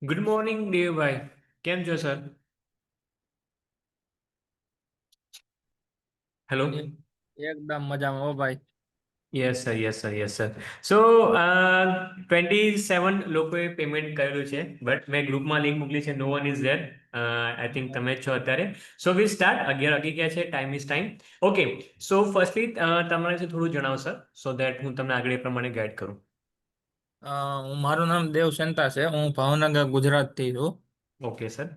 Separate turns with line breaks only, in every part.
Good morning Devbhai. કેમ છો sir? Hello.
એક એકદમ મજામાં હો ભાઈ.
Yes sir, yes sir, yes sir. So 27 લોકોએ પેમેન્ટ કરેલું છે, બટ મેં ગ્રુપમાં લિંક મોકલી છે. No one is there. I think તમે જ છો અત્યારે. સો વી સ્ટાર્ટ. 11 વાગી ગયા છે. Time is time. Okay. So firstly તમારા વિશે થોડું જણાવો સર, સો દેટ હું તમને આગળ એ પ્રમાણે ગાઈડ કરું.
મારું નામ દેવ સંતા છે. હું ભાવનગર ગુજરાતથી છું
ઓકે સર.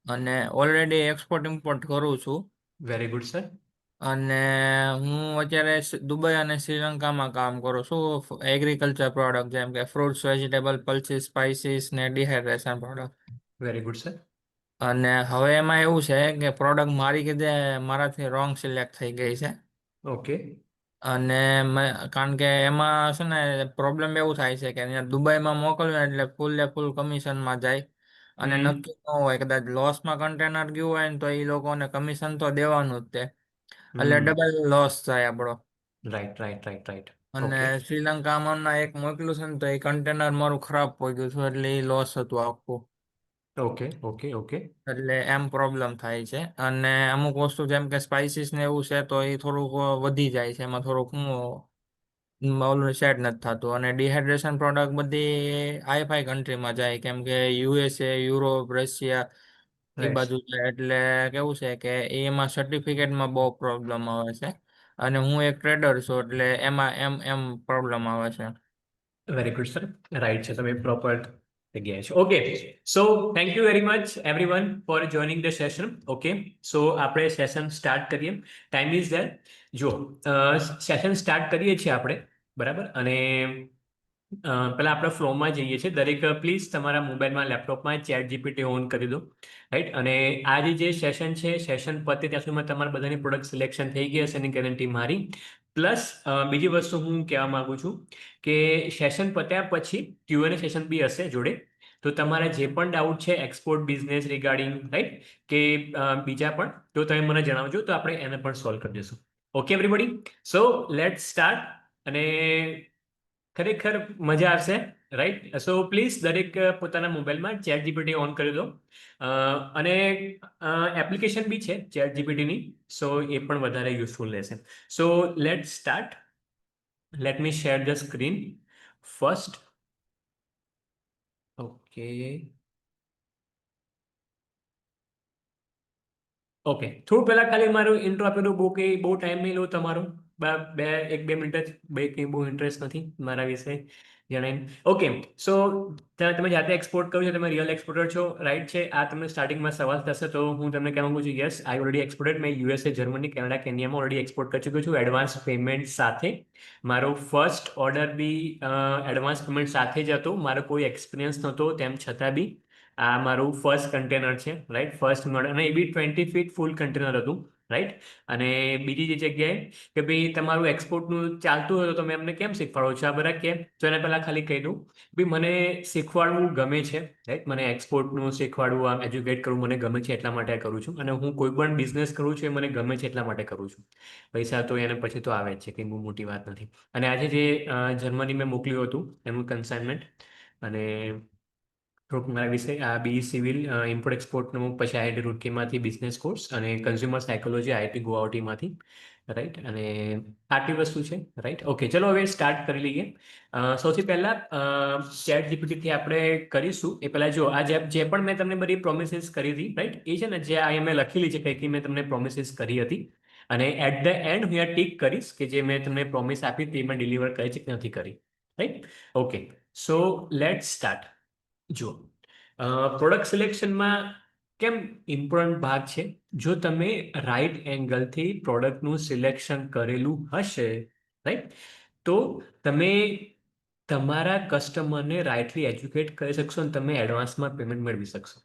અને ઓલરેડી એક્સપોર્ટ ઇમ્પોર્ટ કરું છું.
Very good sir.
અને હું અત્યારે દુબઈ અને શ્રીલંકામાં કામ કરું છું. એગ્રીકલ્ચર પ્રોડક્ટ જેમ કે ફ્રૂટ્સ, વેજીટેબલ, પલ્સીસ, સ્પાઇસીસ ને dehydration product.
Very good sir.
અને હવે એમાં એવું છે કે પ્રોડક્ટ મારી કીધે મારાથી રોંગ સિલેક્ટ થઈ ગઈ છે.
ઓકે.
અને કારણ કે એમાં છે ને પ્રોબ્લેમ એવું થાય છે કે અહીંયા દુબઈમાં મોકલ્યું એટલે ફૂલ કમિશનમાં જાય અને
હમ.
નક્કી ન હોય કદાચ લોસમાં કન્ટેનર ગયું હોય ને તો એ લોકોને કમિશન તો દેવાનું જ તે એટલે
હમ.
ડબલ લોસ જાય આપણો.
Right, right, right, right.
અને
ઓકે.
શ્રીલંકામાં હમણાં એક મોકલ્યું છે ને તો એ કન્ટેનર મારું ખરાબ પડી ગયું હતું એટલે એ લોસ હતું આખું.
ઓકે. ઓકે. ઓકે.
એટલે એમ પ્રોબ્લેમ થાય છે અને અમુક વસ્તુ જેમ કે સ્પાઇસીસ ને એવું છે તો એ થોડુંક વધી જાય છે એમાં થોડુંક હું ઓલું સેટ નથી થતું. અને ડિહાઇડ્રેશન પ્રોડક્ટ બધી હાઈ કન્ટ્રીમાં જાય કેમ કે યુએસએ, યુરોપ, રશિયા એ
રાઈટ.
બાજુ જાય એટલે કેવું છે કે એમાં સર્ટિફિકેટમાં બહુ પ્રોબ્લેમ આવે છે અને હું એક ટ્રેડર છું એટલે એમાં એમ એમ પ્રોબ્લેમ આવે છે.
Very good sir. રાઈટ છે, તમે પ્રોપર જગ્યાએ છો. Okay. So thank you very much everyone for joining the session. Okay. So આપણે સેશન સ્ટાર્ટ કરીએ. Time is there. જો સેશન સ્ટાર્ટ કરીએ છીએ આપણે, બરાબર. અને પહેલા આપણે ફ્લોમાં જઈએ છીએ. દરેક પ્લીઝ તમારા મોબાઈલમાં, લેપટોપમાં ચેટ જીપીટી ઓન કરી દો. રાઈટ. અને આજે જે સેશન છે, સેશન પતે ત્યાં સુધીમાં તમારા બધાની પ્રોડક્ટ સિલેક્શન થઈ ગઈ હશે એની ગેરંટી મારી. પ્લસ બીજી વસ્તુ હું કહેવા માંગુ છું કે સેશન પત્યા પછી Q&A સેશન બી હશે જોડે. તો તમારા જે પણ ડાઉટ છે એક્સપોર્ટ બિઝનેસ રિગાર્ડિંગ, રાઈટ, કે બીજા પણ, તો તમે મને જણાવજો તો આપણે એને પણ સોલ્વ કરી દઈશું. Okay everybody. સો લેટ સ્ટાર્ટ. અને ખરેખર મજા આવશે. રાઈટ. સો પ્લીઝ દરેક પોતાના મોબાઈલમાં ચેટ જીપીટી ઓન કરી દો. અને એપ્લિકેશન બી છે ચેટ જીપીટીની, સો એ પણ વધારે યુઝફુલ રહેશે. સો let start. Let me share the screen first. Okay. Okay. થોડું પહેલા ખાલી મારું ઇન્ટ્રો આપેલું, બહુ ટાઈમ નહીં લો તમારો. એક બે મિનિટ જ. કંઈ બહુ ઇન્ટરેસ્ટ નથી મારા વિશે જણાવીને. ઓકે. સો તમે જાતે એક્સપોર્ટ કર્યું છે, તમે રિયલ એક્સપોર્ટર છો, રાઈટ છે. આ તમને સ્ટાર્ટિંગમાં સવાલ થશે તો હું તમને કહેવા માંગુ છું, યસ આઈ ઓલરેડી એક્સપોર્ટેડ. મેં યુએસએ, જર્મની, કેનેડા, કેન્યામાં ઓલરેડી એક્સપોર્ટ કરી ચૂક્યો છું એડવાન્સ પેમેન્ટ સાથે. મારો ફર્સ્ટ ઓર્ડર બી એડવાન્સ પેમેન્ટ સાથે જ હતો. મારો કોઈ એક્સપિરિયન્સ નહોતો, તેમ છતાં બી આ મારું ફર્સ્ટ કન્ટેનર છે, રાઈટ. ફર્સ્ટ મોડલ, અને એ બી 20 ફીટ ફૂલ કન્ટેનર હતું, રાઈટ. અને બીજી જે જગ્યાએ કે ભાઈ તમારું એક્સપોર્ટનું ચાલતું હોય તો તમે એમને કેમ શીખવાડો છો, આ બધા કેમ? તો એને પહેલાં ખાલી કહી દઉં, ભાઈ મને શીખવાડવું ગમે છે, રાઈટ. મને એક્સપોર્ટનું શીખવાડવું, આમ એજ્યુકેટ કરવું મને ગમે છે, એટલા માટે કરું છું. અને હું કોઈ પણ બિઝનેસ કરું છું એ મને ગમે છે એટલા માટે કરું છું. પૈસા તો એને પછી તો આવે જ છે, કંઈ બહુ મોટી વાત નથી. અને આજે જે જર્મની મેં મોકલ્યું હતું એનું કન્સાઇનમેન્ટ, અને થોડુંક મારા વિશે આ બી સિવિલ ઇમ્પોર્ટ એક્સપોર્ટનું, પછી આઈઆઈટી રૂરકીમાંથી બિઝનેસ કોર્સ, અને કન્ઝ્યુમર સાયકોલોજી આઈઆઈટી ગુવાહાટીમાંથી, રાઈટ. અને આટલી વસ્તુ છે, રાઈટ. ઓકે, ચલો હવે સ્ટાર્ટ કરી લઈએ. સૌથી પહેલાં ચેટ જીપીટીથી આપણે કરીશું એ પહેલાં જો આ જે પણ મેં તમને બધી પ્રોમિસીસ કરી હતી, રાઈટ, એ છે ને જે અહીંયા મેં લખેલી છે કંઈક મેં તમને પ્રોમિસીસ કરી હતી. અને એટ ધ એન્ડ હું ટીક કરીશ કે જે મેં તમને પ્રોમિસ આપી હતી મેં ડિલિવર કરી છે કે નથી કરી, right. Okay. So let start. જુઓ, પ્રોડક્ટ સિલેક્શનમાં કેમ ઇમ્પોર્ટન્ટ ભાગ છે. જો તમે રાઈટ એંગલથી પ્રોડક્ટનું સિલેક્શન કરેલું હશે, રાઈટ, તો તમે તમારા કસ્ટમરને રાઇટલી એજ્યુકેટ કરી શકશો અને તમે એડવાન્સમાં પેમેન્ટ મેળવી શકશો.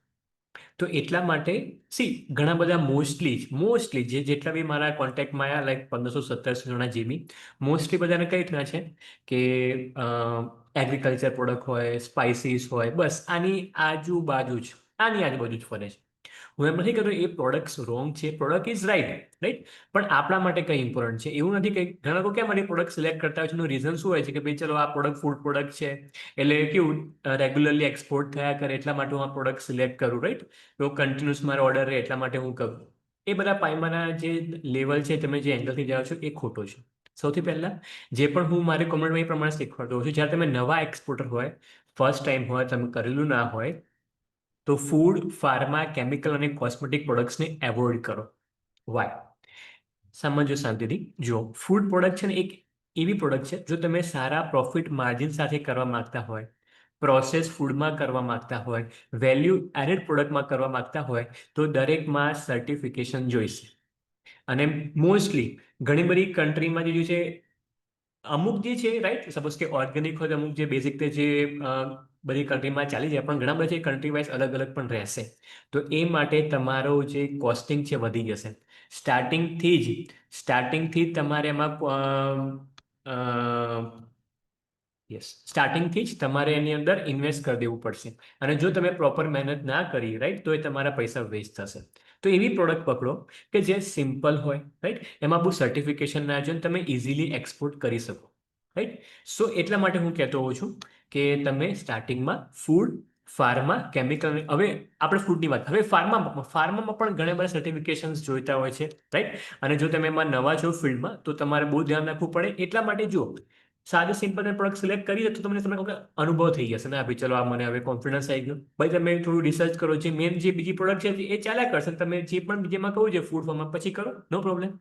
તો એટલા માટે સી ઘણા બધા મોસ્ટલી જેટલા બી મારા કોન્ટેક્ટમાં આવ્યા, લાઈક 1500-1700 જણા જે બી, મોસ્ટલી બધાને કઈ રીતના છે કે એગ્રીકલ્ચર પ્રોડક્ટ હોય, સ્પાઇસીસ હોય, બસ આની આજુબાજુ જ ફરે છે. હું એમ નથી કહેતો એ પ્રોડક્ટ્સ રોંગ છે, પ્રોડક્ટ ઇઝ રાઈટ, રાઈટ, પણ આપણા માટે કઈ ઇમ્પોર્ટન્ટ છે એવું નથી. કે ઘણા લોકો કેમ માટે પ્રોડક્ટ સિલેક્ટ કરતા હોય છે, એનું રીઝન શું હોય છે કે ભાઈ ચલો આ પ્રોડક્ટ ફૂડ પ્રોડક્ટ છે એટલે કેવું રેગ્યુલરલી એક્સપોર્ટ થયા કરે એટલા માટે હું આ પ્રોડક્ટ સિલેક્ટ કરું, રાઈટ, તો કન્ટિન્યુઅસ મારો ઓર્ડર રહે એટલા માટે હું કરું. એ બધા પાયમાના જે લેવલ છે તમે જે એંગલથી જાઓ છો એ ખોટો છે. સૌથી પહેલા જે પણ હું મારી કોમેન્ટમાં એ પ્રમાણે શીખવાડતો હોઉં છું, જ્યારે તમે નવા એક્સપોર્ટર હોય, ફર્સ્ટ ટાઈમ હોય, તમે કરેલું ના હોય, તો ફૂડ, ફાર્મા, કેમિકલ અને કોસ્મેટિક પ્રોડક્ટ્સને એવોઇડ કરો. વાય? સમજો શાંતિથી. જો ફૂડ પ્રોડક્ટ છે ને એક એવી પ્રોડક્ટ છે જો તમે સારા પ્રોફિટ માર્જિન સાથે કરવા માંગતા હોય, પ્રોસેસ ફૂડમાં કરવા માંગતા હોય, વેલ્યુ એડેડ પ્રોડક્ટમાં કરવા માંગતા હોય, તો દરેકમાં સર્ટિફિકેશન જોઈશે. અને મોસ્ટલી ઘણી બધી કન્ટ્રીમાં જે છે અમુક જે છે, રાઈટ, સપોઝ કે ઓર્ગેનિક હોય તો અમુક જે બેઝિક જે બધી કન્ટ્રીમાં ચાલી જાય, પણ ઘણા બધા કન્ટ્રી વાઇઝ અલગ અલગ પણ રહેશે. તો એ માટે તમારો જે કોસ્ટિંગ છે વધી જશે. સ્ટાર્ટિંગથી જ તમારે એમાં યસ, સ્ટાર્ટિંગથી જ તમારે એની અંદર ઇન્વેસ્ટ કરી દેવું પડશે. અને જો તમે પ્રોપર મહેનત ના કરી, રાઈટ, તો એ તમારા પૈસા વેસ્ટ થશે. તો એવી પ્રોડક્ટ પકડો કે જે સિમ્પલ હોય, રાઈટ, એમાં બહુ સર્ટિફિકેશન ના જોઈએ, તમે ઇઝીલી એક્સપોર્ટ કરી શકો, રાઈટ. સો એટલા માટે હું કહેતો હોઉં છું કે તમે સ્ટાર્ટિંગમાં ફૂડ, ફાર્મા, કેમિકલ, હવે આપણે ફૂડની વાત, હવે ફાર્મામાં પણ ઘણા બધા સર્ટિફિકેશન્સ જોઈતા હોય છે, રાઈટ. અને જો તમે એમાં નવા છો ફિલ્ડમાં તો તમારે બહુ ધ્યાન રાખવું પડે. એટલા માટે જો સાદી સિમ્પલ પ્રોડક્ટ સિલેક્ટ કરી તો તમને તમને અનુભવ થઈ જશે ને, ભાઈ ચલો આ મને હવે કોન્ફિડન્સ આવી ગયો. ભાઈ તમે થોડું રિસર્ચ કરો, જે મેન જે બીજી પ્રોડક્ટ છે એ ચાલ્યા કરશે, તમે જે પણ જેમાં કહું છે ફૂડ ફોર્મમાં પછી કરો, નો પ્રોબ્લેમ.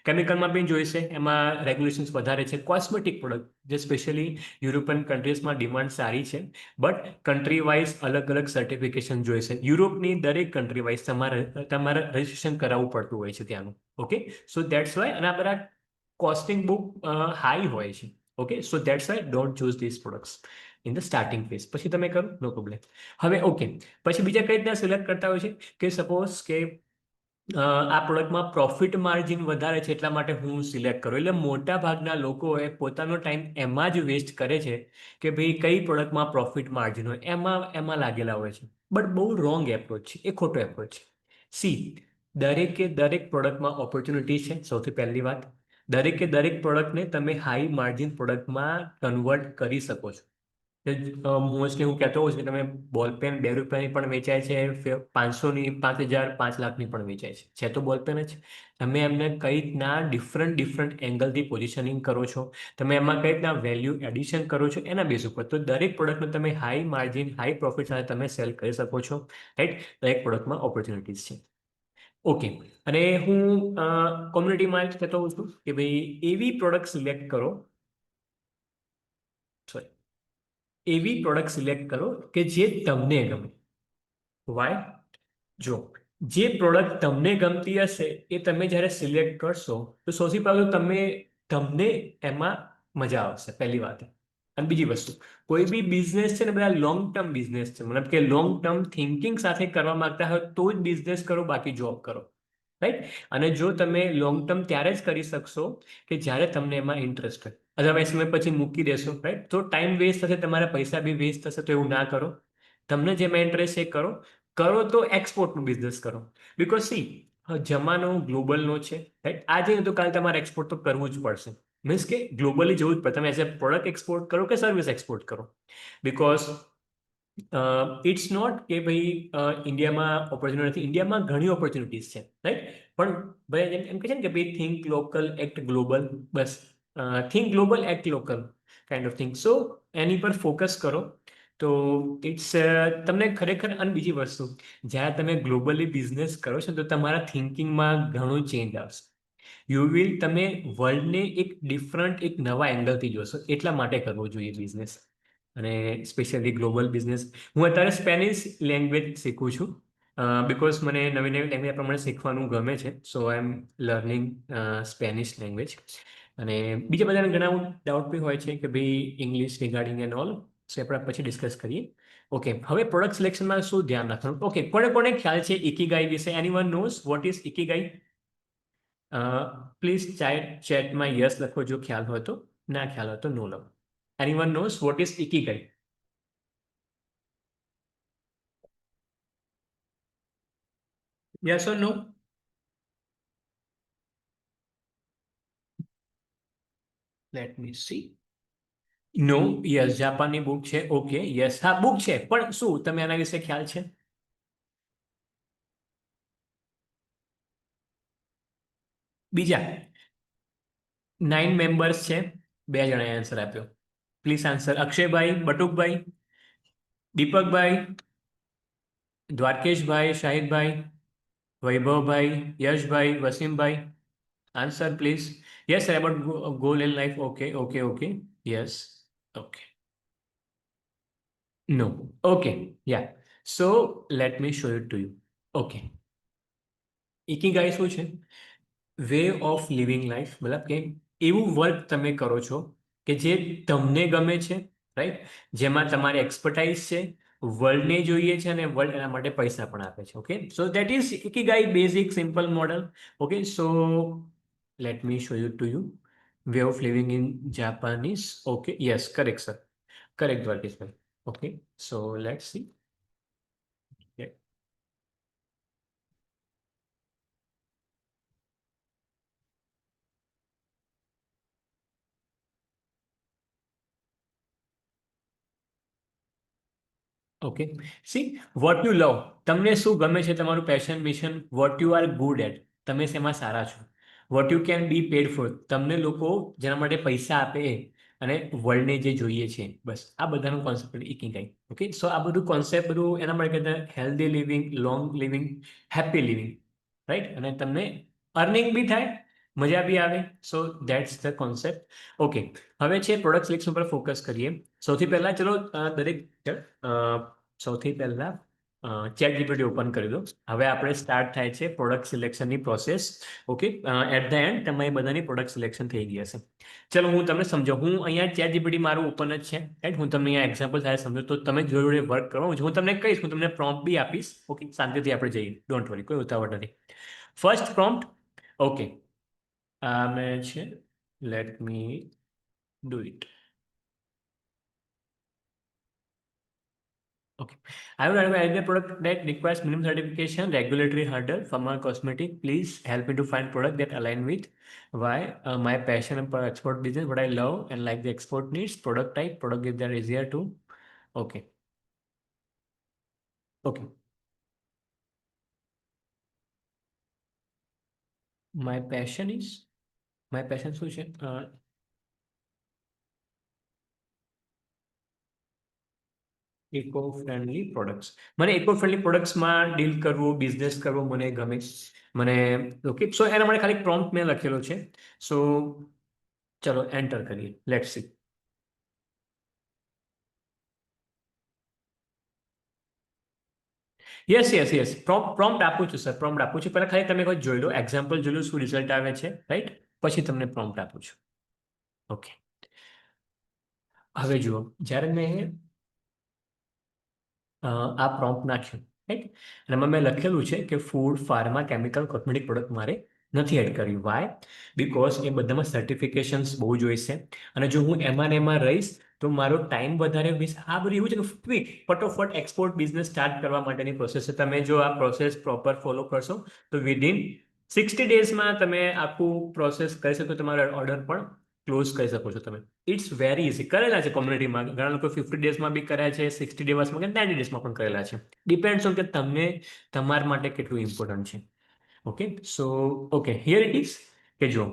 કેમિકલમાં બી જોઈશે, એમાં રેગ્યુલેશન્સ વધારે છે. કોસ્મેટિક પ્રોડક્ટ જે સ્પેશિયલી યુરોપિયન કન્ટ્રીઝમાં ડિમાન્ડ સારી છે, બટ કન્ટ્રી વાઇઝ અલગ અલગ સર્ટિફિકેશન જોઈશે. યુરોપની દરેક કન્ટ્રી વાઇઝ તમારે રજિસ્ટ્રેશન કરાવવું પડતું હોય છે ત્યાંનું. Okay, so that's why. અને આ બધા કોસ્ટિંગ બહુ હાઈ હોય છે. Okay, so that's why don't choose this products in the starting phase. પછી તમે કરો, નો પ્રોબ્લેમ. હવે ઓકે, પછી બીજા કઈ રીતના સિલેક્ટ કરતા હોય છે કે સપોઝ કે આ પ્રોડક્ટમાં પ્રોફિટ માર્જિન વધારે છે એટલા માટે હું સિલેક્ટ કરું. એટલે મોટા ભાગના લોકો પોતાનો ટાઈમ એમાં જ વેસ્ટ કરે છે કે ભાઈ કઈ પ્રોડક્ટમાં પ્રોફિટ માર્જિન હોય એમાં લાગેલા હોય છે. બટ બહુ રોંગ એપ્રોચ છે, એ ખોટો એપ્રોચ છે. સી, દરેકે દરેક પ્રોડક્ટમાં ઓપોર્ચ્યુનિટી છે. સૌથી પહેલી વાત, દરેકે દરેક પ્રોડક્ટને તમે હાઈ માર્જિન પ્રોડક્ટમાં કન્વર્ટ કરી શકો છો. મોસ્ટલી હું કહેતો હોઉં છું કે તમે બોલપેન 2 રૂપિયાની પણ વેચાય છે, 500ની, 5000, 5 લાખની પણ વેચાય છે તો બોલપેન જ. તમે એમને કઈ રીતના ડિફરન્ટ એંગલથી પોઝિશનિંગ કરો છો, તમે એમાં કઈ રીતના વેલ્યુ એડિશન કરો છો, એના બેઝ ઉપર તો દરેક પ્રોડક્ટને તમે હાઈ માર્જિન, હાઈ પ્રોફિટ સાથે તમે સેલ કરી શકો છો, રાઈટ. દરેક પ્રોડક્ટમાં ઓપોર્ચ્યુનિટીઝ છે. ઓકે, અને હું કોમ્યુનિટીમાં જ કહેતો હોઉં છું કે ભાઈ એવી પ્રોડક્ટ સિલેક્ટ કરો, સોરી, એવી પ્રોડક્ટ સિલેક્ટ કરો કે જે તમને ગમે. વાય? જો જે પ્રોડક્ટ તમને ગમતી હશે એ તમે જ્યારે સિલેક્ટ કરશો તો સૌથી પહેલું તમને એમાં મજા આવશે, પહેલી વાત. અને બીજી વસ્તુ, કોઈ બી બિઝનેસ છે ને, બધા લોંગ ટર્મ બિઝનેસ છે, મતલબ કે લોંગ ટર્મ થિંકિંગ સાથે કરવા માંગતા હોય તો જ બિઝનેસ કરો, બાકી જોબ કરો, રાઈટ. અને જો તમે લોંગ ટર્મ ત્યારે જ કરી શકશો કે જ્યારે તમને એમાં ઇન્ટરેસ્ટ હોય. અધરવાઇઝ તમે પછી મૂકી દેશો, રાઈટ, તો ટાઈમ વેસ્ટ થશે, તમારા પૈસા બી વેસ્ટ થશે. તો એવું ના કરો. તમને જેમાં ઇન્ટરેસ્ટ છે કરો. કરો તો એક્સપોર્ટનું બિઝનેસ કરો. બિકોઝ સી, જમાનો ગ્લોબલનો છે, રાઈટ. આજે તો કાલે તમારે એક્સપોર્ટ તો કરવું જ પડશે. મીન્સ કે ગ્લોબલી જવું જ પડે. તમે એઝ એ પ્રોડક્ટ એક્સપોર્ટ કરો કે સર્વિસ એક્સપોર્ટ કરો. બિકોઝ ઇટ્સ નોટ કે ભાઈ ઇન્ડિયામાં ઓપોર્ચ્યુનિટી નથી. ઇન્ડિયામાં ઘણી ઓપોર્ચ્યુનિટીઝ છે, રાઈટ. પણ ભાઈ એમ કહે છે ને કે ભાઈ થિંક લોકલ, એક્ટ ગ્લોબલ. બસ, think global, act local kind of thing. So એની પર ફોકસ કરો તો ઇટ્સ તમને ખરેખર. અને બીજી વસ્તુ, જ્યારે તમે ગ્લોબલી બિઝનેસ કરો છો તો તમારા થિંકિંગમાં ઘણું ચેન્જ આવશે. તમે વર્લ્ડને એક નવા એંગલથી જોશો. એટલા માટે કરવો જોઈએ બિઝનેસ. અને સ્પેશિયલી ગ્લોબલ બિઝનેસ. હું અત્યારે સ્પેનિશ લેંગ્વેજ શીખું છું બિકોઝ મને નવી નવી લેંગ્વેજ પ્રમાણે શીખવાનું ગમે છે. સો I M learning Spanish language. અને બીજા બધાને ઘણા ડાઉટ બી હોય છે કે ભાઈ ઇંગ્લિશ રિગાર્ડિંગ એન્ડ ઓલ. સો આપણે પછી ડિસ્કસ કરીએ. ઓકે, હવે પ્રોડક્ટ સિલેક્શનમાં શું ધ્યાન રાખવાનું? ઓકે, કોને કોને ખ્યાલ છે ઇકીગાઈ વિશે? Anyone knows what is ikigai? Please ચેટમાં યસ લખો જો ખ્યાલ હોય તો. ના ખ્યાલ હોય તો નો લખો. Anyone knows what is ikigai? Yes or no? Let me see. No. Yes, જાપાનની બુક છે. ઓકે, યસ, હા બુક છે, પણ શું તમે આના વિશે ખ્યાલ છે? બીજા 9 મેમ્બર્સ છે. 2 જણાએ આન્સર આપ્યો. Please answer. અક્ષયભાઈ, બટુકભાઈ, દીપકભાઈ, દ્વારકેશભાઈ, શાહિદભાઈ, વૈભવભાઈ, યશભાઈ, વસીમભાઈ. Answer please. Yes sir, about goal in life. Okay okay okay. Yes. Okay. No. Okay. Ya. So let me show it to you. Okay. Ikigai શું છે? વે ઓફ લિવિંગ લાઈફ, મતલબ કે એવું વર્ક તમે કરો છો કે જે તમને ગમે છે, રાઈટ? જેમાં તમારી એક્સપર્ટાઇઝ છે, વર્લ્ડને જોઈએ છે અને વર્લ્ડ એના માટે પૈસા પણ આપે છે. Okay, so that is ikigai, basic simple model. Okay, so let me show you to you. Way of living in Japanese. Okay, yes, correct sir. Correct દ્વારકેશભાઈ. Okay, so let's see. Okay, see what you love. તમને શું ગમે છે, તમારું passion mission, what you are good at, તમે શેમાં સારા છો, what you can be paid for, તમને લોકો જેના માટે પૈસા આપે એ, અને વર્લ્ડને જે જોઈએ છે, બસ આ બધાનું કોન્સેપ્ટ ઇકીગાઈ. ઓકે, સો આ બધું કોન્સેપ્ટ બધું એના માટે કહેતા healthy living, long living, happy living, right? અને તમને અર્નિંગ બી થાય, મજા બી આવે. સો દેટ્સ ધ કોન્સેપ્ટ. ઓકે, હવે છે પ્રોડક્ટ સિલેક્શન પર ફોકસ કરીએ. સૌથી પહેલા ચલો દરેક સૌથી પહેલા ચેટ જીપીટી ઓપન કરી દો. હવે આપણે સ્ટાર્ટ થાય છે પ્રોડક્ટ સિલેક્શનની process. Okay, at the end તમારી બધાની પ્રોડક્ટ સિલેક્શન થઈ ગઈ હશે. ચલો હું તમને સમજો. હું અહીંયા ચેટ જીપીટી મારું ઓપન જ છે, રાઈટ? હું તમને અહીંયા એક્ઝામ્પલ સાથે સમજો તો તમે જોડે જોડે વર્ક કરો. હું તમને કહીશ, હું તમને પ્રોમ્પ્ટ બી આપીશ. ઓકે, શાંતિથી આપણે જઈએ, ડોન્ટ વરી, કોઈ ઉતાવળ નથી. First prompt. ઓકે, આ મેં છે, let me do it. Okay. I will identify a product that requires minimum certification, regulatory hurdle, pharma cosmetic. Please help me to find product that align with why my passion and for export business, what I love and like the export needs, product type, product if they're easier to. Okay. Okay. My passion is, my passion શું છે? Eco friendly products. મને eco friendly પ્રોડક્ટ્સમાં deal કરવું, business કરવો મને ગમે. મને okay, સો એના માટે ખાલી પ્રોમ્પ્ટ મેં લખેલો છે. સો ચલો એન્ટર કરીએ, let's see. Yes yes yes, prompt આપું છું સર, પ્રોમ્પ્ટ આપું છું. પહેલા ખાલી તમે કોઈ જોઈ લો, એક્ઝામ્પલ જોઈ લો શું રિઝલ્ટ આવે છે, રાઈટ? પછી તમને પ્રોમ્પ્ટ આપું છું. ઓકે, હવે જુઓ, જ્યારે મેં આ પ્રોમ્પ્ટ નાખ્યું, રાઈટ? અને એમાં મેં લખેલું છે કે food, pharma, chemical, cosmetic product મારે નથી એડ કર્યું. વાય? બિકોઝ એ બધામાં સર્ટિફિકેશન્સ બહુ જોઈશે, અને જો હું એમાં ને એમાં રહીશ તો મારો ટાઈમ વધારે વીસ. આ બધું એવું છે કે ક્વિક ફટોફટ એક્સપોર્ટ બિઝનેસ સ્ટાર્ટ કરવા માટેની પ્રોસેસ છે. તમે જો આ પ્રોસેસ પ્રોપર ફોલો કરશો તો વિધિન 60 ડેઝમાં તમે આખું પ્રોસેસ કરી શકો, તમારો ઓર્ડર પણ ક્લોઝ કરી શકો છો તમે. It's very easy. કરેલા છે કોમ્યુનિટીમાં ઘણા લોકો 50 ડેઝમાં બી કર્યા છે, 60 ડેઝમાં કે 90 ડેઝમાં પણ કરેલા છે. ડિપેન્ડ્સ ઓન કે તમને તમારા માટે કેટલું ઇમ્પોર્ટન્ટ છે. Okay, so okay, here it is. કે જો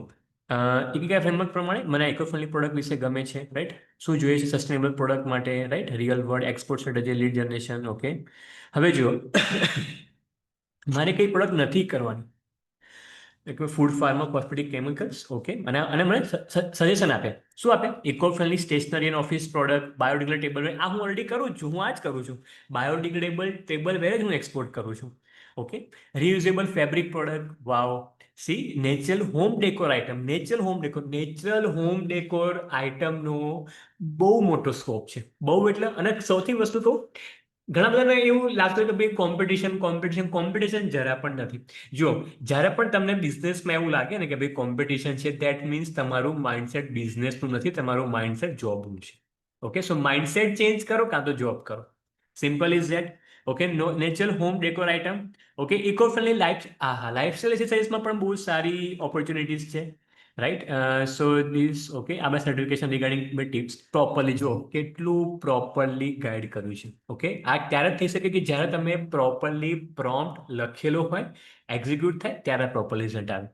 ઇકીગાઈ ફ્રેમવર્ક પ્રમાણે મને ઇકો ફ્રેન્ડલી પ્રોડક્ટ વિશે ગમે છે, રાઈટ? શું જોઈએ છે સસ્ટેનેબલ પ્રોડક્ટ માટે, right? Real world export strategy, lead generation. Okay, હવે જુઓ, મારે કઈ પ્રોડક્ટ નથી કરવાની. Food, pharma, cosmetic, chemicals. Okay, અને મને સજેશન આપે. શું આપે? Eco friendly stationery and office product, biodegradable. આ હું ઓલરેડી કરું છું, હું આ જ કરું છું. બાયોડિગ્રેડેબલ ટેબલ વેર જ હું એક્સપોર્ટ કરું છું. Okay, reusable fabric product. Wow. See natural home decor item, natural home decor આઇટમનો બહુ મોટો સ્કોપ છે. બહુ એટલે, અને સૌથી વસ્તુ કહું, ઘણા બધાને એવું લાગતું કે ભાઈ કોમ્પિટિશન જરા પણ નથી. જો જ્યારે પણ તમને બિઝનેસમાં એવું લાગે ને કે ભાઈ કોમ્પિટિશન છે, દેટ મીન્સ તમારું માઇન્ડસેટ બિઝનેસનું નથી, તમારું માઇન્ડસેટ જોબનું છે. ઓકે, સો માઇન્ડસેટ ચેન્જ કરો કાં તો જોબ કરો. Simple is that. Okay, natural home decor item, okay, eco friendly lifestyle એસેસરીઝમાં પણ બહુ સારી ઓપોર્ચ્યુનિટીઝ છે, રાઈટ. સો ધીસ, ઓકે, આ બધા સર્ટિફિકેશન રિગાર્ડિંગ બે ટિપ્સ પ્રોપરલી જો કેટલું પ્રોપરલી ગાઈડ કર્યું છે. ઓકે, આ ત્યારે જ થઈ શકે કે જ્યારે તમે પ્રોપરલી પ્રોમ્પ્ટ લખેલો હોય, એક્ઝિક્યુટ થાય ત્યારે પ્રોપર રિઝલ્ટ આવે.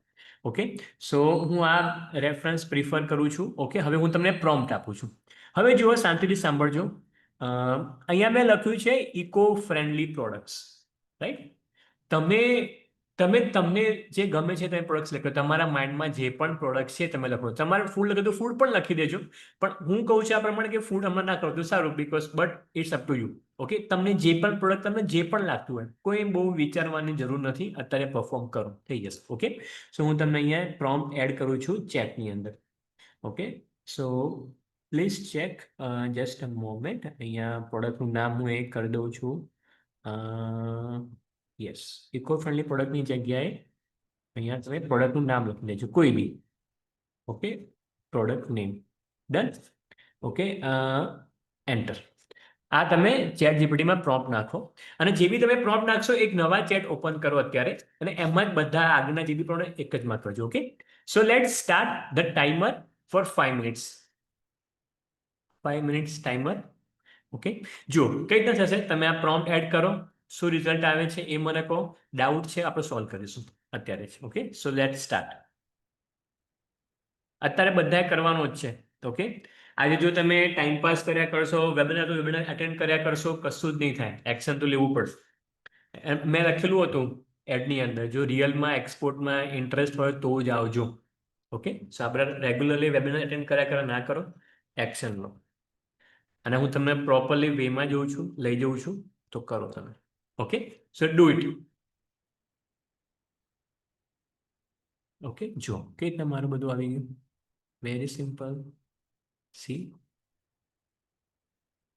ઓકે, સો હું આ રેફરન્સ પ્રિફર કરું છું. ઓકે, હવે હું તમને પ્રોમ્પ્ટ આપું છું. હવે જુઓ, શાંતિથી સાંભળજો. અહીંયા મેં લખ્યું છે ઇકો ફ્રેન્ડલી પ્રોડક્ટ્સ, રાઈટ. તમે તમને જે ગમે છે તમે પ્રોડક્ટ સિલેક્ટ કરો. તમારા માઇન્ડમાં જે પણ પ્રોડક્ટ છે તમે લખો. તમારે ફૂડ લખે તો ફૂડ પણ લખી દેજો, પણ હું કહું છું આ પ્રમાણે કે ફૂડ હમણાં ના કરો તો સારું, because but it's up to you. Okay, તમને જે પણ પ્રોડક્ટ તમને જે પણ લાગતું હોય, કોઈ બહુ વિચારવાની જરૂર નથી, અત્યારે પરફોર્મ કરો, થઈ જશે. ઓકે, સો હું તમને અહીંયા પ્રોમ્પ્ટ એડ કરું છું ચેટની અંદર. Okay, so please check, just a moment. અહીંયા પ્રોડક્ટનું નામ હું એ કરી દઉં છું. યસ, ઇકો ફ્રેન્ડલી પ્રોડક્ટની જગ્યાએ અહીંયા તમે પ્રોડક્ટનું નામ લખી દેજો, કોઈ બી. Okay, product name, done. Okay, enter. આ તમે ચેટ જીપીટીમાં પ્રોમ્પ્ટ નાખો, અને જે બી તમે પ્રોમ્પ્ટ નાખશો એક નવા ચેટ ઓપન કરો અત્યારે, અને એમાં જ બધા આગળના જે બી પ્રોમ્પ્ટ એક જ માં કરજો. Okay, so let start the timer for 5 minutes. 5 minutes timer. Okay, જુઓ કઈ રીતના થશે. તમે આ પ્રોમ્પ્ટ એડ કરો, શું રિઝલ્ટ આવે છે એ મને કહો. ડાઉટ છે આપણે સોલ્વ કરીશું અત્યારે જ. Okay, so let start. અત્યારે બધાએ કરવાનો જ છે. ઓકે, આજે જો તમે ટાઈમ પાસ કર્યા કરશો, વેબિનાર અટેન્ડ કર્યા કરશો, કશું જ નહીં થાય. એક્શન તો લેવું પડશે. મેં લખેલું હતું એડની અંદર, જો રિયલમાં એક્સપોર્ટમાં ઇન્ટરેસ્ટ હોય તો જ આવજો. ઓકે, સો આપણે રેગ્યુલરલી વેબિનાર અટેન્ડ કર્યા ના કરો, એક્શન લો. અને હું તમને પ્રોપરલી વેમાં જોઉં છું, લઈ જઉં છું, તો કરો તમે. Okay, so do it. Okay, જો કઈ રીતના મારું બધું આવી ગયું. Very simple. C,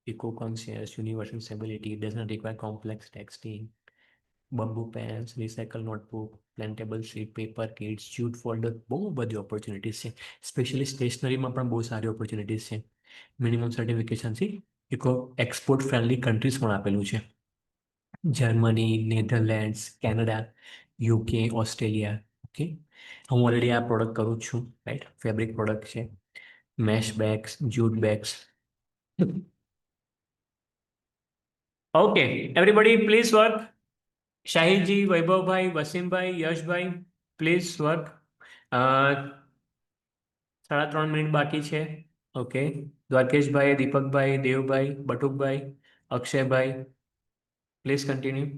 eco conscious, universal stability, does not require complex texting, bamboo pens, recycle notebook, plantable sheet, paper kits, jute folder, બહુ બધી ઓપોર્ચ્યુનિટીઝ છે. સ્પેશિયલી સ્ટેશનરીમાં પણ બહુ સારી ઓપોર્ચ્યુનિટીઝ છે. મિનિમમ સર્ટિફિકેશનથી ઇકો એક્સપોર્ટ ફ્રેન્ડલી કન્ટ્રીઝ પણ આપેલું છે. Germany, Netherlands, Canada, UK, Australia. Okay, હું ઓલરેડી આ પ્રોડક્ટ કરું જ છું, રાઈટ. ફેબ્રિક પ્રોડક્ટ છે, mesh bags, jute bags. Okay, everybody please work. શાહિદજી, વૈભવભાઈ, વસીમભાઈ, યશભાઈ, પ્લીઝ વર્ક. 3.5 મિનિટ બાકી છે. ઓકે, દ્વારકેશભાઈ, દીપકભાઈ, દેવભાઈ, બટુકભાઈ, અક્ષયભાઈ, please continue.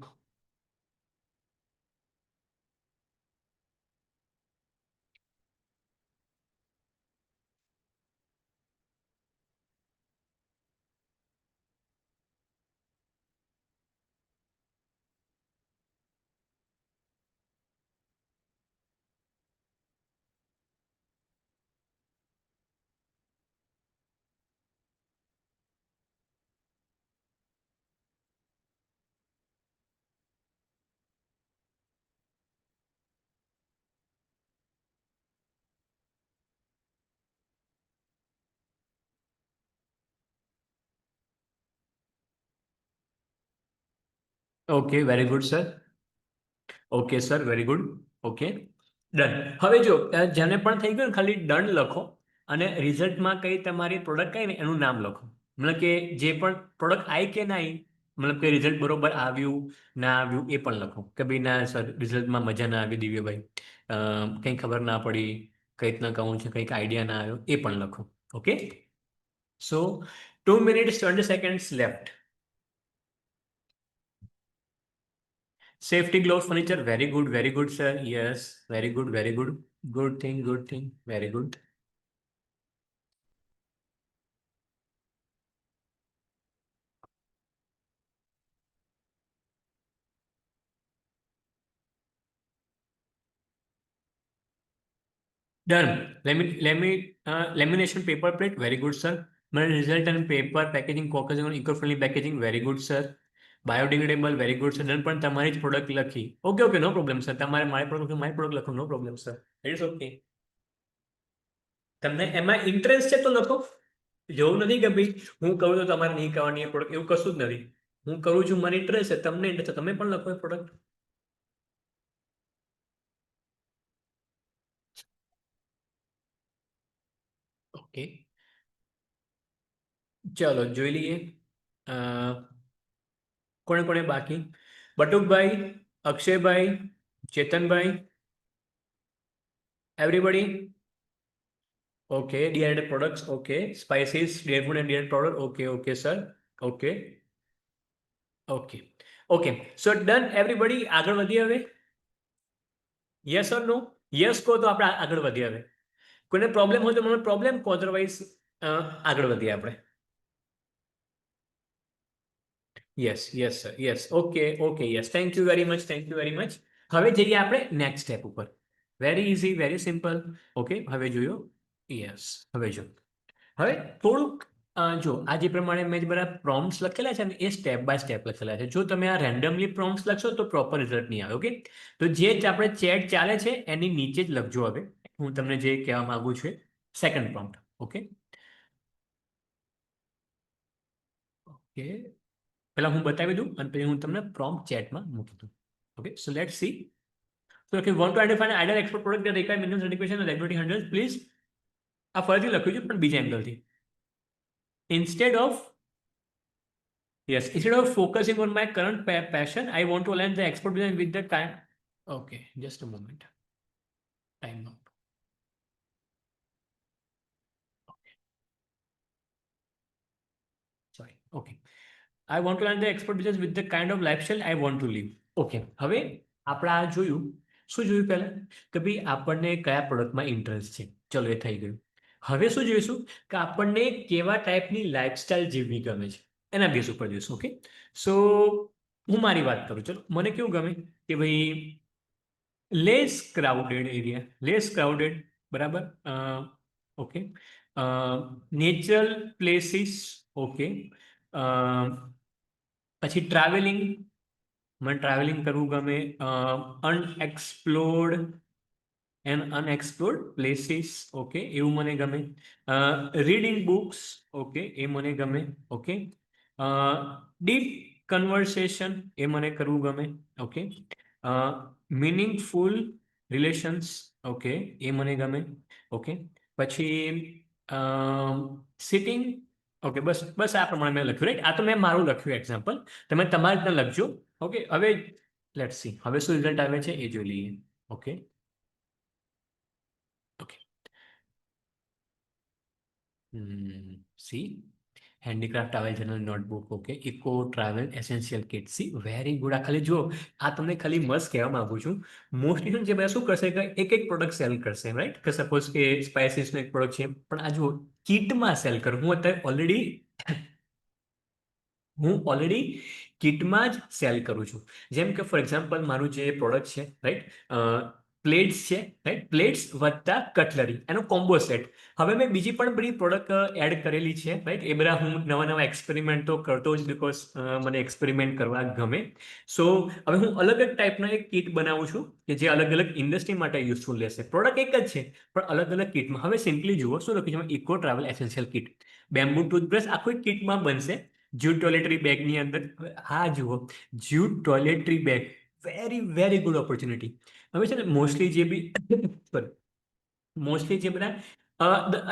Okay, very good sir. Okay sir, very good. Okay, done. હવે જો જેને પણ થઈ ગયું ને, ખાલી ડન લખો, અને રિઝલ્ટમાં કઈ તમારી પ્રોડક્ટ કઈ ને એનું નામ લખો. મતલબ કે જે પણ પ્રોડક્ટ આવી કે ના આવી, મતલબ કે રિઝલ્ટ બરોબર આવ્યું ના આવ્યું એ પણ લખો. કે ભાઈ ના સર, રિઝલ્ટમાં મજા ના આવી દિવ્યભાઈ, કંઈ ખબર ના પડી, કઈ રીતના કહું છે, કંઈક આઈડિયા ના આવ્યો, એ પણ લખો. Okay, so 2 minutes 20 seconds left. Safety gloves, furniture, very good, sir. Yes, very good, very good. Good thing, very good. Done. Lamination paper plate, very good, sir. Result and paper packaging, focusing on eco-friendly packaging, very good, sir. Biodegradable, very good, sir. Done, પણ તમારી જ product લખી. Okay, no problem sir. તમારે મારી product લખો, no problem sir. It's okay. તમને એમાં interest છે તો લખો. જેવું નથી કે ભાઈ હું કહું તો તમારે નહીં કરવાની એ પ્રોડક્ટ, એવું કશું જ નથી. હું કરું છું, મને ઇન્ટરેસ્ટ છે, તમને ઇન્ટરેસ્ટ છે, તમે પણ લખો પ્રોડક્ટ. ઓકે, ચલો જોઈ લઈએ. અ, કોણે કોણે બાકી? Batukbhai, Akshaybhai, Chetanbhai, everybody. Okay, ડીઆઈડેડ products. Okay, spices, ડીઆઈડ food and ડીઆઈડેડ product. Okay okay sir. Okay okay okay, so done everybody. આગળ વધીએ હવે. Yes or no? યસ કહો તો આપણે આગળ વધીએ હવે. કોઈને પ્રોબ્લેમ હોય તો મને પ્રોબ્લેમ કહો, અધરવાઇઝ આગળ વધીએ આપણે. Yes yes sir, yes. Okay okay, yes. Thank you very much, thank you very much. હવે જઈએ આપણે નેક્સ્ટ સ્ટેપ ઉપર. Very easy, very simple. Okay, હવે જોયો. યસ, હવે જો. હવે થોડુંક જો આ જે પ્રમાણે મેં જે બધા પ્રોમ્પ્ટ્સ લખેલા છે ને એ સ્ટેપ બાય સ્ટેપ લખેલા છે. જો તમે આ રેન્ડમલી પ્રોમ્પ્ટ્સ લખશો તો પ્રોપર રિઝલ્ટ નહીં આવે. ઓકે, તો જે આપણે ચેટ ચાલે છે એની નીચે જ લખજો. હવે હું તમને જે કહેવા માંગુ છું, સેકન્ડ પ્રોમ્પ્ટ. ઓકે ઓકે, પહેલા હું બતાવી દઉં અને પછી હું તમને પ્રોમ્પ્ટ ચેટમાં મૂકી દઉં. Okay, so let's C. So if you want to identify an ideal export product that require minimum certification and regulatory handles, please આ ફરીથી લખ્યું છે પણ બીજા એંગલથી. Instead of instead of focusing on my current passion, I want to align the export business with the kind. Okay, just a moment. Time out. Sorry. Okay. I want to align the export business with the kind of lifestyle I want to live. Okay. હવે આપણે આ જોયું. શું જોયું પહેલા? કે ભાઈ આપણને કયા પ્રોડક્ટમાં ઇન્ટરેસ્ટ છે. ચલો એ થઈ ગયું. હવે શું જોઈશું? કે આપણને કેવા ટાઈપની લાઈફસ્ટાઈલ જીવવી ગમે છે એના બેઝ ઉપર જોઈશું. ઓકે, સો હું મારી વાત કરું. ચલો, મને કેવું ગમે કે ભાઈ less crowded area, less crowded, બરાબર. Okay, natural places. ઓકે, પછી ટ્રાવેલિંગ, મને ટ્રાવેલિંગ કરવું ગમે. Unexplored and unexplored places. Okay, એવું મને ગમે. Reading books. ઓકે, એ મને ગમે. ઓકે, ડીપ કન્વર્સેશન, એ મને કરવું ગમે. Okay, meaningful relations. ઓકે, એ મને ગમે. ઓકે, પછી સિટિંગ. ઓકે, બસ બસ આ પ્રમાણે મેં લખ્યું. રાઈટ, આ તો મેં મારું લખ્યું એક્ઝામ્પલ. તમે તમારી રીતના લખજો. ઓકે, હવે લેટ્સ સી હવે શું રિઝલ્ટ આવે છે એ જોઈ લઈએ. Okay okay, see handicraft travel journal notebook. Okay, eco travel essential kit. See very good. આ ખાલી જુઓ, આ તમને ખાલી મસ્ત કહેવા માંગુ છું. મોસ્ટલી જે બધા શું કરશે કે એક પ્રોડક્ટ સેલ કરશે. રાઈટ, કે સપોઝ કે સ્પાઇસીસનો એક પ્રોડક્ટ છે પણ આ જુઓ કિટમાં સેલ કરું. હું અત્યારે ઓલરેડી કિટમાં જ સેલ કરું છું. જેમ કે ફોર એક્ઝામ્પલ મારું જે પ્રોડક્ટ છે, રાઈટ, પ્લેટ્સ છે. રાઈટ, પ્લેટ્સ વત્તા કટલરી, એનો કોમ્બો સેટ. હવે મેં બીજી પણ બધી પ્રોડક્ટ એડ કરેલી છે. રાઈટ, એ બધા હું નવા નવા એક્સપેરિમેન્ટ તો કરતો જ, બિકોઝ મને એક્સપેરિમેન્ટ કરવા ગમે. સો હવે હું અલગ અલગ ટાઈપનો એક કિટ બનાવું છું કે જે અલગ અલગ ઇન્ડસ્ટ્રી માટે યુઝફુલ રહેશે. પ્રોડક્ટ એક જ છે પણ અલગ અલગ કિટમાં. હવે સિમ્પલી જુઓ શું લખ્યું છે, eco travel essential kit. Bamboo toothbrush આખું એક કિટમાં બનશે. જ્યુટ ટોયલેટરી બેગની અંદર. હા જુઓ, jute toiletry bag, very very good opportunity. હવે છે ને મોસ્ટલી જે બી મોસ્ટલી જે બધા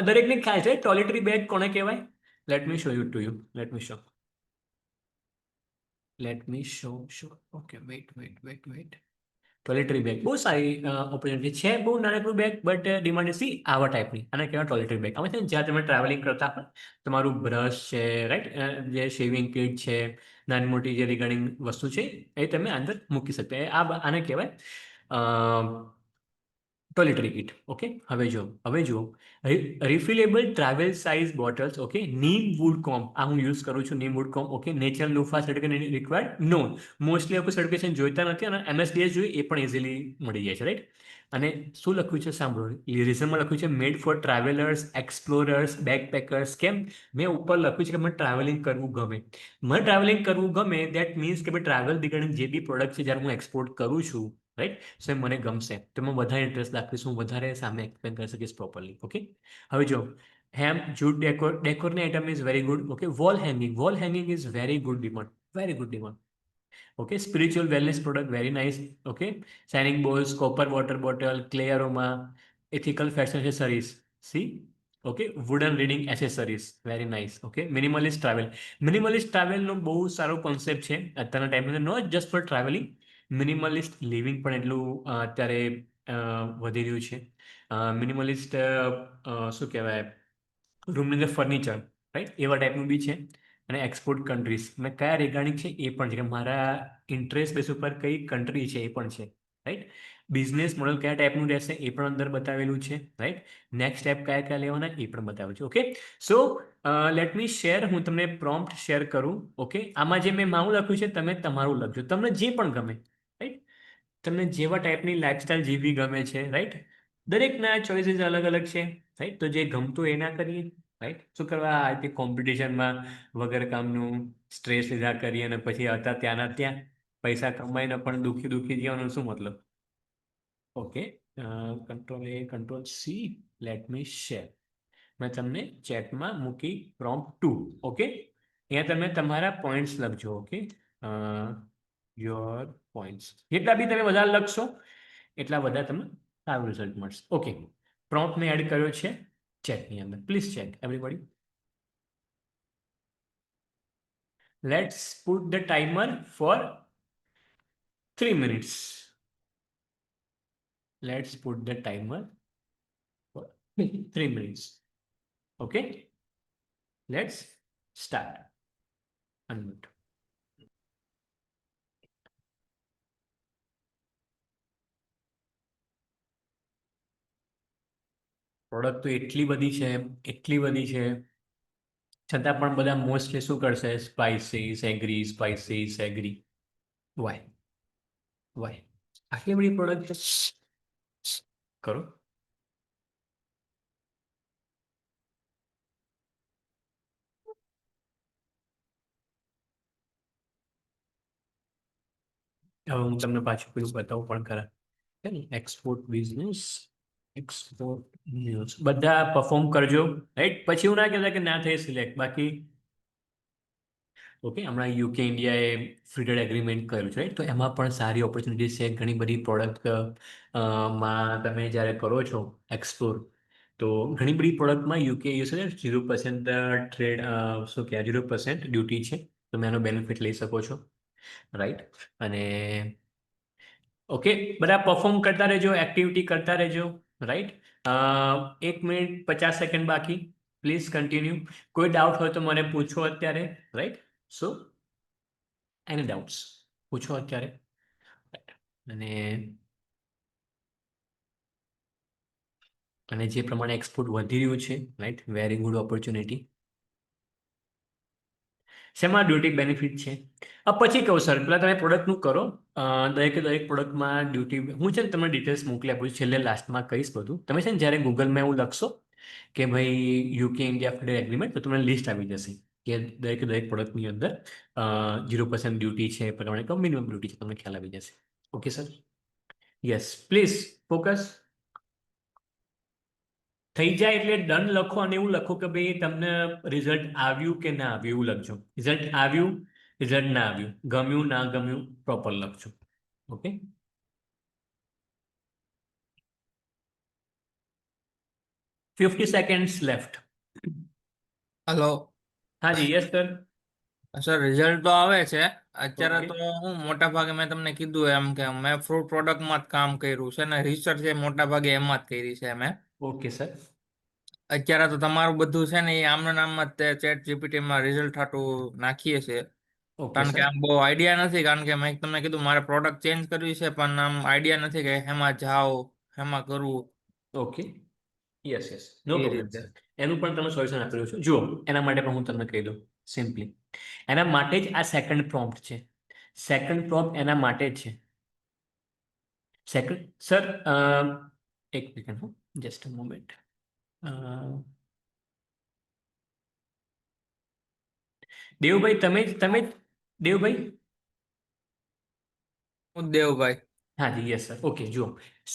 દરેકને ખ્યાલ છે ટોયલેટરી બેગ કોને કહેવાય. Let me show you to you. Let me show. Okay, wait. Toiletry bag બહુ સારી ઓપોર્ચ્યુનિટી છે. બહુ નાનકડું બેગ બટ ડિમાન્ડ સી આવા ટાઈપની. આને કહેવાય ટોયલેટરી બેગ. આમાં છે ને જ્યાં તમે ટ્રાવેલિંગ કરતા હોય તમારું બ્રશ છે, રાઈટ, જે શેવિંગ કિટ છે, નાની મોટી જે રિગાર્ડિંગ વસ્તુ છે એ તમે અંદર મૂકી શકતા. આને કહેવાય ટોયલેટરી કિટ. ઓકે, હવે જુઓ refillable travel size bottles. Okay, neem wood comb, આ હું યુઝ કરું છું. Neem wood comb. Okay, natural loofah certificate required? No, mostly આપણે સર્ટિફિકેશન જોઈતા નથી અને એમએસડીએસ જોઈએ એ પણ ઇઝીલી મળી જાય છે. રાઈટ, અને શું લખ્યું છે સાંભળો, રીઝનમાં લખ્યું છે મેડ ફોર ટ્રાવેલર્સ, એક્સપ્લોરર્સ, બેકપેકર્સ. કેમ? મેં ઉપર લખ્યું છે કે મને ટ્રાવેલિંગ કરવું ગમે. મને ટ્રાવેલિંગ કરવું ગમે, દેટ મીન્સ કે ભાઈ ટ્રાવેલ રિગાર્ડિંગ જે બી પ્રોડક્ટ છે જ્યારે હું એક્સપોર્ટ કરું છું, રાઈટ, સો મને ગમશે તો હું વધારે ઇન્ટરેસ્ટ દાખવીશ, હું વધારે સામે એક્સપ્લેન કરી શકીશ પ્રોપરલી. ઓકે, હવે જો હેમ જૂટ ડેકોરની item is very good. Okay, wall hanging is very good demand. Very good demand. Okay, spiritual wellness product, very nice. Okay, shining bowls, copper water bottle, clay aroma, ethical fashion accessories. See, okay, wooden reading accessories, very nice. Okay, minimalist travel નો બહુ સારો concept છે અત્યારના ટાઈમે, not just for travelling, minimalist living પણ એટલું અત્યારે વધી રહ્યું છે. મિનિમલિસ્ટ શું કહેવાય, રૂમની અંદર ફર્નિચર, રાઈટ, એવા ટાઈપનું બી છે. અને એક્સપોર્ટ કન્ટ્રીઝ મેં કયા રિગાર્ડિંગ છે એ પણ છે, કે મારા ઇન્ટરેસ્ટ બેસ ઉપર કઈ કન્ટ્રી છે એ પણ છે, રાઈટ. બિઝનેસ મોડલ કયા ટાઈપનું રહેશે એ પણ અંદર બતાવેલું છે, રાઈટ. નેક્સ્ટ સ્ટેપ કયા કયા લેવાના એ પણ બતાવેલું છે. ઓકે, સો લેટ મી શેર, હું તમને પ્રોમ્પ્ટ શેર કરું. ઓકે, આમાં જે મેં મારું લખ્યું છે તમે તમારું લખજો, તમને જે પણ ગમે, રાઈટ. તમને જેવા ટાઈપની લાઈફસ્ટાઈલ જીવવી ગમે છે, રાઈટ. દરેકના ચોઇસીસ અલગ અલગ છે, રાઈટ. તો જે ગમતું એ ના કરીએ, રાઈટ. શું કરવા આ કોમ્પિટિશનમાં વગર કામનું સ્ટ્રેસ લીધા કરીએ અને પછી હતા ત્યાંના ત્યાં પૈસા કમાઈને પણ દુઃખી દુઃખી જીવવાનો શું મતલબ? Okay, control C, let me share. મેં તમને ચેટમાં મૂકી પ્રોમ્પ્ટ 2. ઓકે, અહીંયા તમે તમારા પોઈન્ટ્સ લખજો. ઓકે, યોર પોઈન્ટ્સ જેટલા બી તમે વધારે લખશો એટલા બધા તમને સારું રિઝલ્ટ મળશે. ઓકે, પ્રોમ્પ્ટ મેં એડ કર્યો છે ચેટની અંદર, please check everybody. Let's put the timer for 3 minutes. Let's put the timer for 3 minutes. Okay, let's start. Unmute. Product તો એટલી બધી છે છતાં પણ બધા મોસ્ટલી શું કરશે? Spices agri. વાય આટલી બધી પ્રોડક્ટ કરો. હવે હું તમને પાછું પેલું બતાવું પણ ખરા. એક્સપોર્ટ બિઝનેસ, એક્સપોર્ટ ન્યૂઝ, બધા પરફોર્મ કરજો, રાઈટ. પછી હું ના કહેતા કે ના થઈ સિલેક્ટ. બાકી ઓકે, હમણાં યુકે ઇન્ડિયાએ ફ્રી ટ્રેડ એગ્રીમેન્ટ કર્યું છે, રાઈટ. તો એમાં પણ સારી ઓપોર્ચ્યુનિટીઝ છે. ઘણી બધી પ્રોડક્ટ માં તમે જ્યારે કરો છો એક્સપ્લોર, તો ઘણી બધી પ્રોડક્ટમાં યુકે યુએસ 0% ટ્રેડ, શું કહેવાય, 0% ડ્યુટી છે. તમે એનો બેનિફિટ લઈ શકો છો, રાઈટ. અને ઓકે, બધા પરફોર્મ કરતા રહેજો, એક્ટિવિટી કરતા રહેજો, રાઈટ. 1 મિનિટ 50 સેકન્ડ બાકી, પ્લીઝ કન્ટિન્યુ. કોઈ ડાઉટ હોય તો મને પૂછો અત્યારે, રાઈટ. સો એની ડાઉટ્સ પૂછો અત્યારે. અને જે પ્રમાણે એક્સપોર્ટ વધી રહ્યું છે, રાઈટ, વેરી ગુડ ઓપોર્ચ્યુનિટી. શેમાં ડ્યુટી બેનિફિટ છે? પછી કહું સર, પેલા તમે પ્રોડક્ટનું કરો. દરેક પ્રોડક્ટમાં ડ્યુટી હું છે ને તમને ડિટેલ્સ મોકલી આપું છું, છેલ્લે લાસ્ટમાં કહીશ બધું. તમે છે ને જ્યારે ગૂગલમાં એવું લખશો કે ભાઈ યુકે ઇન્ડિયા ફ્રી એગ્રીમેન્ટ, તો તમને લિસ્ટ આવી જશે કે દરેક પ્રોડક્ટની અંદર 0% ડ્યુટી છે, પ્રમાણે મિનિમમ ડ્યુટી છે, તમને ખ્યાલ આવી જશે. Okay sir, yes please focus. થઈ જાય એટલે ડન લખો અને એવું લખો કે ભાઈ તમને રિઝલ્ટ આવ્યું કે ના આવ્યું એવું લખજો. રિઝલ્ટ આવ્યું, રિઝલ્ટ ના આવ્યું, ગમ્યું ના ગમ્યું, પ્રોપર લખજો. Okay, 50 seconds left.
હલો
હાજી, યસ સર.
સર, રિઝલ્ટ તો આવે છે અત્યારે.
ઓકે,
તો હું મોટા ભાગે મેં તમને કીધું એમ કે મેં ફ્રૂટ પ્રોડક્ટમાં જ કામ કર્યું છે ને રિસર્ચ એ મોટા ભાગે એમાં જ કરી છે મેં.
Okay sir.
અત્યારે તો તમારું બધું છે ને એ આમના નામમાં જ ચેટ જીપીટીમાં રિઝલ્ટ હાટું નાખીએ છે.
ઓકે
કારણ કે
સર.
આમ બહુ આઈડિયા નથી, કારણ કે મેં તમને કીધું મારે પ્રોડક્ટ ચેન્જ કરવી છે પણ આમ આઈડિયા નથી કે હેમાં જાઓ, હેમાં કરવું.
ઓકે, યસ નો
એ
પ્રોબ્લેમ
રીતે
સર. એનું પણ તમે સોલ્યુશન આપેલું છે. જુઓ, એના માટે પણ હું તમને કહી દઉં સિમ્પલી. એના માટે જ આ સેકન્ડ પ્રોમ્પ્ટ છે. સેકન્ડ પ્રોમ્પ્ટ એના માટે જ છે. સેકન્ડ સર, એક સેકન્ડ, હું just a moment. Devbhai, Devbhai.
હું દેવભાઈ.
હાજી, યસ સર. ઓકે, જુઓ,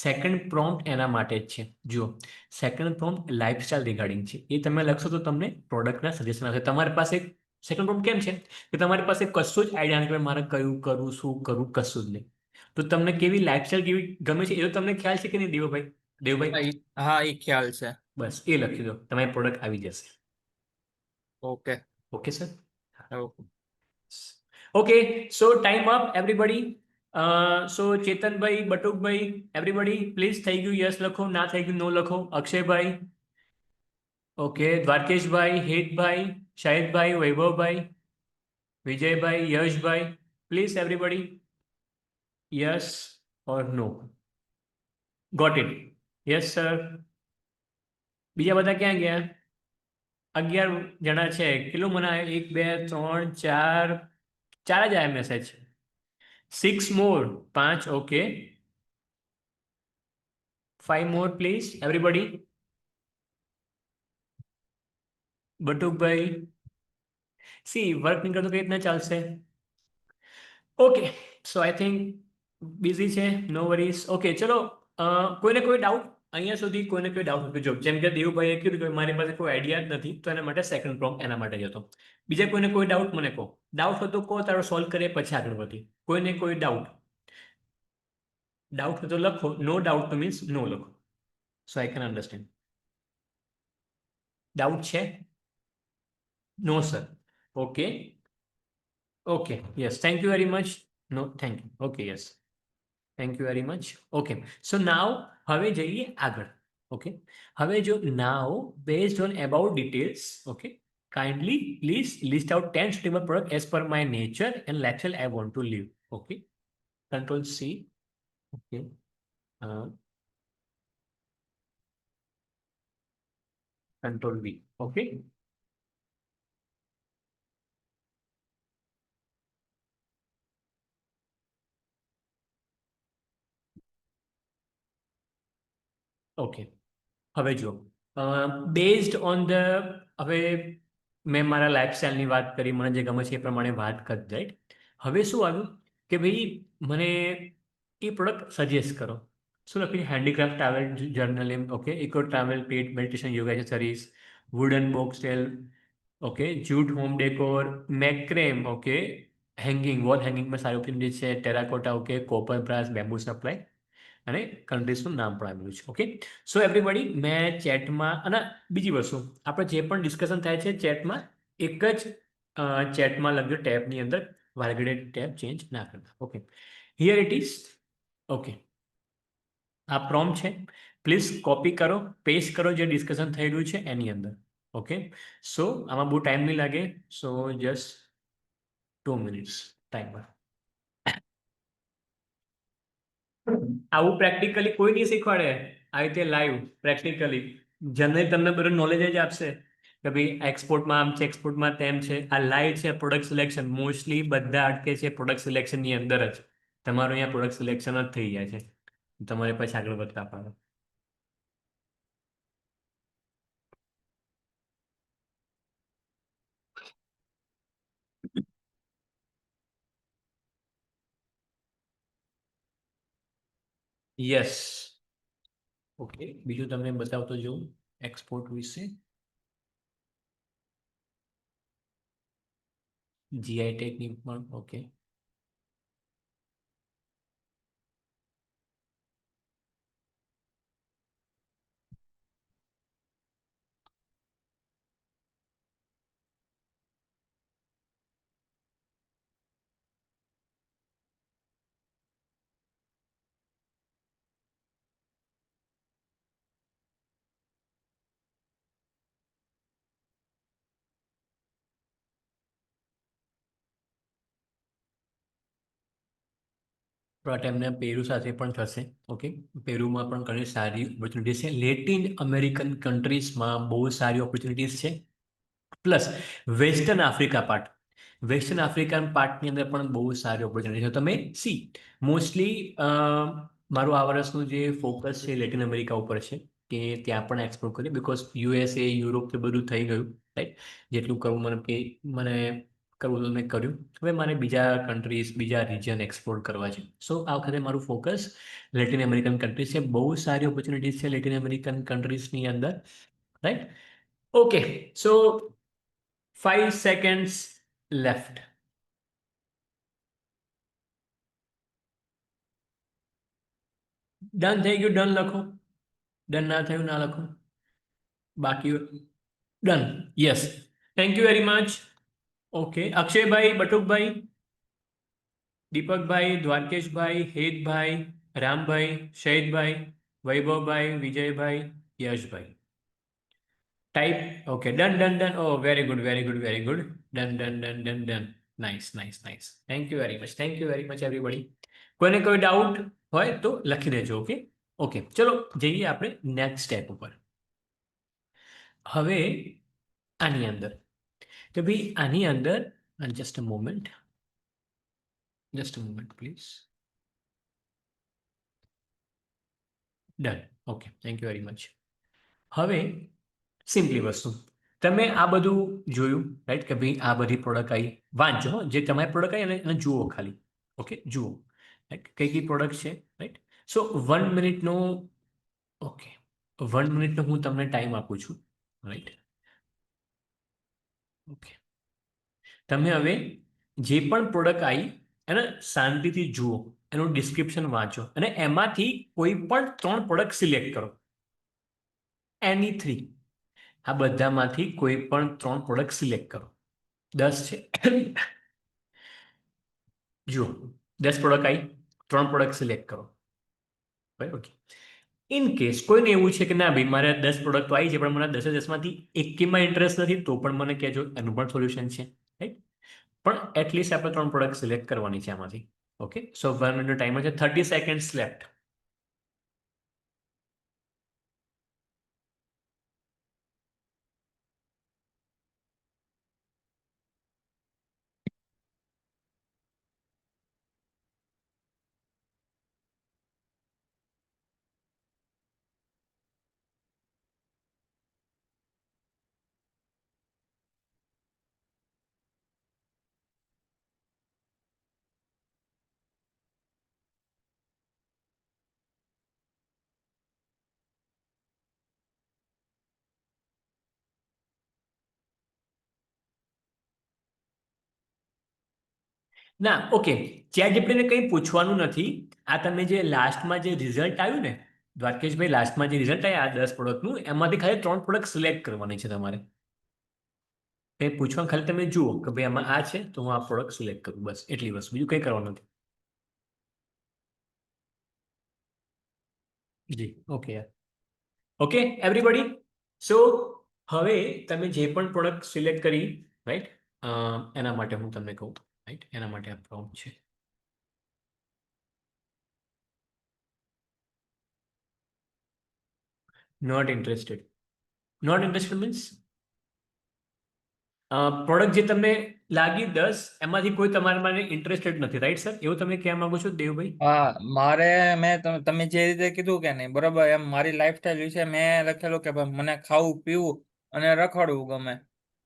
સેકન્ડ પ્રોમ્પ્ટ એના માટે જ છે. જુઓ, સેકન્ડ પ્રોમ્પ્ટ લાઇફસ્ટાઇલ રિગાર્ડિંગ છે. એ તમે લખશો તો તમને પ્રોડક્ટના સજેશન આવશે. તમારી પાસે સેકન્ડ પ્રોબ્લેમ કેમ છે કે તમારી પાસે કશું જ આઈડિયા નથી કે મારે કયું કરવું, શું કરવું, કશું જ નહીં. તો તમને કેવી લાઈફસ્ટાઈલ કેવી ગમે છે એ તો તમને ખ્યાલ છે કે નહીં દેવુભાઈ? દેવુભાઈ,
હા, એ ખ્યાલ છે.
બસ એ લખી દો, તમારી પ્રોડક્ટ આવી જશે.
Okay.
Okay sir?
Okay.
Okay, so time up everybody. So ચેતનભાઈ, બટુકભાઈ, એવરીબડી પ્લીઝ થઈ ગયું યસ લખો, ના થઈ ગયું નો લખો. અક્ષયભાઈ, ઓકે, દ્વારકેશભાઈ, હિતભાઈ, શાહિદભાઈ, વૈભવભાઈ, વિજયભાઈ, યશભાઈ, please everybody yes or no. Got it? Yes sir. બીજા બધા ક્યાં ગયા? 11 જણા છે. કેટલું મને 1 2 3 4 4 જ આયા message. 6 more, 5. Okay, 5 more please everybody. Batukbhai, C work નહીં કરતો કઈ રીતના ચાલશે? Okay, so I think busy છે, નો વરીઝ. ઓકે, ચલો, કોઈને કોઈ ડાઉટ અહીંયા સુધી? કોઈને કોઈ ડાઉટ નથી? જો જેમ કે દેવુભાઈએ કીધું કે મારી પાસે કોઈ આઈડિયા જ નથી, તો એના માટે સેકન્ડ પ્રોમ્પ્ટ એના માટે જ હતો. બીજા કોઈને કોઈ ડાઉટ મને કહો. ડાઉટ હતો કહો, તારો સોલ્વ કરીએ પછી આગળ વધી. કોઈને કોઈ ડાઉટ? ડાઉટ હોય તો લખો, નો ડાઉટ તો મીન્સ નો લખો, so I can understand. Doubt છે? No sir. Okay, okay, yes, thank you very much. No thank you. Okay, yes, thank you very much. Okay, so now હવે જઈએ આગળ. Okay, હવે જો now based on about details, okay, kindly please list out 10 suitable products as per my nature and lifestyle I want to live. Okay, control C. Okay, control V. Okay, okay, હવે જો based on the, હવે મેં મારા લાઈફસ્ટાઈલની વાત કરી, મને જે ગમે છે એ પ્રમાણે વાત કરી, રાઈટ? હવે શું આવ્યું કે ભાઈ મને એ પ્રોડક્ટ સજેસ્ટ કરો. શું લખ્યું? હેન્ડીક્રાફ્ટ ટ્રાવેલ જર્નલ, એમ. Okay, eco travel pad meditation yoga accessories, wooden box tale, okay, jute home decor, macrame, okay, hanging, wall હેંગિંગમાં સારી ઓપોર્ચ્યુનિટી છે, terracotta, okay, copper brass, bamboo supply, અને કન્ટ્રીઝનું નામ પણ આવેલું છે. ઓકે, સો એવરીબડી, મેં ચેટમાં, અને બીજી વસ્તુ, આપણે જે પણ ડિસ્કશન થાય છે ચેટમાં, એક જ ચેટમાં લખજો, ટેબની અંદર વારગડે ટેબ ચેન્જ ના કરતા. Okay, here it is. Okay, આ પ્રોમ છે, પ્લીઝ કોપી કરો, પેસ્ટ કરો જે ડિસ્કશન થઈ રહ્યું છે એની અંદર. ઓકે, સો આમાં બહુ ટાઈમ નહીં લાગે, સો જસ્ટ 2 મિનિટ્સ ટાઈમર. આવું પ્રેક્ટિકલી કોઈ નહીં શીખવાડે, આ રીતે લાઈવ પ્રેક્ટિકલી. જનરલી તમને બધું નોલેજ જ આપશે કે ભાઈ એક્સપોર્ટમાં આમ છે, એક્સપોર્ટમાં તેમ છે. આ લાઈવ છે પ્રોડક્ટ સિલેક્શન, મોસ્ટલી બધા અટકે છે પ્રોડક્ટ સિલેક્શનની અંદર જ. તમારું અહીંયા પ્રોડક્ટ સિલેક્શન જ થઈ જાય છે, તમારે પછી આગળ વધતા પાડો. યસ. ઓકે, બીજું તમને બતાવતો જોઉં એક્સપોર્ટ વિશે. જીઆઈ ટેગની પણ. ઓકે, થોડા ટાઈમને પેરુ સાથે પણ થશે. ઓકે, પેરુમાં પણ ઘણી સારી ઓપોર્ચ્યુનિટીઝ છે. લેટિન અમેરિકન કન્ટ્રીઝમાં બહુ સારી ઓપોર્ચ્યુનિટીઝ છે. Plus western Africa part, western African પાર્ટની અંદર પણ બહુ સારી ઓપોર્ચ્યુનિટી છે. તમે સી મોસ્ટલી મારું આ વર્ષનું જે ફોકસ છે લેટિન અમેરિકા ઉપર છે, કે ત્યાં પણ એક્સપ્લોર કરીએ, બિકોઝ યુએસએ, યુરોપ તે બધું થઈ ગયું, રાઈટ? જેટલું કરવું મને કે મને કરવું તો મેં કર્યું. હવે મારે બીજા કન્ટ્રીઝ, બીજા રિજન એક્સપ્લોર કરવા છે. સો આ વખતે મારું ફોકસ લેટિન અમેરિકન કન્ટ્રીઝ છે. બહુ સારી ઓપોર્ચ્યુનિટીઝ છે લેટિન અમેરિકન કન્ટ્રીઝની અંદર, રાઈટ? ઓકે, સો 5 સેકન્ડ્સ લેફ્ટ. ડન થઈ ગયું, ડન લખો. ડન ના થયું ના લખો. બાકી done. Yes, thank you very much. Okay, અક્ષયભાઈ, બટુકભાઈ, દીપકભાઈ, દ્વારકેશભાઈ, હેતભાઈ, રામભાઈ, શહીદભાઈ, વૈભવભાઈ, વિજયભાઈ, યશભાઈ. Type. Okay, done done done. Oh very good, very good, very good. Done done done done done. Nice nice nice. Thank you very much, thank you very much everybody. કોઈને કોઈ ડાઉટ હોય તો લખી દેજો. ઓકે ઓકે, ચલો જઈએ આપણે next step ઉપર. હવે આની અંદર તો ભાઈ આની અંદર just a moment, just a moment please. Done. Okay, thank you very much. હવે સિમ્પલી વસ્તુ, તમે આ બધું જોયું રાઈટ કે ભાઈ આ બધી પ્રોડક્ટ આવી. વાંચો હો, જે તમારી પ્રોડક્ટ આવી એને જુઓ ખાલી. ઓકે, જુઓ રાઈટ કઈ કઈ પ્રોડક્ટ છે રાઈટ. સો 1 મિનિટનો, ઓકે 1 મિનિટનો હું તમને ટાઈમ આપું છું રાઈટ. ઓકે, તમે હવે જે પણ પ્રોડક્ટ આવી એને શાંતિથી જુઓ, એનું ડિસ્ક્રિપ્શન વાંચો અને એમાંથી કોઈ પણ 3 પ્રોડક્ટ સિલેક્ટ કરો. એની 3, આ બધામાંથી કોઈ પણ 3 પ્રોડક્ટ સિલેક્ટ કરો. 10 છે. જુઓ 10 પ્રોડક્ટ આવી, 3 પ્રોડક્ટ સિલેક્ટ કરો. ઓકે, ઇન કેસ કોઈને એવું છે કે ના ભાઈ મારે 10 પ્રોડક્ટ તો આવી છે પણ મને 10 એકેમાં ઇન્ટરેસ્ટ નથી તો પણ મને કહેજો, એનું પણ સોલ્યુશન છે રાઈટ. પણ એટલીસ્ટ આપણે 3 પ્રોડક્ટ સિલેક્ટ કરવાની છે આમાંથી. ઓકે, સો 1 મિનિટનો ટાઈમ છે, 30 સેકન્ડ્સ લેફ્ટ. ના ઓકે, ચેટ જીપીટીને કંઈ પૂછવાનું નથી. આ તમે જે લાસ્ટમાં જે રિઝલ્ટ આવ્યું ને દ્વારકેશભાઈ, લાસ્ટમાં જે રિઝલ્ટ આવ્યા આ 10 પ્રોડક્ટનું, એમાંથી ખાલી 3 પ્રોડક્ટ સિલેક્ટ કરવાની છે તમારે. કંઈ પૂછવાનું, ખાલી તમે જુઓ કે ભાઈ આમાં આ છે તો હું આ પ્રોડક્ટ સિલેક્ટ કરું, બસ એટલી વસ્તુ, બીજું કંઈ કરવાનું નથી. જી ઓકે યાર. Okay everybody. સો હવે તમે જે પણ પ્રોડક્ટ સિલેક્ટ કરી રાઈટ, એના માટે હું તમને કહું રાઈટ, એના માટે આ પ્રોમ્પ્ટ છે. Not interested. Not interested means product જે તમને લાગી 10 એમાંથી કોઈ તમારા માટે ઇન્ટરેસ્ટેડ નથી રાઈટ સર, એવું તમે કહેવા માંગો છો દેવભાઈ?
હા, મારે તમે જે રીતે કીધું કે નહીં બરોબર, એમ મારી લાઈફસ્ટાઈલ વિશે મેં લખેલું કે ભાઈ મને ખાવું પીવું અને રખડવું ગમે.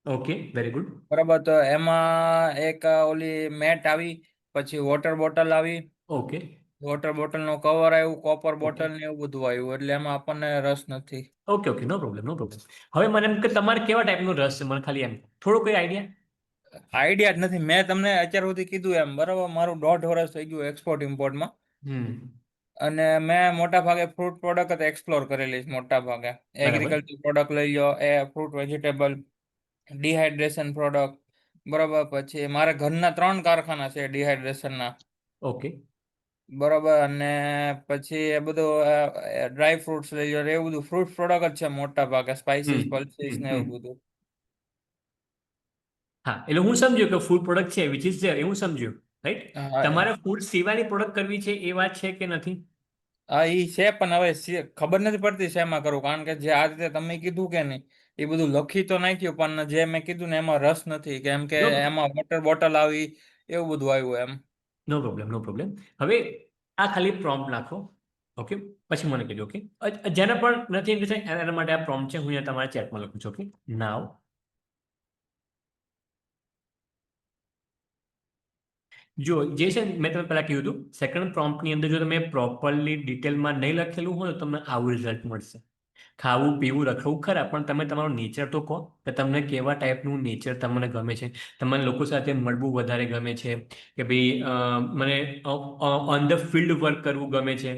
Okay very good.
બરાબર, તો એમાં એક ઓલી મેટ આવી, પછી વોટર બોટલ આવી,
ઓકે
વોટર બોટલ નો કવર આવ્યું, કોપર
ઓકે
બોટલ ને એવું બધું આવ્યું, એટલે એમાં આપણને રસ નથી.
ઓકે ઓકે, નો પ્રોબ્લેમ નો પ્રોબ્લેમ. હવે મને એમ કે તમારે કેવા ટાઈપનો રસ છે, મને ખાલી એમ થોડો કોઈ આઈડિયા.
આઈડિયા જ નથી. મેં તમને અત્યાર સુધી કીધું એમ બરાબર, મારું 1.5 વર્ષ થઈ ગયું એક્સપોર્ટ ઇમ્પોર્ટમાં.
હમ
અને મેં મોટા ભાગે ફ્રૂટ પ્રોડક્ટ એક્સપ્લોર કરેલી છે. મોટા ભાગે
બરાબર.
એગ્રીકલ્ચર પ્રોડક્ટ લઈ લો, એ ફ્રૂટ વેજીટેબલ, ડિહાઇડ્રેશન પ્રોડક્ટ, બરાબર. પછી મારા ઘરના 3 કારખાના છે ડિહાઇડ્રેશનના,
ઓકે.
બરાબર. અને પછી એ બધું ડ્રાય ફ્રૂટ્સ લઈ લો, એવું બધું ફ્રૂટ પ્રોડક્ટ જ છે મોટા ભાગે,
હમ
સ્પાઇસીસ પલ્સીસ
હમ
ને
હમ
એવું બધું.
હા એટલે હું સમજ્યો કે ફૂડ પ્રોડક્ટ છે વિચ ઇઝ ધેર, એ હું સમજ્યો રાઈટ.
હા,
તમારે ફૂડ સિવાયની પ્રોડક્ટ કરવી છે એ વાત છે કે નથી?
હા ઈ છે, પણ હવે ખબર નથી પડતી શેમાં કરું, કારણ કે જે આ રીતે તમે કીધું કે નહીં એ બધું લખી તો નાખ્યું, પણ જે મેં કીધું ને એમાં રસ નથી, કેમ કે
નો
એમાં વોટર બોટલ આવી, એવું બધું આવ્યું એમ.
નો પ્રોબ્લેમ નો પ્રોબ્લેમ. હવે આ ખાલી પ્રોમ્પ્ટ નાખો. ઓકે, પછી મને કહેજો. ઓકે, જેને પણ નથી ઇન્ટરેસ્ટ એના માટે આ પ્રોમ્પ્ટ છે, હું અહીંયા તમારા ચેટમાં લખું છું. ઓકે નાવ જો જે છે ને, મેં તમે પહેલા કહ્યું હતું સેકન્ડ પ્રોમ્પ્ટની અંદર જો તમે પ્રોપરલી ડિટેલમાં નહીં લખેલું હોય તો તમને આવું રિઝલ્ટ મળશે. ખાવું પીવું રખવું ખરા, પણ તમે તમારું નેચર તો કહો કે તમને કેવા ટાઈપનું નેચર તમને ગમે છે. તમને લોકો સાથે મળવું વધારે ગમે છે કે ભાઈ મને ઓન ધ ફિલ્ડ વર્ક કરવું ગમે છે.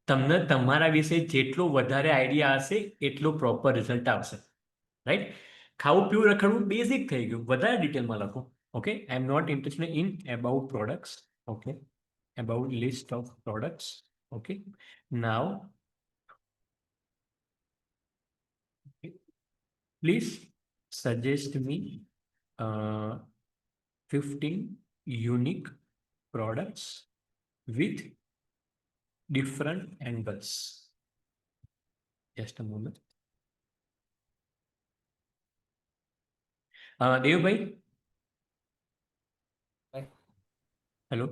તમને તમારા વિશે જેટલો વધારે આઈડિયા હશે એટલો પ્રોપર રિઝલ્ટ આવશે, રાઈટ? ખાવું પીવું રખડવું બેઝિક થઈ ગયું, વધારે ડિટેલમાં લખો. Okay, I am not interested in about products. Okay, about list of products. Okay, now please suggest me 15 unique products with different angles. Just a moment. Devbhai, hello.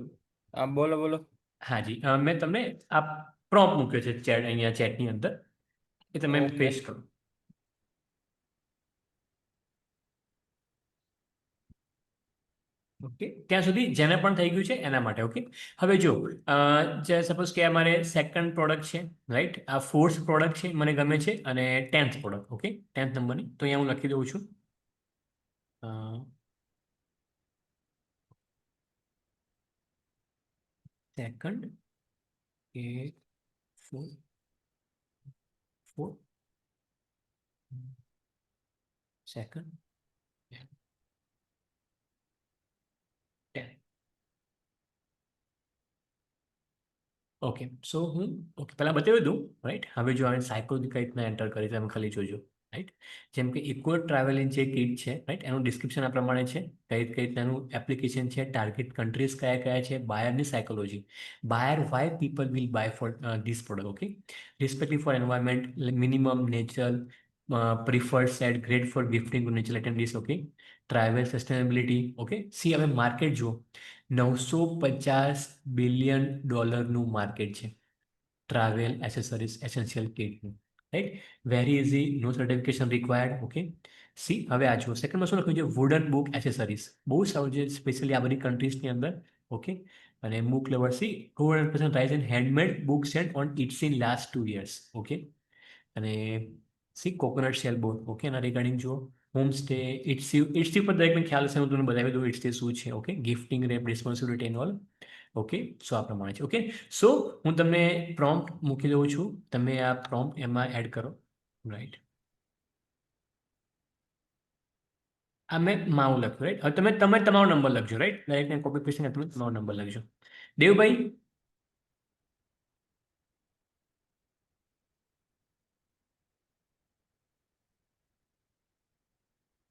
બોલો બોલો.
હાજી, મેં તમને આ પ્રોમ્પ્ટ મૂક્યો છે ચેટ, અહીંયા ચેટની અંદર, એ તમે
ઓકે.
પેસ્ટ કરો. ઓકે, ત્યાં સુધી જેને પણ થઈ ગયું છે એના માટે. ઓકે, હવે જો જે સપોઝ કે અમારે સેકન્ડ પ્રોડક્ટ છે, રાઈટ? આ ફોર્થ પ્રોડક્ટ છે, મને ગમે છે, અને 10th પ્રોડક્ટ. ઓકે, 10th નંબરની, તો અહીંયા હું લખી દઉં છું સેકન્ડ એ ફોર ફોર સેકન્ડ 10. ઓકે, સો હું પહેલાં બતાવી દઉં, રાઈટ? હવે જો આપણે સાયકોલોજી કઈ રીતના એન્ટર કરી તમે ખાલી જોજો, રાઈટ? જેમ કે ઇક્વલ ટ્રાવેલિંગ જે કિટ છે, રાઈટ? એનું ડિસ્ક્રિપ્શન આ પ્રમાણે છે, કઈ રીતના એનું એપ્લિકેશન છે, ટાર્ગેટ કન્ટ્રીઝ કયા કયા છે, બાયરની psychology, buyer why people will buy for this product. Okay, respective for environment, minimum natural preferred set, great for gifting natural attendees. Okay, travel sustainability. Okay, see હવે માર્કેટ જુઓ, $950 billion market છે travel accessories essential કિટનું, right? Very easy, no certification required. Okay, see હવે આ જુઓ, સેકન્ડમાં શું લખ્યું છે? વુડન બુક એસેસરીઝ, બહુ સારું છે, સ્પેશિયલી આ બધી કન્ટ્રીઝની અંદર. ઓકે, અને book lover, see 200% rise in handmade book set on its in last 2 years. Okay, અને see coconut shell board. Okay, એના રિગાર્ડિંગ જુઓ, હોમ સ્ટે, ઇટ્સી પર દરેકને ખ્યાલ હશે, હું તમને બતાવી દઉં ઇટ્સી શું છે. Okay, gifting wrap responsibility and all. Okay, so આ પ્રમાણે છે. ઓકે, સો હું તમને પ્રોમ્પ્ટ મૂકી દઉં છું, તમે આ પ્રોમ્પ્ટ એમાં એડ કરો, રાઈટ? આ મેં માવું લખ્યું, રાઈટ? હવે તમે તમારો નંબર લખજો, રાઈટ? દરેકને કોપી પેસ્ટ તમે તમારો નંબર લખજો. દેવભાઈ,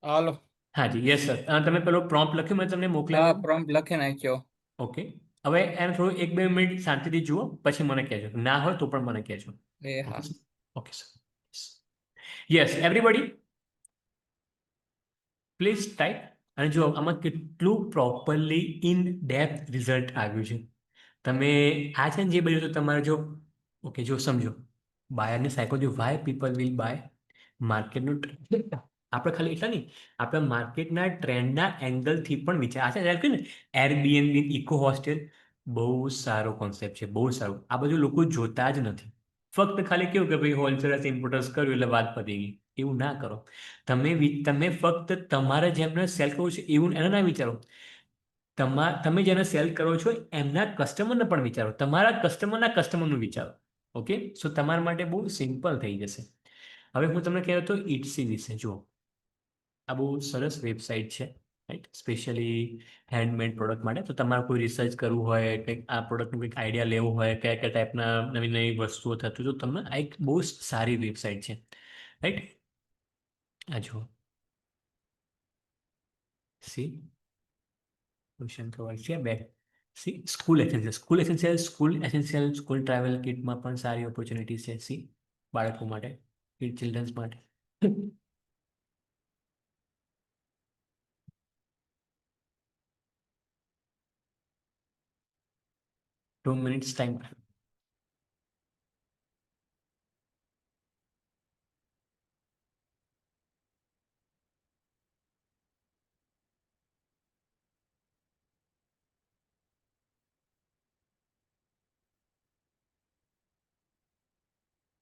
હાલો.
હાજી, યસ સર. તમે પેલો પ્રોમ્પ્ટ લખ્યું મેં તમને
હા,
મોકલાવ્યો.
પ્રોમ્પ્ટ લખી નાખ્યો.
ઓકે, હવે એમ થોડું 1-2 મિનિટ શાંતિથી જુઓ, પછી મને કહેજો, ના હોય તો પણ મને કહેજો.
એ હા.
Okay sir, yes everybody please type. અને જો આમાં કેટલું પ્રોપરલી ઇન ડેપ્થ રિઝલ્ટ આવ્યું છે. તમે આ છે ને જે બધું તો તમારે જો, ઓકે, જો સમજો, બાયરની psychology, why people will buy, માર્કેટનું આપણે ખાલી એટલા નહીં, આપણે માર્કેટના ટ્રેન્ડના એંગલથી પણ વિચાર. આ છે ને એરબીએનબી, ઇકો હોસ્ટેલ, બહુ સારો કોન્સેપ્ટ છે, બહુ સારું. આ બધું લોકો જોતા જ નથી. ફક્ત ખાલી કેવું કે ભાઈ હોલસેલર્સ ઇમ્પોર્ટર્સ કર્યું એટલે વાત પતી ગઈ, એવું ના કરો. તમે ફક્ત તમારે જેમને સેલ કરવું છે એવું એને ના વિચારો. તમે જેને સેલ કરો છો એમના કસ્ટમરને પણ વિચારો, તમારા કસ્ટમરના કસ્ટમરનું વિચારો. ઓકે, સો તમારા માટે બહુ સિમ્પલ થઈ જશે. હવે હું તમને કહેતો હતો ઇટ્સી વિશે. જુઓ, આ બહુ સરસ વેબસાઇટ છે, રાઈટ? સ્પેશિયલી હેન્ડમેડ પ્રોડક્ટ માટે. તો તમારે કોઈ રિસર્ચ કરવું હોય, કંઈક આ પ્રોડક્ટનું કંઈક આઈડિયા લેવું હોય, કયા કયા ટાઈપના નવી નવી વસ્તુઓ થતું, તો તમને આ એક બહુ સારી વેબસાઇટ છે, રાઈટ? આ જુઓ, સી ક્વેશ્ચન પ્રોવાઈડ છે back. See school essential school travel કિટમાં પણ સારી ઓપોર્ચ્યુનિટી છે. સી બાળકો માટે, કિડ ચિલ્ડ્રન્સ માટે. 2 minutes time.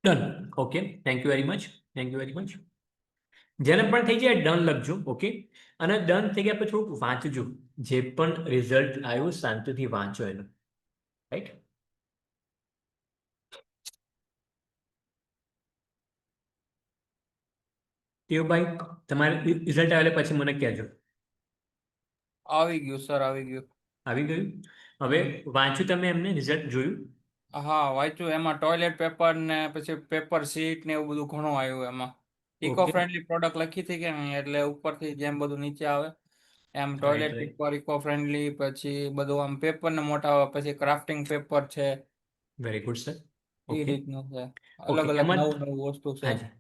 Done. Okay, thank you very much, thank you very much. જેને પણ થઈ જાય ડન લખજો. ઓકે, અને ડન થઈ ગયા પછી થોડુંક વાંચજો. જે પણ રિઝલ્ટ આવ્યું શાંતિથી વાંચો એનું. રાઈટ? દેવભાઈ, તમારે રિઝલ્ટ આવે પછી મને કહેજો.
આવી ગયું સર, આવી ગયું.
આવી ગયું? હવે વાંચ્યું તમે એમને રિઝલ્ટ જોયું?
હા, વાંચ્યું. એમાં ટોયલેટ પેપર ને પછી પેપર સીટ ને એવું બધું ઘણું આવ્યું એમાં. ઇકો
ઓકે,
ફ્રેન્ડલી પ્રોડક્ટ લખી હતી કે નહીં, એટલે ઉપરથી જેમ બધું નીચે આવે એમ
right
toilet
right.
Paper eco friendly, પછી બધું આમ પેપર ને મોટા આવે, પછી ક્રાફ્ટિંગ પેપર છે,
વેરી ગુડ સર.
એ
ઓકે
રીતનું છે.
ઓકે,
અલગ અલગ
એમાં
નવું નવું વસ્તુ છે.
હાજી.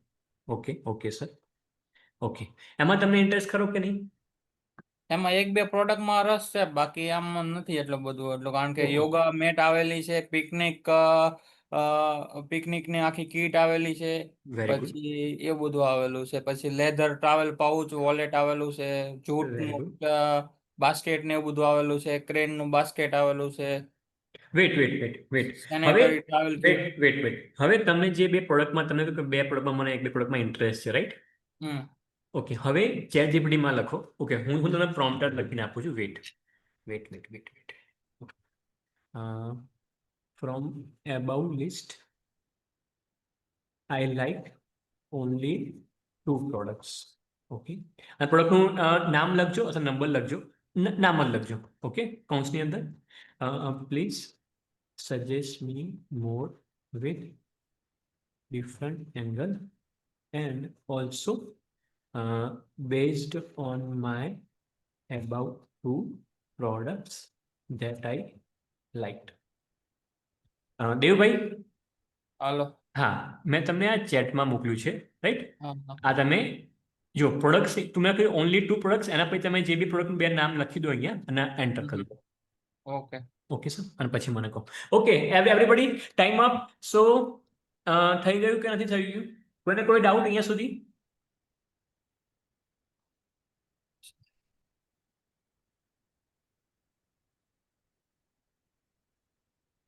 Okay okay sir. ઓકે, એમાં તમને ઇન્ટરેસ્ટ ખરો કે નહીં?
એમાં એક બે પ્રોડક્ટમાં રસ છે, બાકી આમ નથી એટલું બધું. એટલું કારણ કે
ઓકે,
યોગા મેટ આવેલી છે, પિકનિકની આખી કીટ આવેલી છે,
વેરી ગુડ,
પછી એ બધું આવેલું છે, પછી લેધર ટ્રાવેલ પાઉચ વોલેટ આવેલું છે,
વેરી
જૂટનું
ગુડ.
બાસ્કેટ ને એવું બધું આવેલું છે, ક્રેનનું બાસ્કેટ આવેલું છે,
વેટ વેટ વેટ વેટ. હવે
sanitary travel kit.
Wait wait wait. હવે તમને જે બે પ્રોડક્ટમાં તમને કહ્યું કે બે પ્રોડક્ટમાં મને એક બે પ્રોડક્ટમાં ઇન્ટરેસ્ટ છે, રાઈટ?
હમ
ઓકે, હવે ચેટ જીપીટીમાં લખો. ઓકે, હું તમને પ્રોમ્પ્ટર લખીને આપું છું. Wait wait wait wait wait. From above list I like only two products. Okay, અને પ્રોડક્ટનું નામ લખજો અથવા નંબર લખજો. નામ જ લખજો. ઓકે, કૌંસની અંદર please suggest me more with different angle and also based on my about two products that I liked. દેવભાઈ,
હાલો.
હા, મેં તમને આ ચેટમાં મોકલ્યું છે, રાઈટ?
હા હા.
આ તમે જો પ્રોડક્ટ્સ તમે કહ્યું ઓનલી ટુ પ્રોડક્ટ્સ, એના પછી તમે જે બી પ્રોડક્ટ બે નામ લખી દો અહીંયા અને એન્ટર કરી દો.
ઓકે.
ઓકે સર, અને પછી મને કહો. Okay everybody, time up. So થઈ ગયું કે નથી થઈ ગયું? કોઈને કોઈ ડાઉટ અહીંયા સુધી?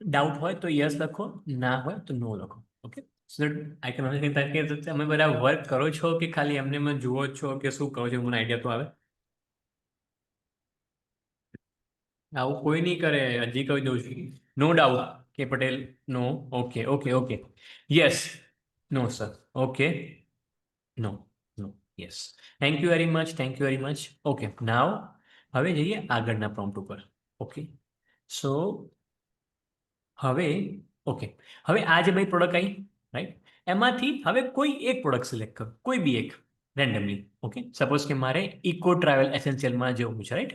ડાઉટ હોય તો યસ લખો, ના હોય તો નો લખો. Okay, so I can only think કે તમે બધા વર્ક કરો છો કે ખાલી એમને જુઓ છો કે શું કરો છો, મને આઈડિયા તો આવે. આવું કોઈ નહીં કરે, હજી કહી દઉં છું. નો ડાઉટ કે પટેલ નો. Okay okay okay, yes, no sir, okay, no, no, yes. Thank you very much, thank you very much. Okay, now હવે જઈએ આગળના પ્રોમ્પ્ટ ઉપર. ઓકે, સો હવે ઓકે, હવે આ જે બધી પ્રોડક્ટ આવી, રાઈટ, એમાંથી હવે કોઈ એક પ્રોડક્ટ સિલેક્ટ કરો, કોઈ બી એક રેન્ડમલી. ઓકે, સપોઝ કે મારે ઇકો ટ્રાવેલ એસેન્શિયલમાં જવું છે, રાઈટ?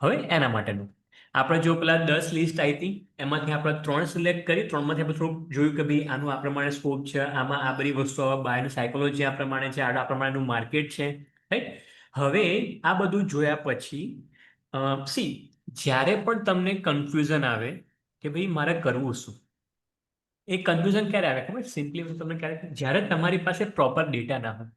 હવે એના માટેનું આપણે જો પેલા 10 લિસ્ટ આવી હતી એમાંથી આપણે 3 સિલેક્ટ કરી, 3માંથી આપણે થોડુંક જોયું કે ભાઈ આનું આ પ્રમાણે સ્કોપ છે, આમાં આ બધી વસ્તુઓ બાયની સાયકોલોજી આ પ્રમાણે છે, આ પ્રમાણેનું માર્કેટ છે, રાઈટ? હવે આ બધું જોયા પછી સી, જ્યારે પણ તમને કન્ફ્યુઝન આવે કે ભાઈ મારે કરવું શું, એ કન્ફ્યુઝન ક્યારે આવે ખબર? સિમ્પલી હું તમને ક્યારે, જ્યારે તમારી પાસે પ્રોપર ડેટા ના હોય.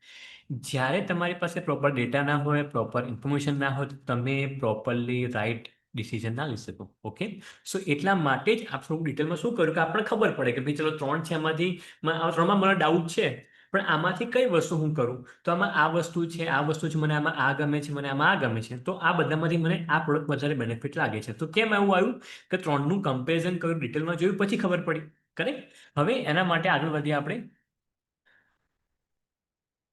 જ્યારે તમારી પાસે પ્રોપર ડેટા ના હોય, પ્રોપર ઇન્ફોર્મેશન ના હોય, તો તમે પ્રોપરલી રાઈટ ડિસિઝન ના લઈ શકો. ઓકે, સો એટલા માટે જ આપણે થોડું ડિટેલમાં શું કર્યું કે આપણને ખબર પડે કે ભાઈ ચલો 3 છે, એમાંથી આ 3માં મને ડાઉટ છે, પણ આમાંથી કઈ વસ્તુ હું કરું? તો આમાં આ વસ્તુ છે, આ વસ્તુ છે, મને આમાં આ ગમે છે, મને આમાં આ ગમે છે, તો આ બધામાંથી મને આ પ્રોડક્ટ વધારે બેનિફિટ લાગે છે. તો કેમ એવું આવ્યું કે 3નું કમ્પેરિઝન કર્યું, ડિટેલમાં જોયું, પછી ખબર પડી. કરેક્ટ? હવે એના માટે આગળ વધીએ આપણે.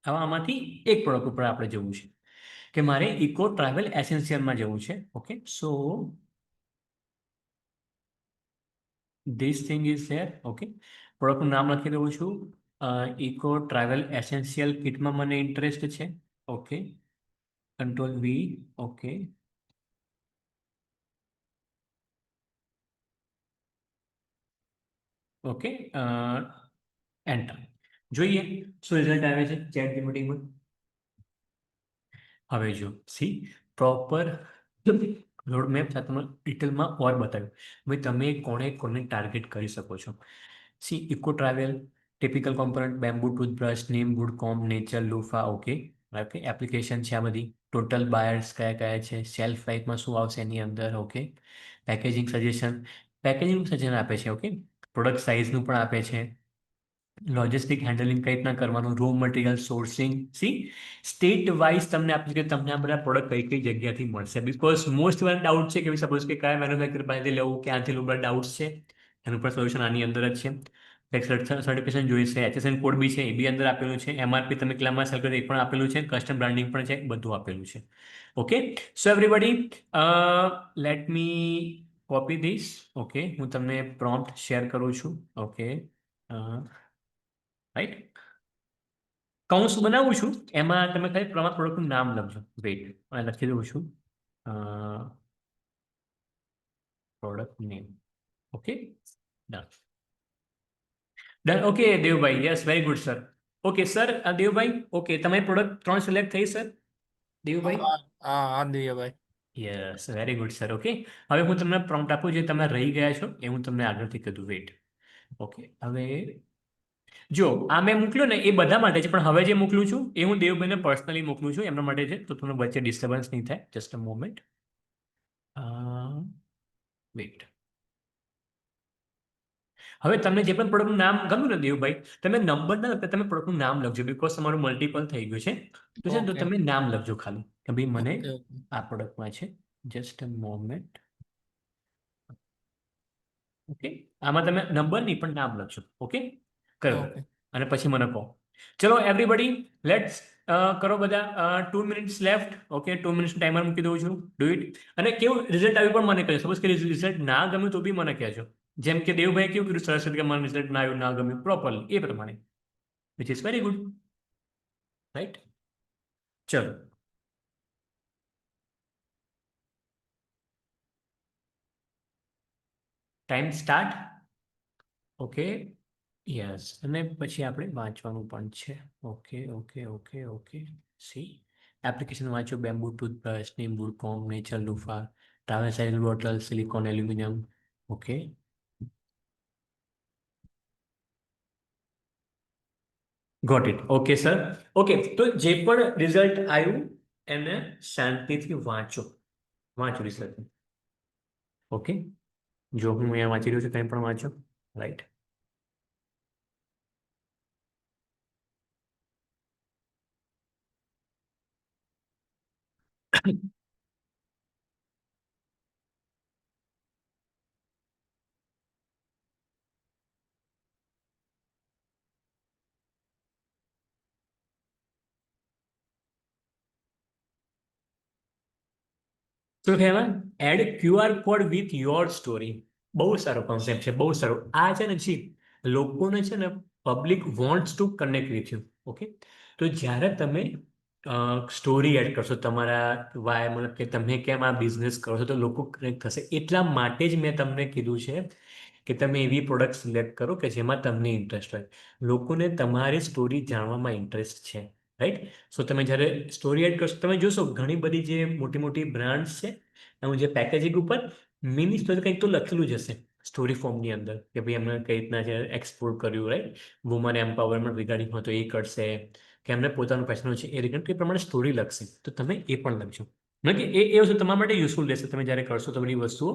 હવે આમાંથી એક પ્રોડક્ટ ઉપર આપણે જવું છે કે મારે ઇકો ટ્રાવેલ એસેન્શિયલમાં જવું છે. Okay, so this thing is there. Okay, પ્રોડક્ટનું નામ લખી દઉં છું. ઇકો ટ્રાવેલ એસેન્શિયલ કિટમાં મને ઇન્ટરેસ્ટ છે. Okay, control V. Okay, okay, enter. જોઈએ શું રિઝલ્ટ આવે છે ચેટ જીપીટીમાં. હવે જો સી, પ્રોપર રોડ મેપ સાથે તમને ડિટેલમાં ઓર બતાવ્યું ભાઈ તમે કોને ટાર્ગેટ કરી શકો છો. See, eco travel, typical component, bamboo toothbrush, neem wood comb, nature loofah. Okay okay, application છે આ બધી, ટોટલ બાયર્સ કયા કયા છે, સેલ્ફ લાઈફમાં શું આવશે એની અંદર. Okay, packaging suggestion, packaging suggestion આપે છે. ઓકે, પ્રોડક્ટ સાઇઝનું પણ આપે છે. લોજિસ્ટિક હેન્ડલિંગ કઈ રીતના કરવાનું, raw material sourcing, C state wise તમને આપ્યું કે તમને આ બધા પ્રોડક્ટ કઈ કઈ જગ્યાથી મળશે. બિકોઝ મોસ્ટ વાર ડાઉટ છે કે સપોઝ કે કયા મેન્યુફેક્ચર પાસેથી લેવું, ક્યાંથી લેવું, બધા ડાઉટ્સ છે. એનું પણ સોલ્યુશન આની અંદર જ છે. સર્ટિફિકેશન જોઈશે, HSN કોડ બી છે, એ બી અંદર આપેલું છે, MRP તમે કેટલામાં સેલ કરો એ પણ આપેલું છે, કસ્ટમ બ્રાન્ડિંગ પણ છે, બધું આપેલું છે. Okay, so everybody let me copy this. Okay, હું તમને પ્રોમ્પ્ટ શેર કરું છું. ઓકે, રાઈટ, કૌંસ બનાવું છું, એમાં તમે ખાલી પ્રમાણ પ્રોડક્ટનું નામ લખજો. વેઇટ, લખી દઉં છું product name. Okay, done done. Okay દેવભાઈ, yes, very good sir. Okay sir, દેવભાઈ, ઓકે તમારી પ્રોડક્ટ 3 સિલેક્ટ થઈ સર દેવભાઈ?
હા હા હા દિવ્યભાઈ.
Yes, very good sir. Okay, હવે હું તમને પ્રોમ્પ્ટ આપું, જે તમે રહી ગયા છો એ હું તમને આગળથી કીધું. વેઇટ, ઓકે, હવે જો આ મેં મોકલ્યું ને એ બધા માટે છે, પણ હવે જે મોકલું છું એ હું દેવભાઈને પર્સનલી મોકલું છું, એમના માટે છે, તો તમને વચ્ચે ડિસ્ટર્બન્સ નહીં થાય. Just a moment, wait. હવે તમને જે પણ પ્રોડક્ટનું નામ ગમ્યું ને દેવભાઈ, તમે નંબર ના લખતા, તમે પ્રોડક્ટનું નામ લખજો. બિકોઝ તમારું મલ્ટિપલ થઈ ગયું છે, તો છે ને, તો
ઓકે
તમે નામ લખજો ખાલી કે ભાઈ મને
ઓકે ઓકે
આ પ્રોડક્ટમાં છે. Just a moment. ઓકે, આમાં તમે નંબર નહીં પણ નામ લખજો. ઓકે, કરો,
ઓકે
અને પછી મને કહો. ચલો એવરીબડી, લેટ્સ કરો બધા. 2 minutes left. Okay, 2 minutes timer મૂકી દઉં છું. Do it. અને કેવું રિઝલ્ટ આવ્યું પણ મને કહેજો. સપોઝ કે રિઝલ્ટ ના ગમ્યું તો બી મને કહેજો. જેમ કે દેવભાઈ કેવું કીધું સરસ રીતે કે મને રિઝલ્ટ ના આવ્યું, ના ગમ્યું પ્રોપરલી, એ પ્રમાણે, which is very good, right. ચલો, ટાઈમ સ્ટાર્ટ. ઓકે, યસ, અને પછી આપણે વાંચવાનું પણ છે. Okay okay okay okay, see application વાંચો. બેમ્બુ ટૂથબ્રશ, નીંબુ comb, nature loofah, travel size bottle, silicone, aluminium. Okay, got it. Okay sir. Okay, તો જે પણ રિઝલ્ટ આવ્યું એને શાંતિથી વાંચો. વાંચો રિઝલ્ટ. ઓકે, જો હું અહીંયા વાંચી રહ્યો છું, કંઈ પણ વાંચો, રાઈટ. શું કહેવાય? Add QR code with your story. બહુ સારો કોન્સેપ્ટ છે, બહુ સારો. આ છે ને જી, લોકોને છે ને, public wants to connect with you. Okay, તો જ્યારે તમે સ્ટોરી એડ કરશો તમારા વાય, મતલબ કે તમે કેમ આ બિઝનેસ કરો છો, તો લોકો કનેક્ટ થશે. એટલા માટે જ મેં તમને કીધું છે કે તમે એવી પ્રોડક્ટ સિલેક્ટ કરો કે જેમાં તમને ઇન્ટરેસ્ટ હોય. લોકોને તમારી સ્ટોરી જાણવામાં ઇન્ટરેસ્ટ છે, રાઈટ. સો તમે જ્યારે સ્ટોરી એડ કરશો, તમે જોશો ઘણી બધી જે મોટી મોટી બ્રાન્ડ્સ છે, એનું જે પેકેજિંગ ઉપર મિની સ્ટોરી કંઈક તો લખેલું જ હશે સ્ટોરી ફોર્મની અંદર, કે ભાઈ એમને કઈ રીતના છે એક્સપ્લોર કર્યું, રાઈટ. વુમન એમ્પાવરમેન્ટ રિગાર્ડિંગ હોય તો એ કરશે, કે એમને પોતાનું પેશન છે એ રિગાર્ડિંગ એ પ્રમાણે સ્ટોરી લખશે. તો તમે એ પણ લખજો, કે એ વસ્તુ તમારા માટે યુઝફુલ રહેશે તમે જ્યારે કરશો તો બધી વસ્તુઓ.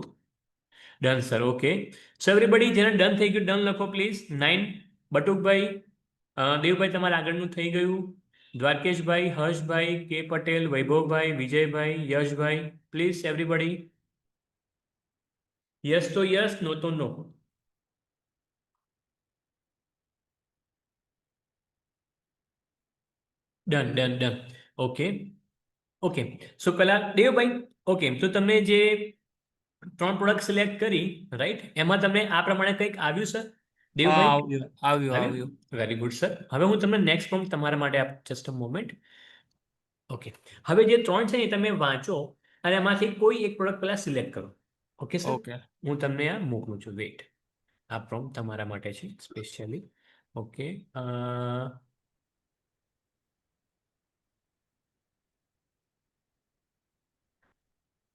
Done sir. ઓકે, સો એવરીબડી જેને ડન થઈ ગયું, ડન લખો પ્લીઝ. 9. બટુકભાઈ, દેવભાઈ તમારે આગળનું થઈ ગયું. દ્વારકેશભાઈ, હર્ષભાઈ, કે પટેલ, વૈભવભાઈ, વિજયભાઈ, યશભાઈ, પ્લીઝ એવરીબડી. યસ તો યસ, નો તો no. Done done done. Okay okay, so પહેલા દેવભાઈ, ઓકે, તો તમને જે 3 પ્રોડક્ટ સિલેક્ટ કરી, રાઈટ, એમાં તમને આ પ્રમાણે કંઈક આવ્યું સર
હા
દેવભાઈ?
આવ્યું આવ્યું
આવ્યું,
આવ્યું.
Very good sir. હવે હું તમને નેક્સ્ટ પ્રોમ્પ્ટ તમારા માટે આપ, જસ્ટ અ મોમેન્ટ. ઓકે, હવે જે 3 છે એ તમે વાંચો, અને એમાંથી કોઈ એક પ્રોડક્ટ પહેલા સિલેક્ટ કરો. ઓકે સર,
ઓકે
હું તમને આ મોકલું છું. વેઇટ, આ પ્રોમ્પ્ટ તમારા માટે છે સ્પેશિયલી. ઓકે,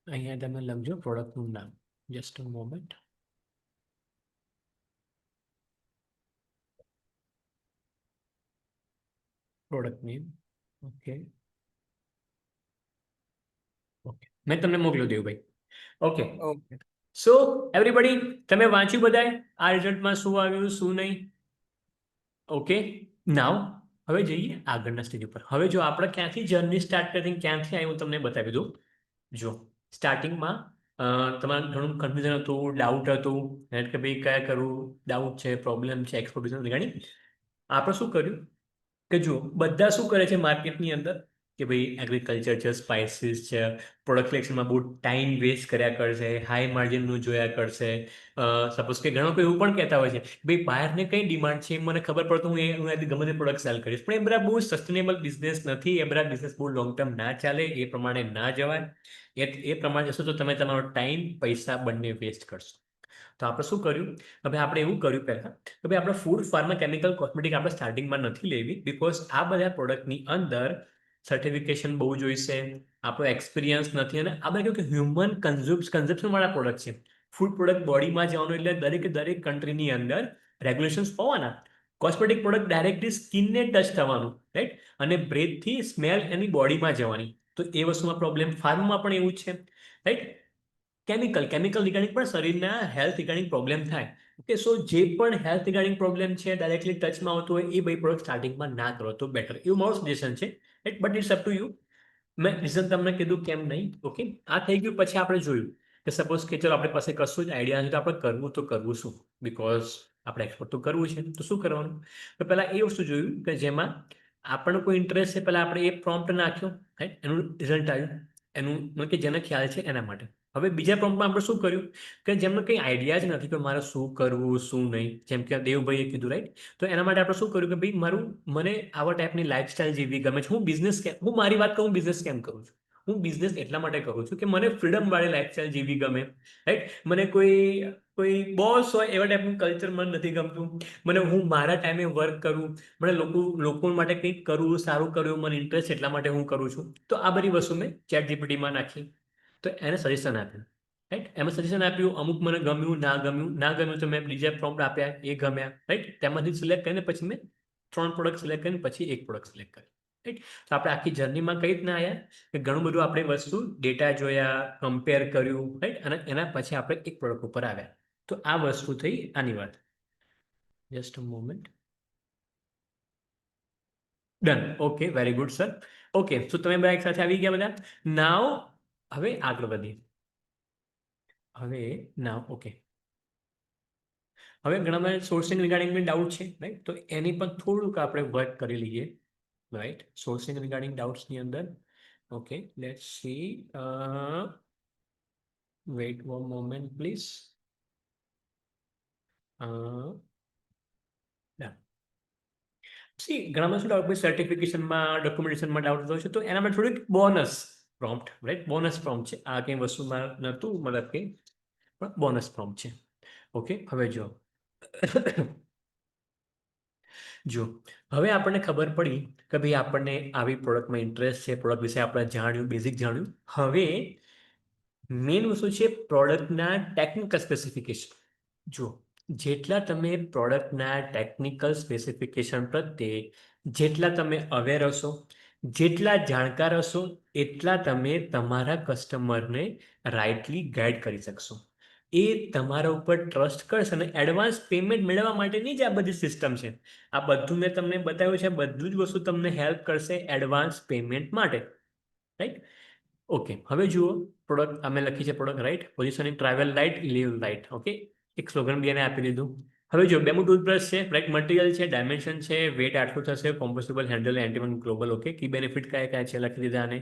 અહીંયા તમે લખજો પ્રોડક્ટનું નામ. Just a moment. Product name. Okay okay, મેં તમને મોકલ્યું દેવભાઈ. ઓકે,
ઓકે
સો એવરીબડી, તમે વાંચ્યું બધાએ આ રિઝલ્ટમાં શું આવ્યું શું નહીં? ઓકે નાવ હવે જઈએ આગળના સ્ટેજ ઉપર. હવે જો આપણે ક્યાંથી જર્ની સ્ટાર્ટ કરી ક્યાંથી આવી હું તમને બતાવી દઉં. જો સ્ટાર્ટિંગમાં તમારે ઘણું કન્ફ્યુઝન હતું, ડાઉટ હતું કે ભાઈ કયા કરવું, ડાઉટ છે, પ્રોબ્લેમ છે એક્સપોર્ટ બિઝનેસ રિગાર્ડિંગ. આપણે શું કર્યું કે જો બધા શું કરે છે માર્કેટની અંદર કે ભાઈ એગ્રીકલ્ચર છે, સ્પાઇસીસ છે, પ્રોડક્ટ સિલેક્શનમાં બહુ ટાઈમ વેસ્ટ કર્યા કરશે, હાઈ માર્જિનનું જોયા કરશે. સપોઝ કે ઘણા કોઈ એવું પણ કહેતા હોય છે ભાઈ બહારને કઈ ડિમાન્ડ છે મને ખબર પડે તો હું એનાથી ગમે તે પ્રોડક્ટ સેલ કરીશ, પણ એ બધા બહુ સસ્ટેનેબલ બિઝનેસ નથી. એ બધા બિઝનેસ બહુ લોંગ ટર્મ ના ચાલે, એ પ્રમાણે ના જવાય. એ પ્રમાણે જશો તો તમે તમારો ટાઈમ પૈસા બંને વેસ્ટ કરશો. તો આપણે શું કર્યું, હવે આપણે એવું કર્યું પહેલાં કે ભાઈ આપણે ફૂડ ફાર્મા કેમિકલ કોસ્મેટિક આપણે સ્ટાર્ટિંગમાં નથી લેવી, બિકોઝ આ બધા પ્રોડક્ટની અંદર સર્ટિફિકેશન બહુ જોઈશે, આપણો એક્સપિરિયન્સ નથી, અને આ બધા કેવું કે હ્યુમન કન્ઝપ્શનવાળા પ્રોડક્ટ છે. ફૂડ પ્રોડક્ટ બોડીમાં જવાનું એટલે દરેક કન્ટ્રીની અંદર રેગ્યુલેશન્સ હોવાના. કોસ્મેટિક પ્રોડક્ટ ડાયરેક્ટલી સ્કિનને ટચ થવાનું, રાઈટ, અને બ્રેથથી સ્મેલ એની બોડીમાં જવાની. તો એ વસ્તુમાં પ્રોબ્લેમ. ફાર્મમાં પણ એવું છે, રાઈટ. કેમિકલ રિગાર્ડિંગ પણ શરીરના હેલ્થ રિગાર્ડિંગ પ્રોબ્લેમ થાય. ઓકે, સો જે પણ હેલ્થ રિગાર્ડિંગ પ્રોબ્લેમ છે ડાયરેક્ટલી ટચમાં આવતું હોય એ ભાઈ પ્રોડક્ટ સ્ટાર્ટિંગમાં ના કરો તો બેટર, એવું મારું સજેશન છે. Right, but it's up to you. મેં રીઝન તમને કીધું કેમ નહીં. ઓકે, આ થઈ ગયું. પછી આપણે જોયું કે સપોઝ કે ચલો આપણી પાસે કશું જ આઈડિયા નથી તો આપણે કરવું શું, બિકોઝ આપણે એક્સપોર્ટ તો કરવું છે તો શું કરવાનું. તો પહેલાં એ વસ્તુ જોયું કે જેમાં આપણને કોઈ ઇન્ટરેસ્ટ છે, પહેલાં આપણે એ પ્રોમ્પ્ટ નાખ્યો, રાઈટ, એનું રિઝલ્ટ આવ્યું, એનું કે જેને ખ્યાલ છે એના માટે. હવે બીજા પ્રોમ્પ્ટમાં આપણે શું કર્યું કે જેમને કંઈ આઈડિયા જ નથી કે મારે શું કરવું શું નહીં, જેમ કે દેવભાઈએ કીધું, રાઈટ. તો એના માટે આપણે શું કર્યું કે ભાઈ મને આવા ટાઈપની લાઈફસ્ટાઈલ જીવવી ગમે છે. હું મારી વાત કહું, બિઝનેસ કેમ કરું છું. હું બિઝનેસ એટલા માટે કરું છું કે મને ફ્રીડમવાળી લાઈફસ્ટાઈલ જીવવી ગમે, રાઈટ. મને કોઈ બોસ હોય એવા ટાઈપનું કલ્ચર મને નથી ગમતું. હું મારા ટાઈમે વર્ક કરું, મને લોકો માટે કંઈક કરવું, સારું કરવું મને ઇન્ટરેસ્ટ, એટલા માટે હું કરું છું. તો આ બધી વસ્તુ મેં ચેટ જીપીટીમાં નાખી, તો એને સજેશન આપ્યું, રાઈટ. એમાં સજેશન આપ્યું, અમુક મને ગમ્યું, ના ગમ્યું તો મેં બીજા પ્રોમ્પ્ટ આપ્યા, એ ગમ્યા, રાઈટ. તેમાંથી સિલેક્ટ કરીને પછી મેં 3 પ્રોડક્ટ સિલેક્ટ કરીને પછી એક પ્રોડક્ટ સિલેક્ટ કરી, રાઈટ. તો આપણે આખી જર્નીમાં કઈ રીતના આવ્યા કે ઘણું બધું આપણે વસ્તુ ડેટા જોયા, કમ્પેર કર્યું, રાઈટ, અને એના પછી આપણે એક પ્રોડક્ટ ઉપર આવ્યા. તો આ વસ્તુ થઈ આની વાત. Just a moment. Done. Okay, very good sir. Okay, so તમે બધા એક સાથે આવી ગયા બધા. નાવ હવે આગળ વધીએ. ઓકે, હવે ઘણા બધા સોર્સિંગ રિગાર્ડિંગ ડાઉટ છે, રાઈટ. તો એની પણ થોડુંક આપણે વર્ક કરી લઈએ, રાઈટ. સોર્સિંગ રિગાર્ડિંગ ડાઉટ્સની અંદર. Okay, let's see. Wait one moment please. See ઘણા બધા શું ડાઉટ સર્ટિફિકેશનમાં, ડોક્યુમેન્ટેશનમાં ડાઉટ થતો છે, તો એના માટે થોડીક bonus prompt, right, bonus prompt છે. આ કંઈ વસ્તુમાં નહોતું, મતલબ કે પણ બોનસ પ્રોમ્પ્ટ છે. ઓકે, હવે જો હવે આપણને ખબર પડી કે ભાઈ આપણને આવી પ્રોડક્ટમાં ઇન્ટરેસ્ટ છે, પ્રોડક્ટ વિશે આપણે જાણ્યું, બેઝિક જાણ્યું. હવે મેઇન વસ્તુ છે પ્રોડક્ટના ટેકનિકલ સ્પેસિફિકેશન. જો જેટલા તમે પ્રોડક્ટના ટેકનિકલ સ્પેસિફિકેશન પ્રત્યે જેટલા તમે અવેર હશો, જેટલા જાણકાર હશો, એટલા તમે તમારા કસ્ટમરને રાઇટલી ગાઈડ કરી શકશો. એ તમારા ઉપર ટ્રસ્ટ કરશે અને એડવાન્સ પેમેન્ટ મેળવવા માટેની જ આ બધી સિસ્ટમ છે. આ બધું મેં તમને બતાવ્યું છે, બધું જ વસ્તુ તમને હેલ્પ કરશે એડવાન્સ પેમેન્ટ માટે, રાઈટ. ઓકે, હવે જુઓ પ્રોડક્ટ અમે લખી છે product, right. Positioning travel light, leave light. Okay, એક સ્લોગન બી એને આપી દીધું. હવે જો બેમ્બુ ટૂથબ્રશ છે, રાઈટ, મટીરિયલ છે, ડાયમેન્શન છે, વેટ આટલું થશે, કોમ્પોસ્ટેબલ, હેન્ડલ, એન્ટીવન ગ્લોબલ. ઓકે, કી બેનિફિટ કયા છે લખી દીધા. અને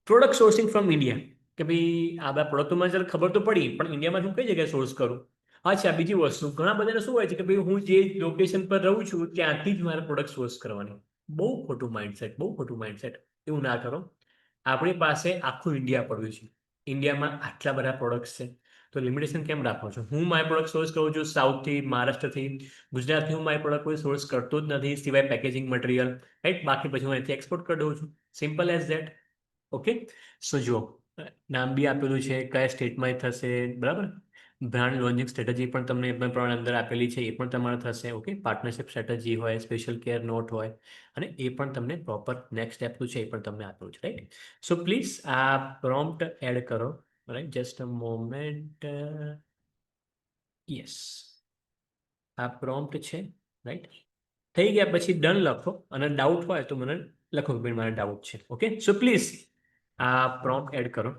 પ્રોડક્ટ સોર્સિંગ ફ્રોમ ઇન્ડિયા, કે ભાઈ આ બધા પ્રોડક્ટમાં જરા ખબર તો પડી, પણ ઇન્ડિયામાં હું કઈ જગ્યાએ સોર્સ કરું. અચ્છા, બીજી વસ્તુ ઘણા બધાને શું હોય છે કે ભાઈ હું જે લોકેશન પર રહું છું ત્યાંથી જ મારે પ્રોડક્ટ સોર્સ કરવાની. બહુ ખોટું માઇન્ડસેટ. એવું ના કરો. આપણી પાસે આખું ઇન્ડિયા પડ્યું છે, ઇન્ડિયામાં આટલા બધા પ્રોડક્ટ્સ છે, તો લિમિટેશન કેમ રાખો છો. હું માય પ્રોડક્ટ સોર્સ કરું છું સાઉથથી, મહારાષ્ટ્રથી, ગુજરાતથી. હું માય પ્રોડક્ટ કોઈ સોર્સ કરતો જ નથી સિવાય પેકેજિંગ મટીરિયલ, રાઈટ. બાકી પછી હું અહીંથી એક્સપોર્ટ કરી દઉં છું. Simple as that. ઓકે, સો જુઓ નામ બી આપેલું છે, કયા સ્ટેટમાં થશે, બરાબર. બ્રાન્ડ લોન્ચિંગ સ્ટ્રેટેજી પણ તમને એ પણ અંદર આપેલી છે, એ પણ તમારે થશે. ઓકે, પાર્ટનરશિપ સ્ટ્રેટેજી હોય, સ્પેશિયલ કેર નોટ હોય, અને એ પણ તમને પ્રોપર નેક્સ્ટ સ્ટેપનું છે એ પણ તમને આપેલું છે, રાઈટ. સો પ્લીઝ આ પ્રોમ્પ્ટ એડ કરો, right. Just a moment. Yes, આ પ્રોમ્પ્ટ છે, રાઈટ. થઈ ગયા પછી ડન લખો અને ડાઉટ હોય તો મને લખો કે ભાઈ મારે ડાઉટ છે. ઓકે, સો પ્લીઝ આ પ્રોમ્પ્ટ એડ કરો.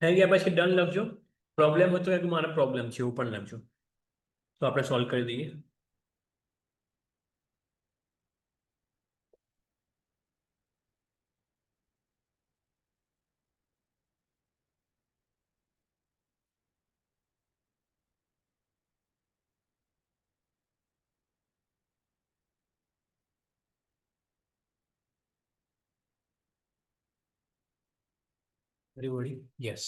થઈ ગયા પછી ડન લખજો. પ્રોબ્લેમ હતો કે મારો પ્રોબ્લેમ છે એવું પણ લખજો, તો આપણે સોલ્વ કરી દઈએ. Everybody, yes.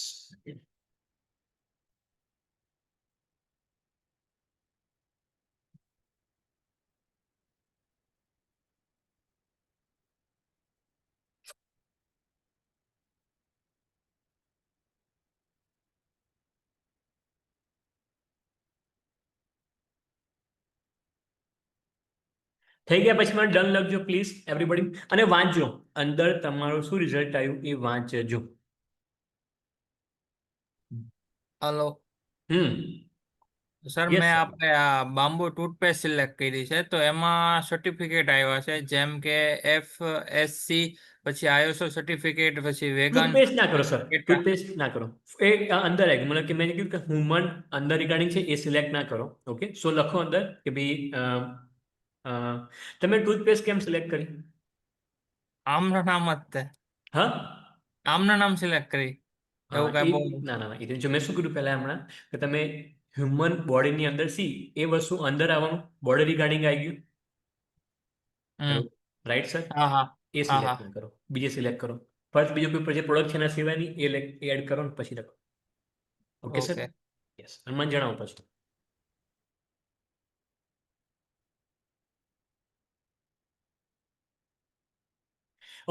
થઈ ગયા પછી મને ડન લખજો પ્લીઝ એવરીબડી, અને વાંચજો અંદર તમારું શું રિઝલ્ટ આવ્યું એ વાંચજો.
હલો
હમ.
સર,
યસ
મેં
સર.
આપણે આ બામ્બુ ટૂથપેસ્ટ સિલેક્ટ કરી છે, તો એમાં સર્ટિફિકેટ આવ્યા છે જેમ કે FSC, પછી ISO સર્ટિફિકેટ, પછી વેગન.
ટૂથપેસ્ટ ના કરો સર, ટૂથપેસ્ટ ના કરો. એ અંદર આવી ગયું, મતલબ કે મેં કીધું કે હ્યુમન અંદર રિગાર્ડિંગ છે એ સિલેક્ટ ના કરો. ઓકે, સો લખો અંદર કે ભાઈ તમે ટૂથપેસ્ટ કેમ સિલેક્ટ કરી?
આમના નામ જ તે
હા.
આમના નામ સિલેક્ટ કરી,
હા
એવું કઈ
એ
બહુ.
ના ના ના, એ જો મેં શું કર્યું પહેલા હમણાં કે તમે હ્યુમન બોડીની અંદર સી એ વસ્તુ અંદર આવવાનું બોડી રિગાર્ડિંગ આવી ગયું. Hello,
hmm.
Right sir.
હા હા
એ
હા
સિલેક્ટ
હા.
ના કરો, બીજે સિલેક્ટ કરો. ફર્સ્ટ બીજો કોઈ પછી પ્રોડક્ટ છે એના સિવાયની એ એડ કરો ને પછી લખો. Okay sir.
ઓકે.
યસ, અને મને જણાવો પછી.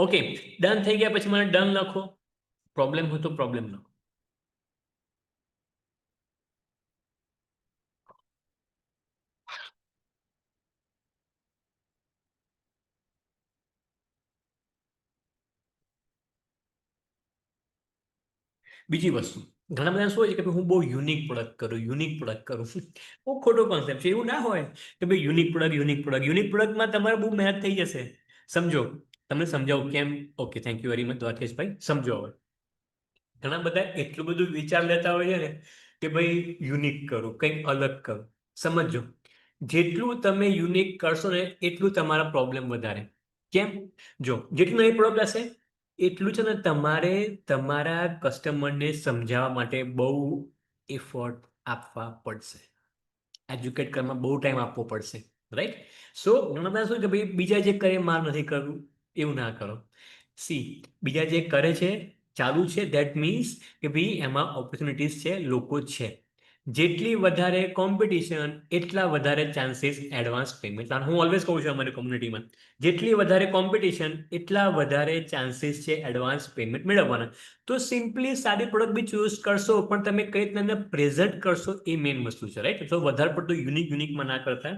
ઓકે, ડન થઈ ગયા પછી મને ડન લખો. પ્રોબ્લેમ હોય તો પ્રોબ્લેમ લખો. બીજી વસ્તુ, ઘણા બધા શું હોય છે કે ભાઈ હું બહુ યુનિક પ્રોડક્ટ કરું, યુનિક પ્રોડક્ટ કરું. બહુ ખોટો કોન્સેપ્ટ છે. એવું ના હોય કે ભાઈ unique product, unique product, unique પ્રોડક્ટમાં તમારે બહુ મહેનત થઈ જશે. સમજો, તમને સમજાવું કેમ. Okay, thank you very much દ્વારકેશભાઈ. સમજો હવે, ઘણા બધા એટલું બધું વિચાર લેતા હોય છે ને કે ભાઈ યુનિક કરું, કંઈક અલગ કરું. સમજો, જેટલું તમે યુનિક કરશો ને એટલું તમારા પ્રોબ્લેમ વધારે. કેમ? જો જેટલું નહીં પ્રોબ્લેમ હશે એટલું છે ને તમારે તમારા કસ્ટમરને સમજાવવા માટે બહુ એફર્ટ આપવા પડશે. એજ્યુકેટ કરવામાં બહુ ટાઈમ આપવો પડશે. રાઈટ? સો ઘણા બધા શું કે ભાઈ બીજા જે કરે માર નથી કરવું, એવું ના કરો. સી, બીજા જે કરે છે ચાલુ છે, ધેટ મીન્સ કે ભાઈ એમાં ઓપોર્ચ્યુનિટીઝ છે, લોકો છે. જેટલી વધારે કોમ્પિટિશન એટલા વધારે ચાન્સીસ એડવાન્સ પેમેન્ટ. હું ઓલવેઝ કહું છું અમારી કોમ્યુનિટીમાં, જેટલી વધારે કોમ્પિટિશન એટલા વધારે ચાન્સીસ છે એડવાન્સ પેમેન્ટ મેળવવાના. તો સિમ્પલી સારી પ્રોડક્ટ બી ચૂઝ કરશો પણ તમે કઈ રીતના પ્રેઝન્ટ કરશો એ મેઇન વસ્તુ છે. રાઈટ? તો વધારે પડતું યુનિકમાં ના કરતા.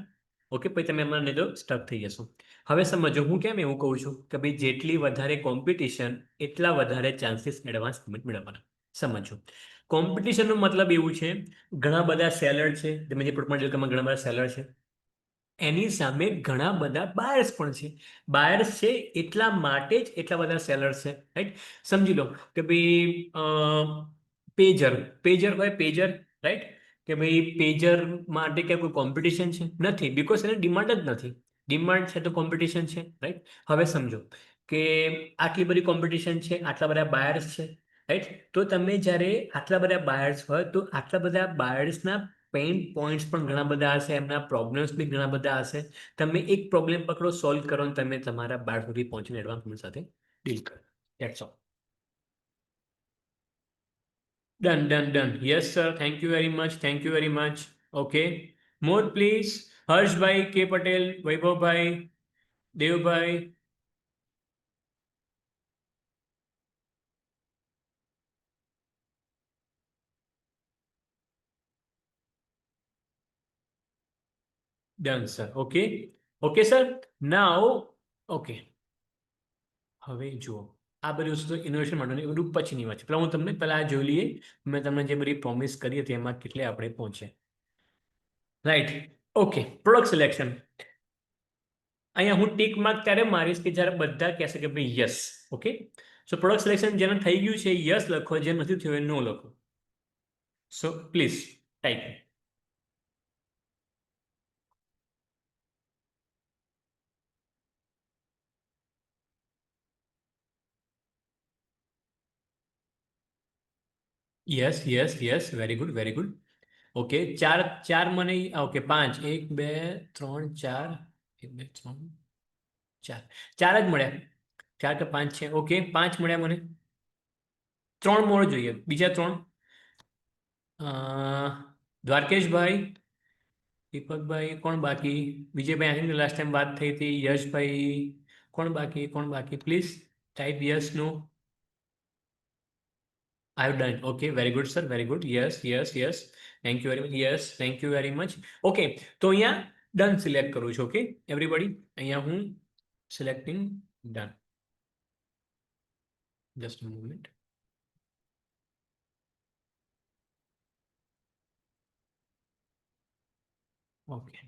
ઓકે, પછી તમે એમાં નહીં તો સ્ટક થઈ જશો. હવે સમજો હું કેમ એવું કહું છું કે ભાઈ જેટલી વધારે કોમ્પિટિશન એટલા વધારે ચાન્સીસ એડવાન્સ પેમેન્ટ મેળવવાના. સમજો, કોમ્પિટિશનનો મતલબ એવું છે, ઘણા બધા સેલર છે, તમે જે પ્રોડક્ટમાં ઘણા બધા સેલર છે, એની સામે ઘણા બધા બાયર્સ પણ છે. બાયર્સ છે એટલા માટે જ એટલા બધા સેલર્સ છે. રાઈટ? સમજી લો કે ભાઈ પેજર, પેજર હોય પેજર. રાઈટ? કે ભાઈ પેજર માટે ક્યાં કોઈ કોમ્પિટિશન છે? નથી, બિકોઝ એને ડિમાન્ડ જ નથી. ડિમાન્ડ છે તો કોમ્પિટિશન છે. રાઈટ? હવે સમજો કે આટલી બધી કોમ્પિટિશન છે, આટલા બધા બાયર્સ છે. રાઈટ? તો તમે જ્યારે આટલા બધા બાયર્સ હોય તો આટલા બધા બાયર્સના પેઇન પોઈન્ટ્સ પણ ઘણા બધા હશે, એમના પ્રોબ્લેમ્સ બી ઘણા બધા હશે. તમે એક પ્રોબ્લેમ પકડો, સોલ્વ કરો અને તમે તમારા બાર સુધી પહોંચીને એડવાન્સ પેમેન્ટ સાથે ડીલ કરો. That's all. Done done done. Yes sir, thank you very much, thank you very much. Okay, more please. હર્ષભાઈ કે પટેલ, વૈભવભાઈ, દેવભાઈ. Done, sir. Okay. Okay, sir. Now okay, હવે જુઓ, આ બધી વસ્તુ ઇનોવેશન માટે એ બધું પછીની વાત છે. પેલા હું તમને પહેલા આ જોઈ લઈએ, મેં તમને જે બધી પ્રોમિસ કરી હતી એમાં કેટલે આપણે પહોંચ્યા. રાઈટ. Okay, product selection. અહીંયા હું ટીક માર્ક ત્યારે મારીશ કે જ્યારે બધા કહેશે કે ભાઈ યસ. ઓકે, સો પ્રોડક્ટ સિલેક્શન જેને થઈ ગયું છે યસ લખો, જે નથી થયું એ નો લખો. So please type. Yes yes yes, very good very good. Okay, ચાર ચાર મને ઓકે, 5, 1 2 3 4, 1 2 3 4, 4 જ મળ્યા. 4 કે 5 છે. ઓકે, 5 મળ્યા મને. 3 મોર જોઈએ, બીજા 3. દ્વારકેશભાઈ, દીપકભાઈ, કોણ બાકી? વિજયભાઈ, આની લાસ્ટ ટાઈમ વાત થઈ હતી. યશભાઈ, કોણ બાકી? કોણ બાકી? Please type yes no. I have done. Okay, very good sir, very good. Yes yes yes, thank you very much. Yes, thank you very much. Okay, તો અહીંયા ડન સિલેક્ટ કરું છું. ઓકે એવરીબડી, અહીંયા હું selecting done. Just a moment. Okay,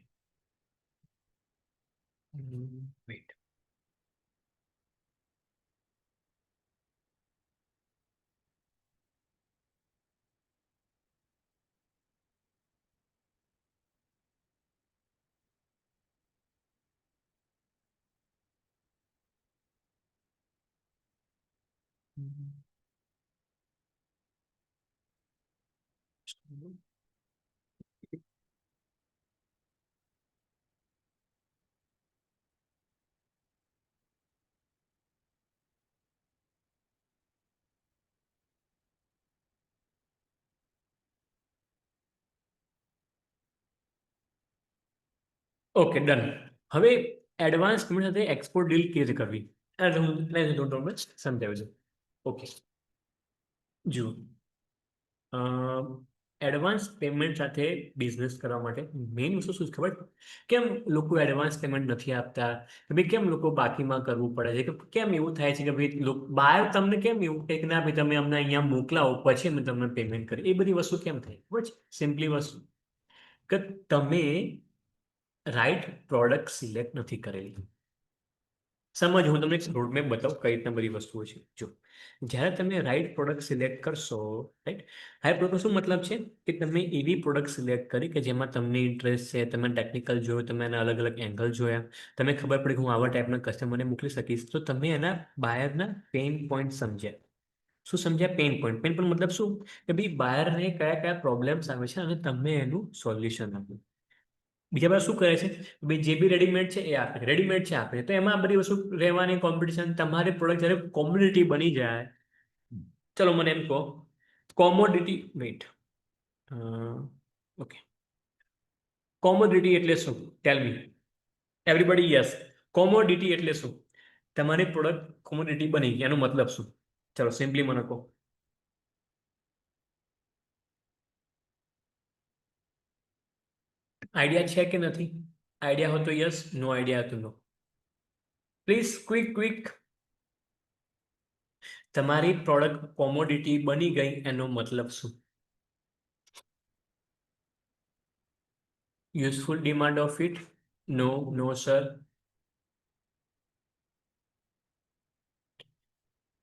wait. Okay, done. હવે advance payment સાથે export deal કેવી રીતે કરવી, હું તમને સમજાવું છું. ઓકે, જુઓ, એડવાન્સ પેમેન્ટ સાથે બિઝનેસ કરવા માટે મેઇન વસ્તુ શું છે ખબર? કેમ લોકો એડવાન્સ પેમેન્ટ નથી આપતા, કે ભાઈ કેમ લોકો બાકીમાં કરવું પડે છે, કે કેમ એવું થાય છે કે ભાઈ બહાર તમને કેમ એવું કહે કે ના ભાઈ તમે અમને અહીંયા મોકલાવો પછી અમે તમને પેમેન્ટ કરીએ, એ બધી વસ્તુ કેમ થાય ખબર છે? સિમ્પલી વસ્તુ કે તમે રાઈટ પ્રોડક્ટ સિલેક્ટ નથી કરેલી. સમજ, હું તમને એક રોડમેપ બતાવું કઈ રીતના બધી વસ્તુઓ છે. જો, જ્યારે તમે રાઈટ પ્રોડક્ટ સિલેક્ટ કરશો, રાઈટ, રાઈટ પ્રોડક્ટ શું મતલબ છે કે તમે એવી પ્રોડક્ટ સિલેક્ટ કરી કે જેમાં તમને ઇન્ટરેસ્ટ છે, તમે ટેકનિકલ જોયો, તમે એના અલગ અલગ એંગલ જોયા, તમે ખબર પડી કે હું આવા ટાઈપના કસ્ટમરને મોકલી શકીશ, તો તમે એના બાયરના પેઇન પોઈન્ટ સમજ્યા. શું સમજ્યા? Pain point. પેઇન પોઈન્ટ મતલબ શું કે ભાઈ બાયરને કયા કયા પ્રોબ્લેમ્સ આવે છે અને તમે એનું સોલ્યુશન આપ્યું. બીજા બધા શું કરે છે ભાઈ, જે બી રેડીમેડ છે એ આપે, રેડીમેડ છે આપે, તો એમાં આ બધી વસ્તુ રહેવાની કોમ્પિટિશન. તમારી પ્રોડક્ટ જ્યારે કોમ્યુનિટી બની જાય, ચલો મને એમ કહો, કોમોડિટી, વેઇટ, ઓકે, કોમોડિટી એટલે શું? ટેલ મી એવરીબડી. યસ, કોમોડિટી એટલે શું? તમારી પ્રોડક્ટ કોમોડિટી બની ગઈ, એનો મતલબ શું? ચલો સિમ્પલી મને કહો. આઈડિયા છે કે નથી? આઈડિયા હોય તો યસ, નો આઈડિયા હોય તો નો. Please quick quick. તમારી પ્રોડક્ટ કોમોડિટી બની ગઈ એનો મતલબ શું? Useful demand of it? No, no sir.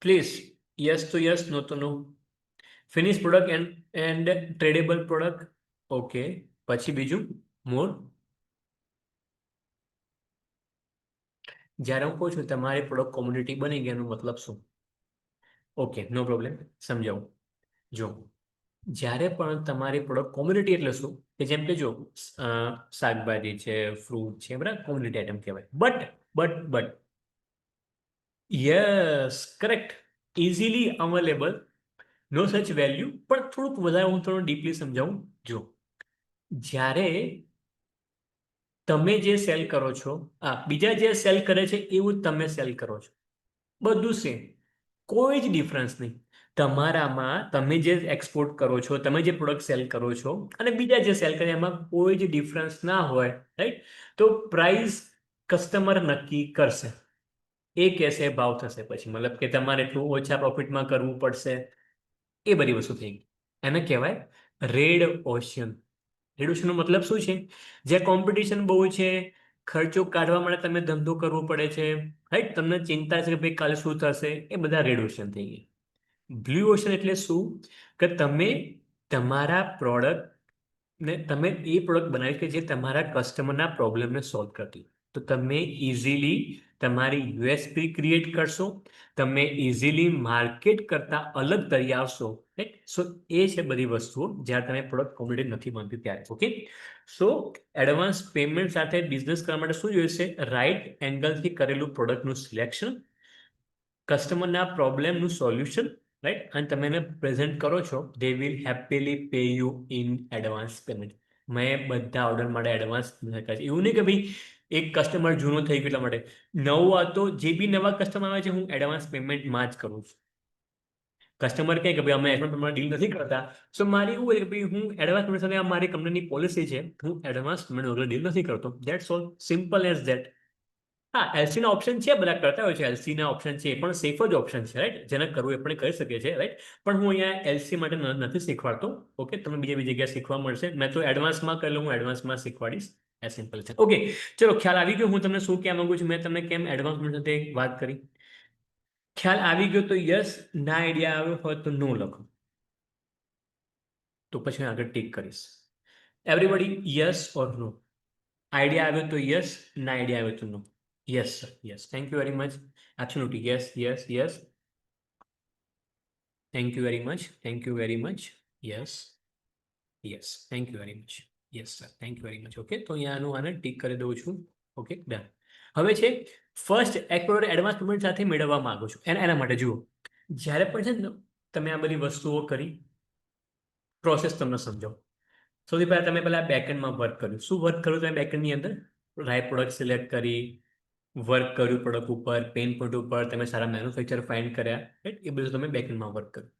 Please yes તો યસ, નો તો no. Finish product and tradable product. Okay, પછી બીજું મોર. જ્યારે હું કહું છું તમારી પ્રોડક્ટ કોમ્યુનિટી બની ગઈ એનો મતલબ શું? ઓકે, નો પ્રોબ્લેમ, સમજાવું. જો, જ્યારે પણ તમારી પ્રોડક્ટ કોમ્યુનિટી એટલે શું કે જેમ કે જો, શાકભાજી છે, ફ્રૂટ છે, બરાબર, કોમ્યુનિટી આઈટમ કહેવાય. But yes, correct, easily available, no such value. પણ થોડુંક વધારે હું થોડું ડીપલી સમજાવું. જો, જ્યારે તમે જે સેલ કરો છો, બીજા જે સેલ કરે છે એવું જ તમે સેલ કરો છો, બધું સેમ, કોઈ જ ડિફરન્સ નહીં. તમારામાં તમે જે એક્સપોર્ટ કરો છો, તમે જે પ્રોડક્ટ સેલ કરો છો અને બીજા જે સેલ કરે એમાં કોઈ જ ડિફરન્સ ના હોય, રાઈટ? તો પ્રાઇસ કસ્ટમર નક્કી કરશે. એ કહેશે ભાવ થશે પછી, મતલબ કે તમારે એટલું ઓછા પ્રોફિટમાં કરવું પડશે, એ બધી વસ્તુ થઈ ગઈ. એને કહેવાય રેડ ઓશન. રેડ ઓશનનો મતલબ શું છે? જ્યાં કોમ્પિટિશન બહુ છે, ખર્ચો કાઢવા માટે તમે ધંધો કરવો પડે છે, રાઈટ, તમને ચિંતા છે કે ભાઈ કાલે શું થશે, એ બધા રેડ ઓશન થઈ ગયા. બ્લુ ઓશન એટલે શું? કે તમે તમારા પ્રોડક્ટ ને તમે એ પ્રોડક્ટ બનાવી કે જે તમારા કસ્ટમરના પ્રોબ્લેમને સોલ્વ કરતી હોય. તો તમે ઇઝીલી તમારી યુએસપી ક્રિએટ કરશો, તમે ઇઝીલી માર્કેટ કરતા અલગ તરી આવશો, રાઈટ. સો એ છે બધી વસ્તુઓ જ્યારે તમે પ્રોડક્ટ કોમ્પિટિટિવ નથી બનતી ત્યારે. ઓકે, સો એડવાન્સ પેમેન્ટ સાથે બિઝનેસ કરવા માટે શું જોઈશે? રાઈટ એંગલથી કરેલું પ્રોડક્ટનું સિલેક્શન, કસ્ટમરના પ્રોબ્લેમનું સોલ્યુશન, રાઈટ, અને તમે એને પ્રેઝન્ટ કરો છો, they will happily pay you in advance payment. મેં બધા ઓર્ડર માટે એડવાન્સ એવું નહીં કે ભાઈ એક કસ્ટમર જૂનો થઈ ગયો એટલા માટે, નવો હતો, જે બી નવા કસ્ટમર આવે છે હું એડવાન્સ પેમેન્ટમાં જ કરું છું. કસ્ટમર કહે કે ભાઈ અમે એડવાન્સ પેમેન્ટ ડીલ નથી કરતા, સો મારી એવું હોય કે ભાઈ હું એડવાન્સ પેમેન્ટ સાથે મારી કંપનીની પોલિસી છે, હું એડવાન્સ પેમેન્ટ વગર ડીલ નથી કરતો. That's all, simple as that. હા, એલસીના ઓપ્શન છે, બધા કરતા હોય છે, એલસીના ઓપ્શન છે, એ પણ સેફ જ ઓપ્શન છે, રાઈટ, જેને કરવું એ પણ કરી શકે છે, રાઈટ. પણ હું અહીંયા એલસી માટે નથી શીખવાડતો. ઓકે, તમને બીજી જગ્યાએ શીખવા મળશે. મેં તો એડવાન્સમાં કરેલું, હું એડવાન્સમાં શીખવાડીશ. એ સિમ્પલ છે. ઓકે, ચલો, ખ્યાલ આવી ગયો હું તમને શું કહેવા માંગુ છું, મેં તમને કેમ એડવાન્સ સાથે વાત કરી. ખ્યાલ આવી ગયો તો યસ, ના આઈડિયા આવ્યો હોય તો નો લખો, તો પછી હું આગળ ટીક કરીશ. Everybody yes or no? Idea આવ્યો તો યસ, ના આઈડિયા આવ્યો તો નો. Yes, sir. Yes. Thank you very much. Absolutely. Yes, yes, yes. Thank you very much. Thank you very much. Yes. Yes. Thank you very much. Yes, sir. Thank you very much. Okay. તો અહીંયાનું આને tick કરી દઉં છું. Okay, done. હવે છે first explore advance payment સાથે મેળવવા માંગો છો. એના માટે જુઓ, જ્યારે પણ છે ને તમે આ બધી વસ્તુઓ કરી, પ્રોસેસ તમને સમજાવો. સૌથી પહેલા તમે પહેલા બેકએન્ડમાં વર્ક કર્યું. શું વર્ક કર્યું તમે બેકએન્ડની અંદર? રાઈટ પ્રોડક્ટ સિલેક્ટ કરી, વર્ક કર્યું પ્રોડક્ટ ઉપર, પેન પોઈન્ટ ઉપર, તમે સારા મેન્યુફેક્ચર ફાઇન્ડ કર્યા, રાઈટ, એ બધું તમે બેકએન્ડમાં વર્ક કર્યું.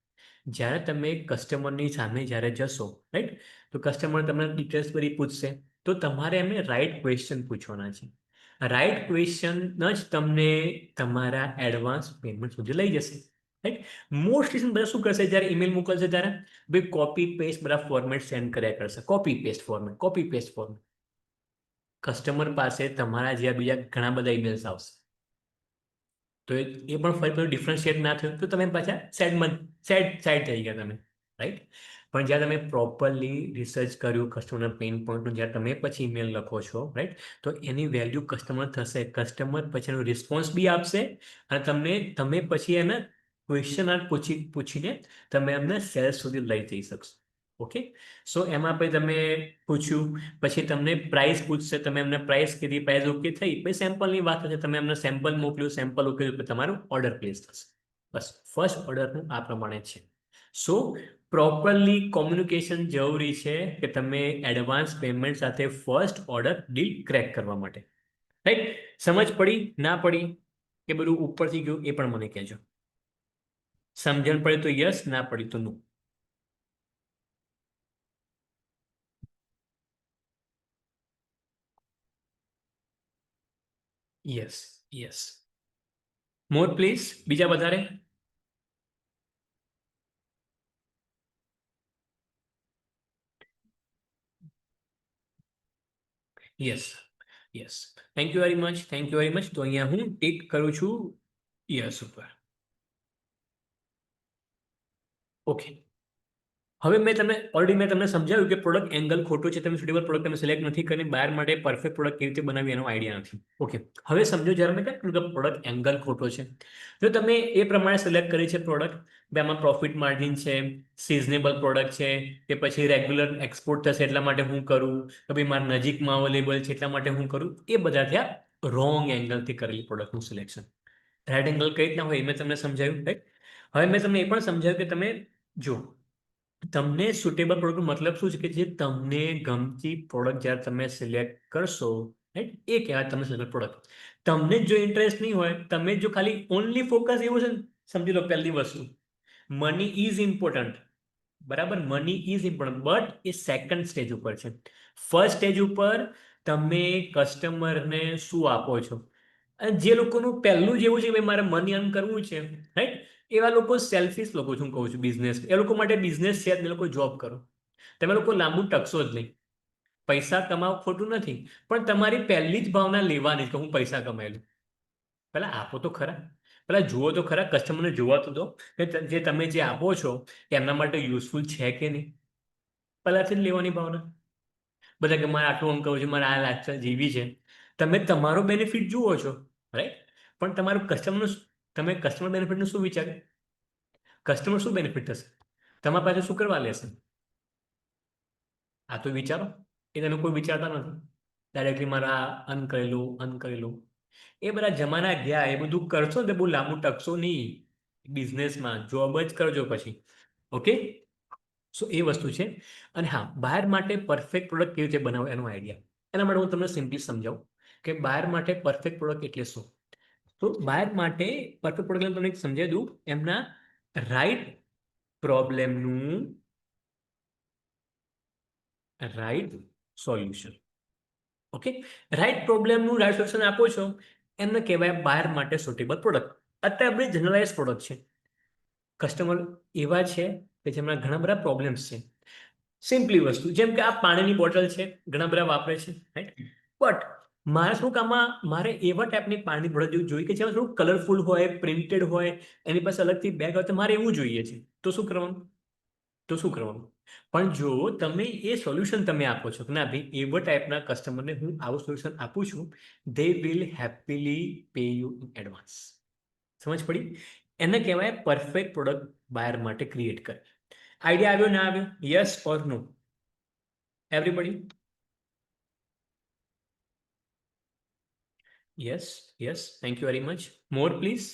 જ્યારે તમે કસ્ટમરની સામે જ્યારે જશો, રાઈટ, તો કસ્ટમર તમને ડિટેલ્સ બધી પૂછશે, તો તમારે એમને રાઈટ ક્વેશ્ચન પૂછવાના છે. રાઈટ ક્વેશ્ચન જ તમને તમારા એડવાન્સ પેમેન્ટ સુધી લઈ જશે, રાઈટ. મોસ્ટલી બધા શું કરશે જ્યારે ઈમેલ મોકલશે ત્યારે? ભાઈ કોપી પેસ્ટ બધા ફોર્મેટ સેન્ડ કર્યા કરશે, copy paste format, copy paste format. Customer પાસે તમારા જેવા બીજા ઘણા બધા ઈમેલ્સ આવશે, તો એ પણ ફરી પાછું ડિફરન્શિએટ ના થયું તો તમે પાછા સાઈડ થઈ ગયા તમે, રાઈટ. પણ જ્યારે તમે પ્રોપરલી રિસર્ચ કર્યું કસ્ટમરના પેઇન પોઈન્ટનું, જ્યારે તમે પછી ઈમેલ લખો છો, રાઈટ, તો એની વેલ્યુ કસ્ટમર થશે, કસ્ટમર પછી એનો રિસ્પોન્સ બી આપશે, અને તમે પછી એને ક્વેશ્ચન પૂછીને તમે એમને સેલ્સ સુધી લઈ જઈ શકશો. ઓકે, સો એમાં પછી તમે પૂછ્યું, પછી તમને પ્રાઇસ પૂછશે, તમે એમને પ્રાઇસ કીધી, પ્રાઇસ ઓકે થઈ, પછી સેમ્પલની વાત થશે, તમે એમને સેમ્પલ મોકલ્યું, સેમ્પલ ઓકે, તમારું ઓર્ડર પ્લેસ થશે. બસ, ફર્સ્ટ ઓર્ડરનું આ પ્રમાણે છે. સો પ્રોપરલી કોમ્યુનિકેશન જરૂરી છે કે તમે એડવાન્સ પેમેન્ટ સાથે ફર્સ્ટ ઓર્ડર ડીલ ક્રેક કરવા માટે, રાઈટ. સમજ પડી, ના પડી, કે બધું ઉપરથી ગયું એ પણ મને કહેજો. સમજણ પડે તો યસ, ના પડી તો no. Yes, yes. More please, બીજા વધારે. Yes, yes. Thank you very much, thank you very much. તો અહીંયા હું ટીક કરું છું યસ ઉપર. ઓકે, હવે મેં તમને સમજાવ્યું કે પ્રોડક્ટ એંગલ ખોટું છે, તમે સુટેબલ પ્રોડક્ટ તમે સિલેક્ટ નથી કરી, બહાર માટે પરફેક્ટ પ્રોડક્ટ કેવી રીતે બનાવી એનો આઈડિયા નથી. ઓકે, હવે સમજો જ્યારે મેં કહ્યું કે પ્રોડક્ટ એંગલ ખોટો છે, જો તમે એ પ્રમાણે સિલેક્ટ કરી છે પ્રોડક્ટ, એમાં પ્રોફિટ માર્જિન છે, સિઝનેબલ પ્રોડક્ટ છે, કે પછી રેગ્યુલર એક્સપોર્ટ થશે એટલા માટે હું કરું, કે ભાઈ મારા નજીકમાં અવેલેબલ છે એટલા માટે હું કરું, એ બધા થયા રોંગ એંગલથી કરેલી પ્રોડક્ટનું સિલેક્શન. રાઈટ એંગલ કઈ રીતના હોય એ મેં તમને સમજાવ્યું, રાઈટ. હવે મેં તમને એ પણ સમજાવ્યું કે તમે જો તમને સુટેબલ પ્રોડક્ટનો મતલબ શું છે કે જે તમને ગમતી પ્રોડક્ટ જ્યારે તમે સિલેક્ટ કરશો, રાઈટ, એ કહેવાય તમને સુટેબલ પ્રોડક્ટ. તમને જો ઇન્ટરેસ્ટ નહીં હોય, તમે જો ખાલી ઓનલી ફોકસ એવું છે ને, સમજી લો પહેલી વસ્તુ, મની ઇઝ ઇમ્પોર્ટન્ટ, બરાબર, money is important, but A second stage ઉપર છે. ફર્સ્ટ સ્ટેજ ઉપર તમે કસ્ટમરને શું આપો છો? અને જે લોકોનું પહેલું જેવું છે કે ભાઈ મારે મની અર્ન કરવું છે, રાઈટ, એવા લોકો સેલ્ફિશ લોકો છું, કહું છું બિઝનેસ, એ લોકો માટે બિઝનેસ છે એ લોકો જોબ કરો. તમે લોકો લાંબુ ટકશો જ નહીં. પૈસા કમાવ ખોટું નથી, પણ તમારી પહેલી જ ભાવના લેવાની કે હું પૈસા કમાઈ લઉં. પહેલા આપો તો ખરા, પહેલા જુઓ તો ખરા, કસ્ટમરને જોવા તો દો કે જે તમે જે આપો છો એમના માટે યુઝફુલ છે કે નહીં. પહેલાથી જ લેવાની ભાવના. બધા કે મારે આટલું અંક છે, મારે આ લાચાર જીવી છે. તમે તમારો બેનિફિટ જુઓ છો, રાઈટ, પણ તમારું કસ્ટમરનું, તમે કસ્ટમર બેનિફિટનું શું વિચારે? કસ્ટમર શું બેનિફિટ થશે? તમારા પાસે શું કરવા લેશે? આ તો વિચારો. એ તમે કોઈ વિચારતા નથી. ડાયરેક્ટલી મારા અન કરેલું. એ બધા જમાના ગયા. એ બધું કરશો ને તો બહુ લાંબુ ટકશો નહીં બિઝનેસમાં. જોબ જ કરજો પછી. ઓકે, સો એ વસ્તુ છે. અને હા, બહાર માટે પરફેક્ટ પ્રોડક્ટ કેવી રીતે બનાવો એનો આઈડિયા. એના માટે હું તમને સિમ્પલી સમજાવું કે બહાર માટે પરફેક્ટ પ્રોડક્ટ એટલે શું. તો બહાર માટે પરફેક્ટ પ્રોડક્ટ તમને સમજાવી દઉં. એમના રાઈટ પ્રોબ્લેમનું રાઈટ સોલ્યુશન. ઓકે, રાઈટ પ્રોબ્લેમનું રાઈટ સોલ્યુશન આપો છો એમને કહેવાય બહાર માટે સુટેબલ પ્રોડક્ટ. અત્યારે બધી જનરલાઇઝ પ્રોડક્ટ છે. કસ્ટમર એવા છે કે જેમના ઘણા બધા પ્રોબ્લેમ્સ છે. સિમ્પલી વસ્તુ, જેમ કે આ પાણીની બોટલ છે, ઘણા બધા વાપરે છે, રાઈટ, બટ મારે શું કામમાં મારે એવા ટાઈપની પાણીની બોટલ જોઈએ કે જેમાં થોડું કલરફુલ હોય, પ્રિન્ટેડ હોય, એની પાસે અલગથી બેગ હોય, તો મારે એવું જોઈએ છે. તો શું કરવાનું? પણ જો તમે એ સોલ્યુશન તમે આપો છો કે ના ભાઈ એવા ટાઈપના કસ્ટમરને હું આવું સોલ્યુશન આપું છું, they will happily pay you in advance. સમજ પડી? એને કહેવાય પરફેક્ટ પ્રોડક્ટ બાયર માટે ક્રિએટ કરે. આઈડિયા આવ્યો ના આવ્યો? Yes or no everybody? Yes, thank you very much. More please.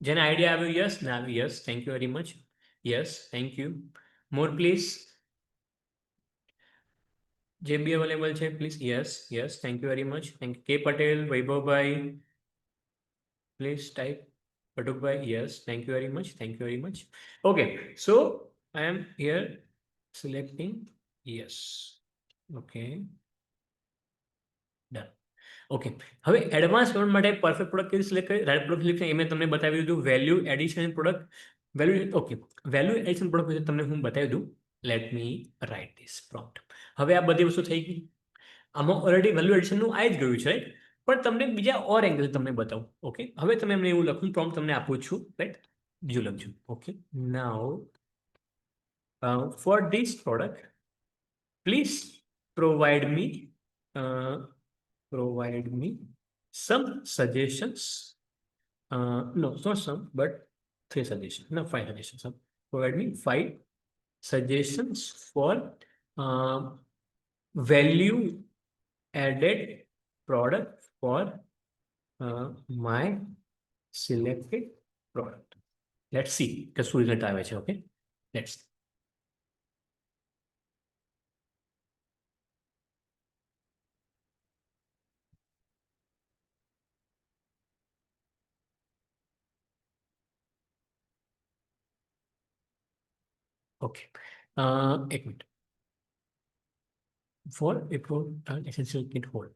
જેને આઈડિયા આવ્યો યસ, ના આવ્યો yes, thank you very much. Yes, thank you. More please. જે બી અવેલેબલ છે please. Yes, thank you very much. Thank K Patel, વૈભવભાઈ, please type. પટુકભાઈ, yes, thank you very much. Okay, so I am here selecting yes. Okay, done. Okay, હવે advance payment માટે perfect product કેવી select કરી, right product selection, એ મેં તમને બતાવી દીધું. Value addition product, okay, value addition product વિશે તમને હું બતાવી દઉં. Let me write this prompt. હવે આ બધી વસ્તુ થઈ ગઈ. આમાં ઓલરેડી વેલ્યુ એડિશનનું આવી જ ગયું છે, રાઈટ, પણ તમને બીજા ઓર એંગલ તમને બતાવું. ઓકે, હવે તમે એમને એવું લખું, પ્રોમ્પ્ટ તમને આપું છું, રાઈટ, બીજું લખજો. Okay, now four this product please provide me some suggestions. No, not some, but 3 suggestions. No, 5 suggestions. Provide me 5 suggestions for value added product for my selected product. Let's see કે શું result આવે છે. Okay, let's. Okay, એક minute. For a product essential kit hold.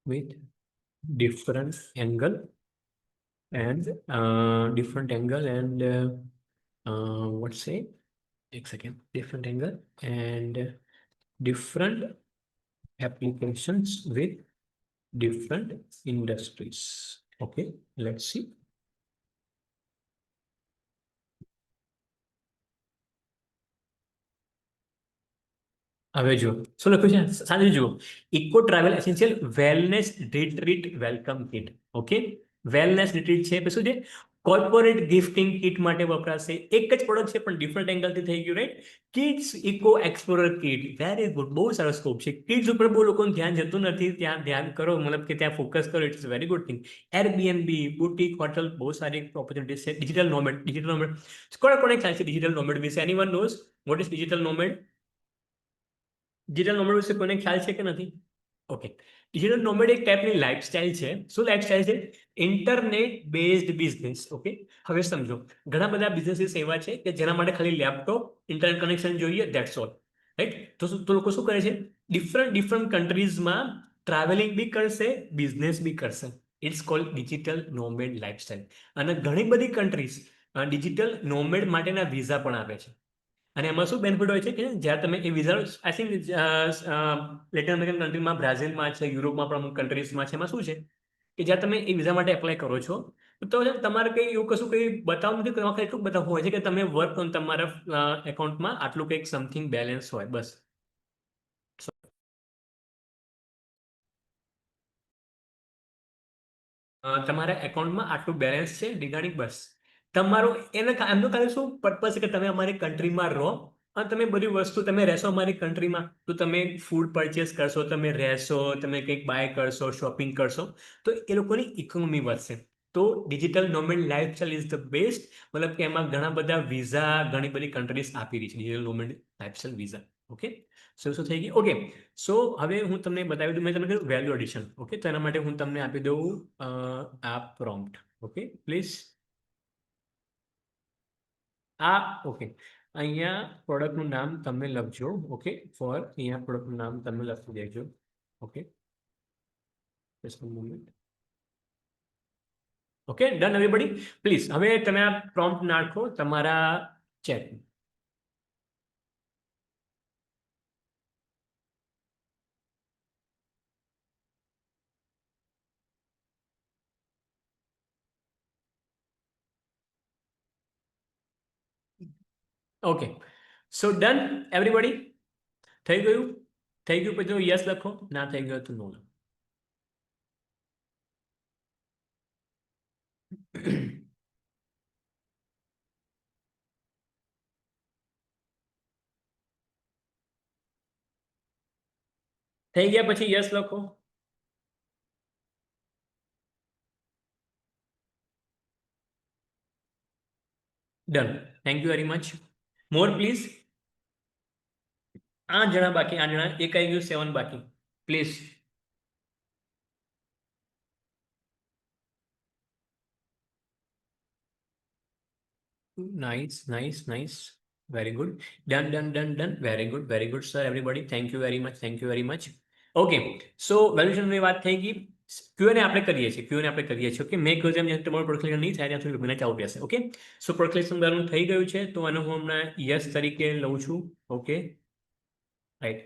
With different angle and what say, एक second, different angle and different applications with different industries. Okay, let's see. હવે જો શું લખ્યું છે સાથે જુઓ. Eco travel essential wellness retreat welcome kit. Okay, wellness retreat છે પછી શું છે, કોર્પોરેટ ગિફ્ટિંગ કિટ માટે વપરાશે. એક જ પ્રોડક્ટ છે પણ ડિફરન્ટ એંગલથી થઈ ગયું, right. Kids eco explorer kit, very good, બહુ સારો સ્કોપ છે. કિડ્સ ઉપર બહુ લોકોનું ધ્યાન જતું નથી, ત્યાં ધ્યાન કરો, મતલબ કે ત્યાં ફોકસ કરો, it's very good thing. Airbnb, boutique hotel, બહુ સારી ઓપોર્ચ્યુનિટીઝ છે. ડિજિટલ નોમેડ કોને ખ્યાલ છે ડિજિટલ નોમેડ વિશે? Anyone knows what is digital nomad? Digital nomad વિશે કોઈને ખ્યાલ છે કે નથી? ઓકે, ડિજિટલ નોમેડ એક ટાઈપની લાઈફસ્ટાઈલ છે. શું લાઈફસ્ટાઈલ છે? Internet based business. ઓકે, હવે સમજો ઘણા બધા બિઝનેસીસ એવા છે કે જેના માટે ખાલી લેપટોપ ઇન્ટરનેટ કનેક્શન જોઈએ, ધેટ્સ ઓલ. રાઈટ? તો લોકો શું કરે છે? ડિફરન્ટ કન્ટ્રીઝમાં ટ્રાવેલિંગ બી કરશે, બિઝનેસ બી કરશે. It's called digital nomad lifestyle. અને ઘણી બધી કન્ટ્રીઝ ડિજિટલ નોમેડ માટેના વિઝા પણ આપે છે. અને એમાં શું બેનિફિટ હોય છે કે જ્યારે તમે એ visa, I think Latin American કન્ટ્રીમાં, બ્રાઝિલમાં છે, યુરોપમાં પણ અમુક કન્ટ્રીઝમાં છે, એમાં શું છે કે જ્યારે તમે એ વિઝા માટે એપ્લાય કરો છો તો તમારે કંઈ એવું કશું કંઈ બતાવવું નથી, તમારે એટલું જ બતાવવું હોય છે કે તમે વર્ક તમારા એકાઉન્ટમાં આટલું કંઈક સમથિંગ બેલેન્સ હોય, બસ. તમારા એકાઉન્ટમાં આટલું બેલેન્સ છે રિગાર્ડિંગ, બસ. તમારું એમનું ખાલી શું પર્પઝ છે કે તમે અમારી કન્ટ્રીમાં રહો અને તમે બધી વસ્તુ, તમે રહેશો અમારી કન્ટ્રીમાં તો તમે ફૂડ પરચેસ કરશો, તમે રહેશો, તમે કંઈક બાય કરશો, શોપિંગ કરશો, તો એ લોકોની ઇકોનોમી વધશે. તો digital nomad lifestyle is the best. મતલબ કે એમાં ઘણા બધા વિઝા ઘણી બધી કન્ટ્રીઝ આપી રહી છે, digital nomad lifestyle visa. Okay, શું થઈ ગઈ? ઓકે, સો હવે હું તમને બતાવી દઉં, મેં તમને કહ્યું વેલ્યુ એડિશન. ઓકે, તો એના માટે હું તમને આપી દઉં આ પ્રોમ્પ્ટ. Okay, please. ઓકે, અહીંયા પ્રોડક્ટનું નામ તમે લખજો. ઓકે, અહીંયા પ્રોડક્ટનું નામ તમે લખી દેજો. Okay, just a moment. Okay, done everybody. Please હવે તમે આ પ્રોમ્પ્ટ નાખો તમારા ચેટ. ઓકે, સો ડન એવરીબડી. થઈ ગયું? થઈ ગયું પછી યસ લખો, ના થઈ ગયું તો નો. થઈ ગયા પછી યસ લખો. Done, thank you very much. More please. 8 જણા બાકી, 8 જણા. એક આવી ગયું, 7 બાકી. Please. Nice, nice, nice. Very good. Done, done, done, done. Very good, sir. Everybody, thank you very much. Thank you very much. Okay, so વેલ્યુએશનની વાત થઈ ગઈ. ક્યુએનએ આપણે કરીએ છીએ, ઓકે. મેં કહ્યું જેમ તમારું પ્રોડક્ટ નહીં થાય ત્યાં સુધી મને ચાલુ રહેશે. ઓકે, સો પ્રોડક્ટ મારું થઈ ગયું છે તો આને હું હમણાં યસ તરીકે લઉં છું. Okay, right.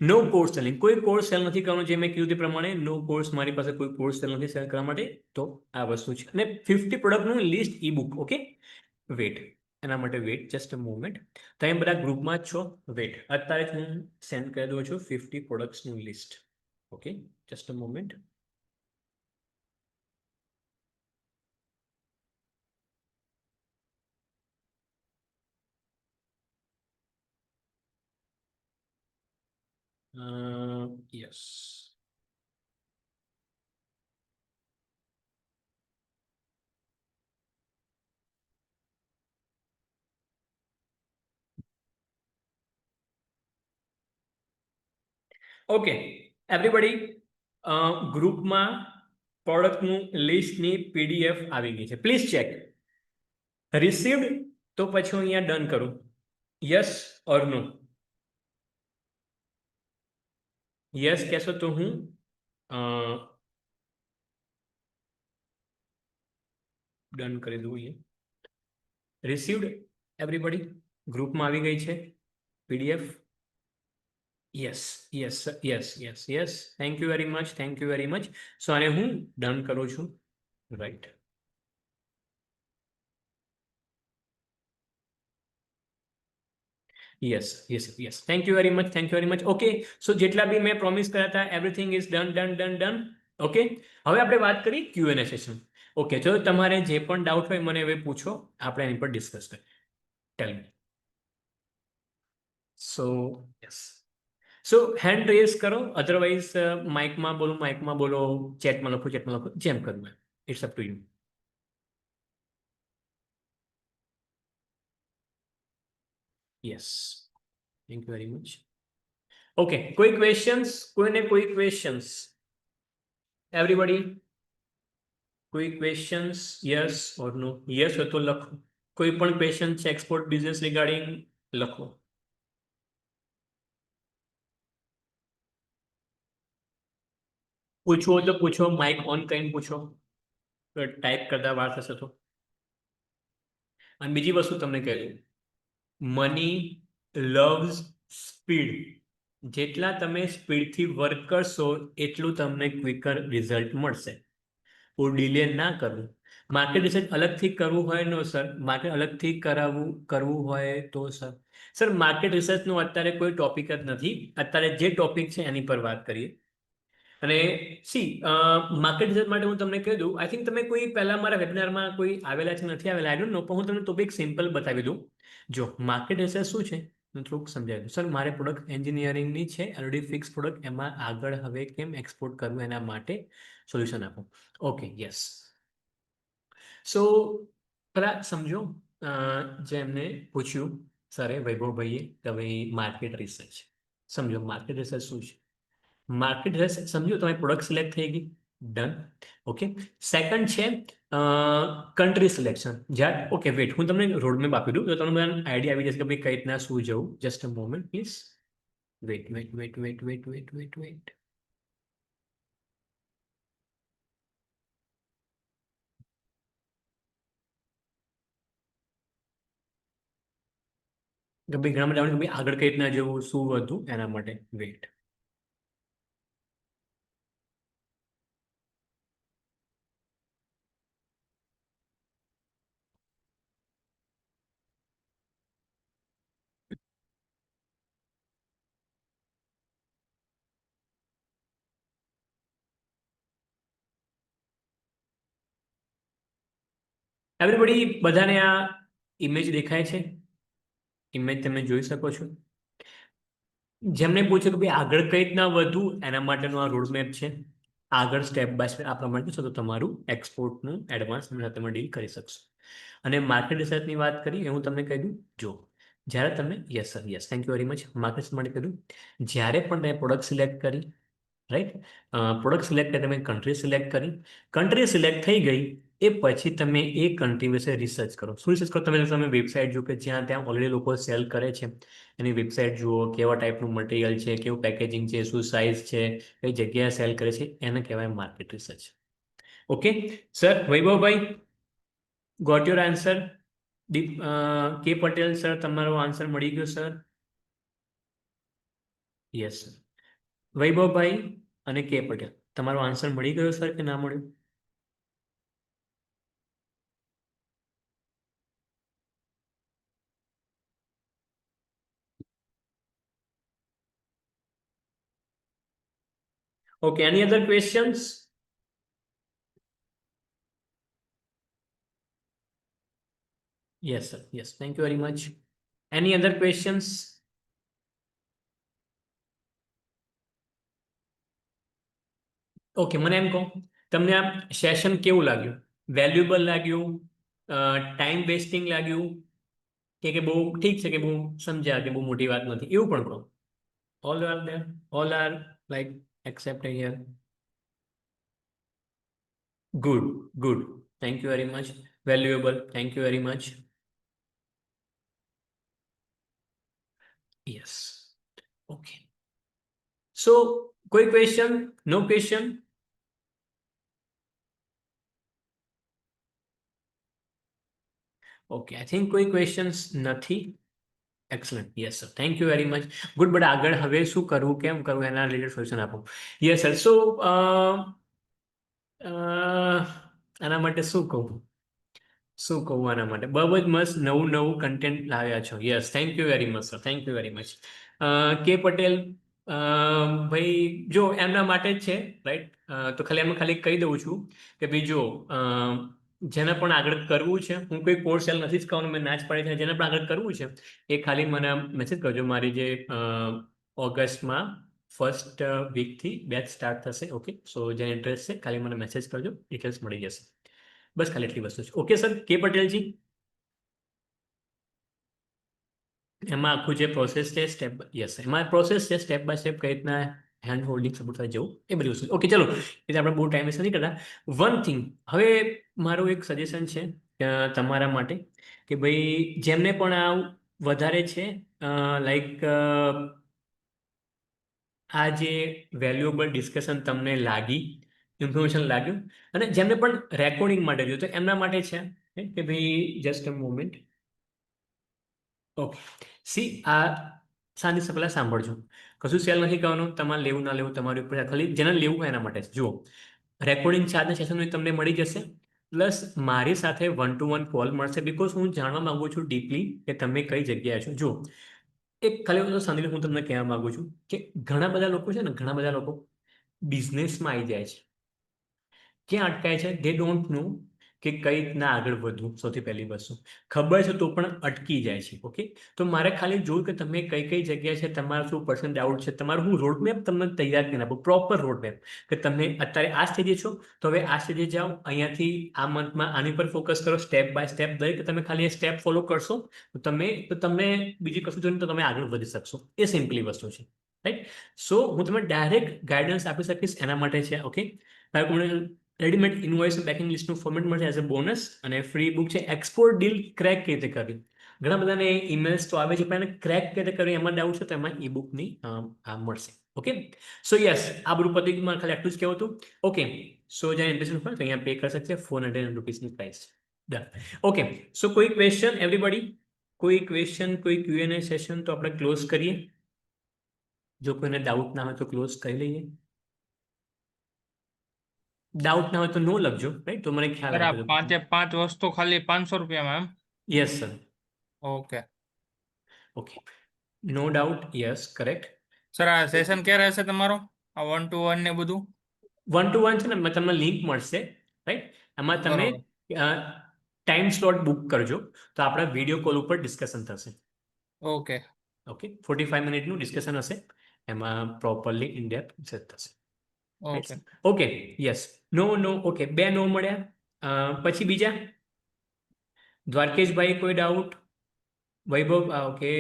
No course selling, કોઈ કોર્સ સેલ નથી કરવાનો. જે મેં કીધું તે પ્રમાણે નો કોર્સ, મારી પાસે કોઈ કોર્સ સેલ નથી સેલ કરવા માટે. તો આ વસ્તુ છે. અને 50 પ્રોડક્ટનું list e book. Okay, wait, એના માટે વેટ, જસ્ટ અ મોમેન્ટ. તમે બધા ગ્રુપમાં જ છો, વેટ. અત્યારે જ હું સેન્ડ કરી દઉં છું 50 પ્રોડક્ટ્સનું list. Okay, just a moment. Yes. Okay everybody, ગ્રુપમાં પ્રોડક્ટનું લિસ્ટની પીડીએફ આવી ગઈ છે. Please check. રિસીવ્ડ તો પછી હું અહીંયા ડન કરું. Yes or no? યસ કહેશો તો હું ડન કરી દઉં. અહીંયા રિસીવ્ડ એવરીબડી, ગ્રુપમાં આવી ગઈ છે PDF. Yes, yes, yes, yes, yes. Thank you very much, thank you very much. So આને હું ડન કરું છું. Right. Yes, yes, yes. Thank you very much, thank you very much. Okay, so જેટલા બી મેં પ્રોમિસ કર્યા હતા everything is done, done, done, done. Okay, હવે આપણે વાત કરી ક્યુએનએ સેશન. ઓકે, જો તમારે જે પણ ડાઉટ હોય મને હવે પૂછો, આપણે એની પર ડિસ્કસ કરીએ. Tell me. So yes, so hand raise કરો, અધરવાઇઝ માઇકમાં બોલો, ચેટમાં લખો, જેમ કરવું હોય. It's up to you. Yes, thank you very much. Okay, કોઈ ક્વેશ્ચન્સ? કોઈને કોઈ ક્વેશ્ચન્સ? એવરીબડી, કોઈ questions? Yes or no? Yes હોય તો લખો. કોઈ પણ ક્વેશ્ચન છે એક્સપોર્ટ બિઝનેસ રિગાર્ડિંગ? લખો. પૂછવું હોય તો પૂછો, માઇક ઓન કરીને પૂછો, ટાઈપ કરતા વાર થશે તો. અને બીજી વસ્તુ તમને કહી દઉં, મની લવ્સ સ્પીડ. જેટલા તમે સ્પીડથી વર્ક કરશો એટલું તમને ક્વિકર રિઝલ્ટ મળશે. કોઈ ડિલે ના કરવું. માર્કેટ રિસર્ચ અલગથી કરવું હોય નો સર, માર્કેટ અલગથી કરવું હોય તો સર માર્કેટ રિસર્ચનો અત્યારે કોઈ ટોપિક જ નથી. અત્યારે જે ટોપિક છે એની પર વાત કરીએ. અને સી માર્કેટ રિસર્ચ માટે હું તમને કહી દઉં, આઈ થિંક તમે કોઈ પહેલા મારા વેબિનારમાં કોઈ આવેલા છે નથી આવેલા, આઈ ડોન્ટ નો, પણ હું તમને ટોપિક સિમ્પલ બતાવી દઉં. જો માર્કેટ રિસર્ચ શું છે હું થોડુંક સમજાવી દઉં. સર મારે પ્રોડક્ટ એન્જિનિયરિંગની છે, ઓલરેડી ફિક્સ પ્રોડક્ટ, એમાં આગળ હવે કેમ એક્સપોર્ટ કરવું એના માટે સોલ્યુશન આપો. Okay, yes. સો પેલા સમજો, જેમને પૂછ્યું સરે, વૈભવભાઈએ, કે ભાઈ માર્કેટ રિસર્ચ સમજો. માર્કેટ રિસર્ચ શું છે? માર્કેટ રિસર્ચ સમજો, તમારી પ્રોડક્ટ સિલેક્ટ થઈ ગઈ, ડન. ઓકે. સેકન્ડ છે કન્ટ્રી સિલેક્શન. જ્યારે ઓકે વેટ, હું તમને રોડમેપ આપી દઉં તો તમને આઈડિયા આવી જશે કે ભાઈ કઈ રીતના શું જવું. Just a moment please. Wait wait wait wait wait wait wait wait. કે ભાઈ ઘણા બધા ભાઈ આગળ કઈ રીતના જવું, શું હતું એના માટે. વેટ. એવરીબડી, બધાને આ ઇમેજ દેખાય છે? ઇમેજ તમે જોઈ શકો છો. જેમને પૂછ્યું કે ભાઈ આગળ કઈ રીતના વધવું, એના માટેનો આ રોડમેપ છે. આગળ સ્ટેપ બાય સ્ટેપ આ પ્રમાણે જશો તો તમારું એક્સપોર્ટનું એડવાન્સ તમે ડીલ કરી શકશો. અને માર્કેટ રિસર્ચની વાત કરી એ હું તમને કહી દઉં. જો જ્યારે તમે, yes sir, yes, thank you very much. Market research માટે કીધું, જ્યારે પણ તમે પ્રોડક્ટ સિલેક્ટ કરી, રાઈટ, પ્રોડક્ટ સિલેક્ટ કરી, તમે કન્ટ્રી સિલેક્ટ કરી, કન્ટ્રી સિલેક્ટ થઈ ગઈ, એ પછી તમે એ કન્ટ્રી વિશે રિસર્ચ કરો. શું રિસર્ચ કરો? તમે વેબસાઇટ જુઓ કે જ્યાં ત્યાં ઓલરેડી લોકો સેલ કરે છે એની વેબસાઇટ જુઓ, કેવા ટાઈપનું મટીરિયલ છે, કેવું પેકેજિંગ છે, શું સાઇઝ છે, કઈ જગ્યાએ સેલ કરે છે, એને કહેવાય માર્કેટ રિસર્ચ. Okay sir. વૈભવભાઈ, got your answer. Deep K Patel sir, તમારો આન્સર મળી ગયો સર? Yes sir. વૈભવભાઈ અને કે પટેલ, તમારો આન્સર મળી ગયો સર કે ના મળ્યો? Okay, any other questions? Yes, sir. Yes, thank you very much. Any other questions? Okay, મને એમ કહો, તમને આ સેશન કેવું લાગ્યું? વેલ્યુએબલ લાગ્યું? ટાઈમ વેસ્ટિંગ લાગ્યું? કે બહુ ઠીક છે, કે બહુ સમજ્યા, કે બહુ મોટી વાત નથી, એવું પણ કહો. All are there, all are like accept here. Good, good. Thank you very much. Valuable. Thank you very much. Yes. Okay. So, કોઈ question? No question? Okay, I think કોઈ ક્વેશ્ચન્સ નથી. Excellent, yes sir, thank you very much. Good. But આગળ હવે શું કરવું, કેમ કરવું, એના રિલેટેડ સોલ્યુશન આપો. Yes sir. સો આના માટે શું કહું આના માટે? બહુ જ મસ્ત નવું નવું કન્ટેન્ટ લાવ્યા છો. Yes, thank you very much sir, thank you very much. કે પટેલ ભાઈ, જો એમના માટે જ છે, રાઈટ. તો ખાલી એમને ખાલી કહી દઉં છું કે ભાઈ જો જેને પણ આગળ કરવું છે, હું કોઈ કોર્સ સેલ નથી જ કહું, મેં ના જ પાડી છે. જેને પણ આગળ કરવું છે એ ખાલી મને મેસેજ કરજો. મારી જે ઓગસ્ટમાં ફર્સ્ટ વીકથી બેચ સ્ટાર્ટ થશે. ઓકે, સો જેને ઇન્ટરેસ્ટ છે ખાલી મને મેસેજ કરજો, ડિટેલ્સ મળી જશે. બસ ખાલી એટલી વસ્તુ છે. Okay sir. કે પટેલજી, એમાં આખું જે પ્રોસેસ છે સ્ટેપ, યસ, એમાં પ્રોસેસ છે સ્ટેપ બાય સ્ટેપ કઈ રીતના હેન્ડ હોલ્ડિંગ સપોર્ટ સાથે જવું એ બધી વસ્તુ. ઓકે ચલો, એટલે આપણે બહુ ટાઈમ વેસ્ટ નથી કરતા. વન થિંગ, હવે મારું એક સજેશન છે તમારા માટે કે ભાઈ જેમને પણ આ વધારે છે લાઈક આ જે વેલ્યુએબલ ડિસ્કશન તમને લાગી, ઇન્ફોર્મેશન લાગ્યું, અને જેમને પણ રેકોર્ડિંગ માટે જોયું તો એમના માટે છે કે ભાઈ just a moment. Okay, C આ શાંતિ સે પહેલાં સાંભળજો, કશું સેલ નથી કરવાનું, તમારે લેવું ના લેવું તમારી ઉપર, ખાલી જેને લેવું હોય એના માટે જુઓ. રેકોર્ડિંગ ચાર્જના સેશન તમને મળી જશે, પ્લસ મારી સાથે 1-to-1 કોલ મળશે, બિકોઝ હું જાણવા માંગુ છું ડીપલી કે તમે કઈ જગ્યાએ છો. જુઓ, એક ખાલી વસ્તુ સાંભળીને હું તમને કહેવા માંગુ છું કે ઘણા બધા લોકો છે ને, ઘણા બધા લોકો બિઝનેસમાં આવી જાય છે, ક્યાં અટકાય છે, દે ડોન્ટ નો કે કઈ રીતના આગળ વધવું. સૌથી પહેલી વસ્તુ ખબર છે તો પણ અટકી જાય છે. ઓકે, તો મારે ખાલી જોયું કે તમે કઈ કઈ જગ્યાએ છે, તમારું શું પર્સન્ટ ડાઉટ છે, તમારું હું રોડમેપ તમને તૈયાર કરી આપું, પ્રોપર રોડમેપ, કે તમે અત્યારે આ સ્ટેજે છો તો હવે આ સ્ટેજે જાઓ, અહીંયાથી આ મંથમાં આની પર ફોકસ કરો, સ્ટેપ બાય સ્ટેપ દરેક તમે ખાલી એ સ્ટેપ ફોલો કરશો તો તમે બીજી કશું જોઈને તો તમે આગળ વધી શકશો. એ સિમ્પલી વસ્તુ છે, રાઈટ? સો હું તમને ડાયરેક્ટ ગાઈડન્સ આપી શકીશ એના માટે છે. ઓકે, રેડીમેડ ઇનવોઇસ બેકિંગ લિસ્ટનું ફોર્મેટ મળશે એઝ અ બોનસ, અને ફ્રી બુક છે એક્સપોર્ટ ડીલ ક્રેક કેવી રીતે કરવી. ઘણા બધાને ઈમેલ્સ તો આવે છે પણ એને ક્રેક કેવી રીતે કરવી એમાં ડાઉટ છે તો એમાં ઈ બુકની આ મળશે. ઓકે, સો યસ, આ બધું પદ્ધતિમાં ખાલી આટલું જ કહેવું હતું. ઓકે, સો જ્યાં ઇન્ટરેસ્ટ હોય તો અહીંયા પે કરી શકશે, 400 રૂપીસની પ્રાઇસ. ડન. ઓકે, સો કોઈ ક્વેશ્ચન એવરીબડી, કોઈ ક્વેશ્ચન, કોઈ Q&A સેશન તો આપણે ક્લોઝ કરીએ. જો કોઈને ડાઉટ ના હોય તો ક્લોઝ કરી લઈએ. ડાઉટ ના હોય તો નો લખજો, રાઈટ? તો મને ખ્યાલ
સર આ
આવશે.
5 વસ્તુ ખાલી 500 રૂપિયામાં એમ?
Yes sir.
Okay
okay, no doubt, yes correct.
Sir, આ સેશન ક્યારે હશે તમારો, આ 1-to-1 ને બધું?
1-to-1 છે ને, તમને લિંક મળશે, રાઈટ? એમાં તમે
બરોબર.
ટાઈમ સ્લોટ બુક કરજો તો આપણા વિડીયો કોલ ઉપર ડિસ્કશન થશે.
ઓકે
ઓકે, 45 મિનિટનું ડિસ્કશન હશે, એમાં પ્રોપરલી ઇન ડેપ્થ થશે.
ઓકે
ઓકે, યસ, નો નો. ઓકે, 2 નો મળ્યા. પછી બીજા દ્વારકેશભાઈ કોઈ ડાઉટ? વૈભવ, ઓકે,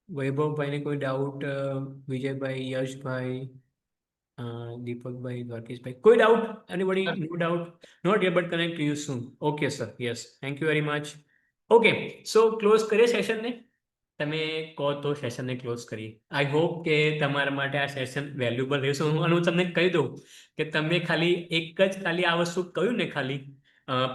વૈભવભાઈને કોઈ ડાઉટ? વિજયભાઈ, યશભાઈ, દીપકભાઈ, દ્વારકેશભાઈ, કોઈ doubt? Anybody?
Sir,
no doubt, not able connect you soon. Okay sir, yes, thank you very much. Okay, so close કરીએ સેશનને. તમે કહો તો સેશનને ક્લોઝ કરીએ. આઈ હોપ કે તમારા માટે આ સેશન વેલ્યુબલ રહેશે. અને હું તમને કહી દઉં કે તમે ખાલી એક જ ખાલી આ વસ્તુ કહ્યું ને, ખાલી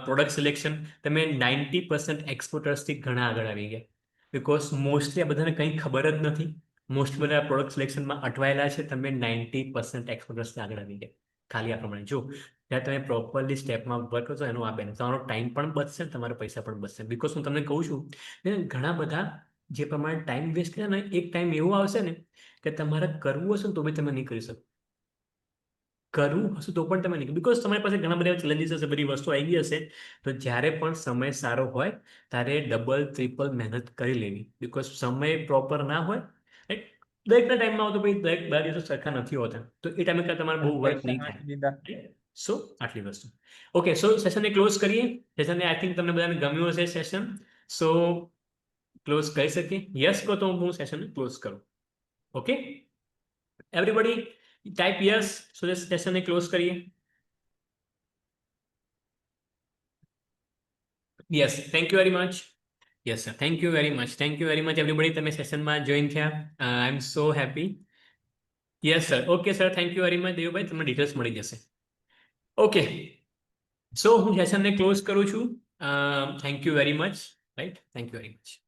પ્રોડક્ટ સિલેક્શન, તમે 90% એક્સપોર્ટર્સથી ઘણા આગળ આવી ગયા. બિકોઝ મોસ્ટલી આ બધાને કંઈ ખબર જ નથી. મોસ્ટ બધા પ્રોડક્ટ સિલેક્શનમાં અટવાયેલા છે. તમે 90% એક્સપોર્ટર્સથી આગળ આવી ગયા ખાલી આ પ્રમાણે. જો જ્યારે તમે પ્રોપરલી સ્ટેપમાં વર્ક કરશો એનું આ બેનિફિટ, તમારો ટાઈમ પણ બચશે, તમારા પૈસા પણ બચશે. બિકોઝ હું તમને કહું છું ને, ઘણા બધા જે પ્રમાણે ટાઈમ વેસ્ટ કરે ને, એક ટાઈમ એવો આવશે ને કે તમારે કરવું હશે ને તો બી તમે નહીં કરી શકો. કરવું હશે તો પણ તમે નહીં, બિકોઝ તમારી પાસે ઘણા બધા ચેલેન્જીસ હશે, બધી વસ્તુ આવી ગઈ હશે. તો જ્યારે પણ સમય સારો હોય ત્યારે ડબલ ટ્રિપલ મહેનત કરી લેવી. બિકોઝ સમય પ્રોપર ના હોય, દરેકના ટાઈમમાં આવતો ભાઈ, દરેક 2 દિવસો સરખા નથી હોતા, તો એ ટાઈમે તમારે બહુ વર્ક
પૈસા
નહીં
નાખી દીધા.
થાય. સો આટલી વસ્તુ. ઓકે, સો સેશનને ક્લોઝ કરીએ. સેશનને આઈ થિંક તમને બધાને ગમ્યું હશે સેશન. સો ક્લોઝ કરી શકીએ? યસ કહો તો હું સેશનને ક્લોઝ કરું. Okay, everybody type yes. So સેશનને ક્લોઝ કરીએ. Yes, thank you very much. Yes sir, thank you very much. Thank you very much everybody, તમે સેશનમાં જોઈન થયા. I am so happy. Yes sir, okay sir, thank you very much. દેવુભાઈ, તમને details મળી જશે. Okay, સો હું સેશનને close કરું છું. Thank you very much. Right, thank you very much.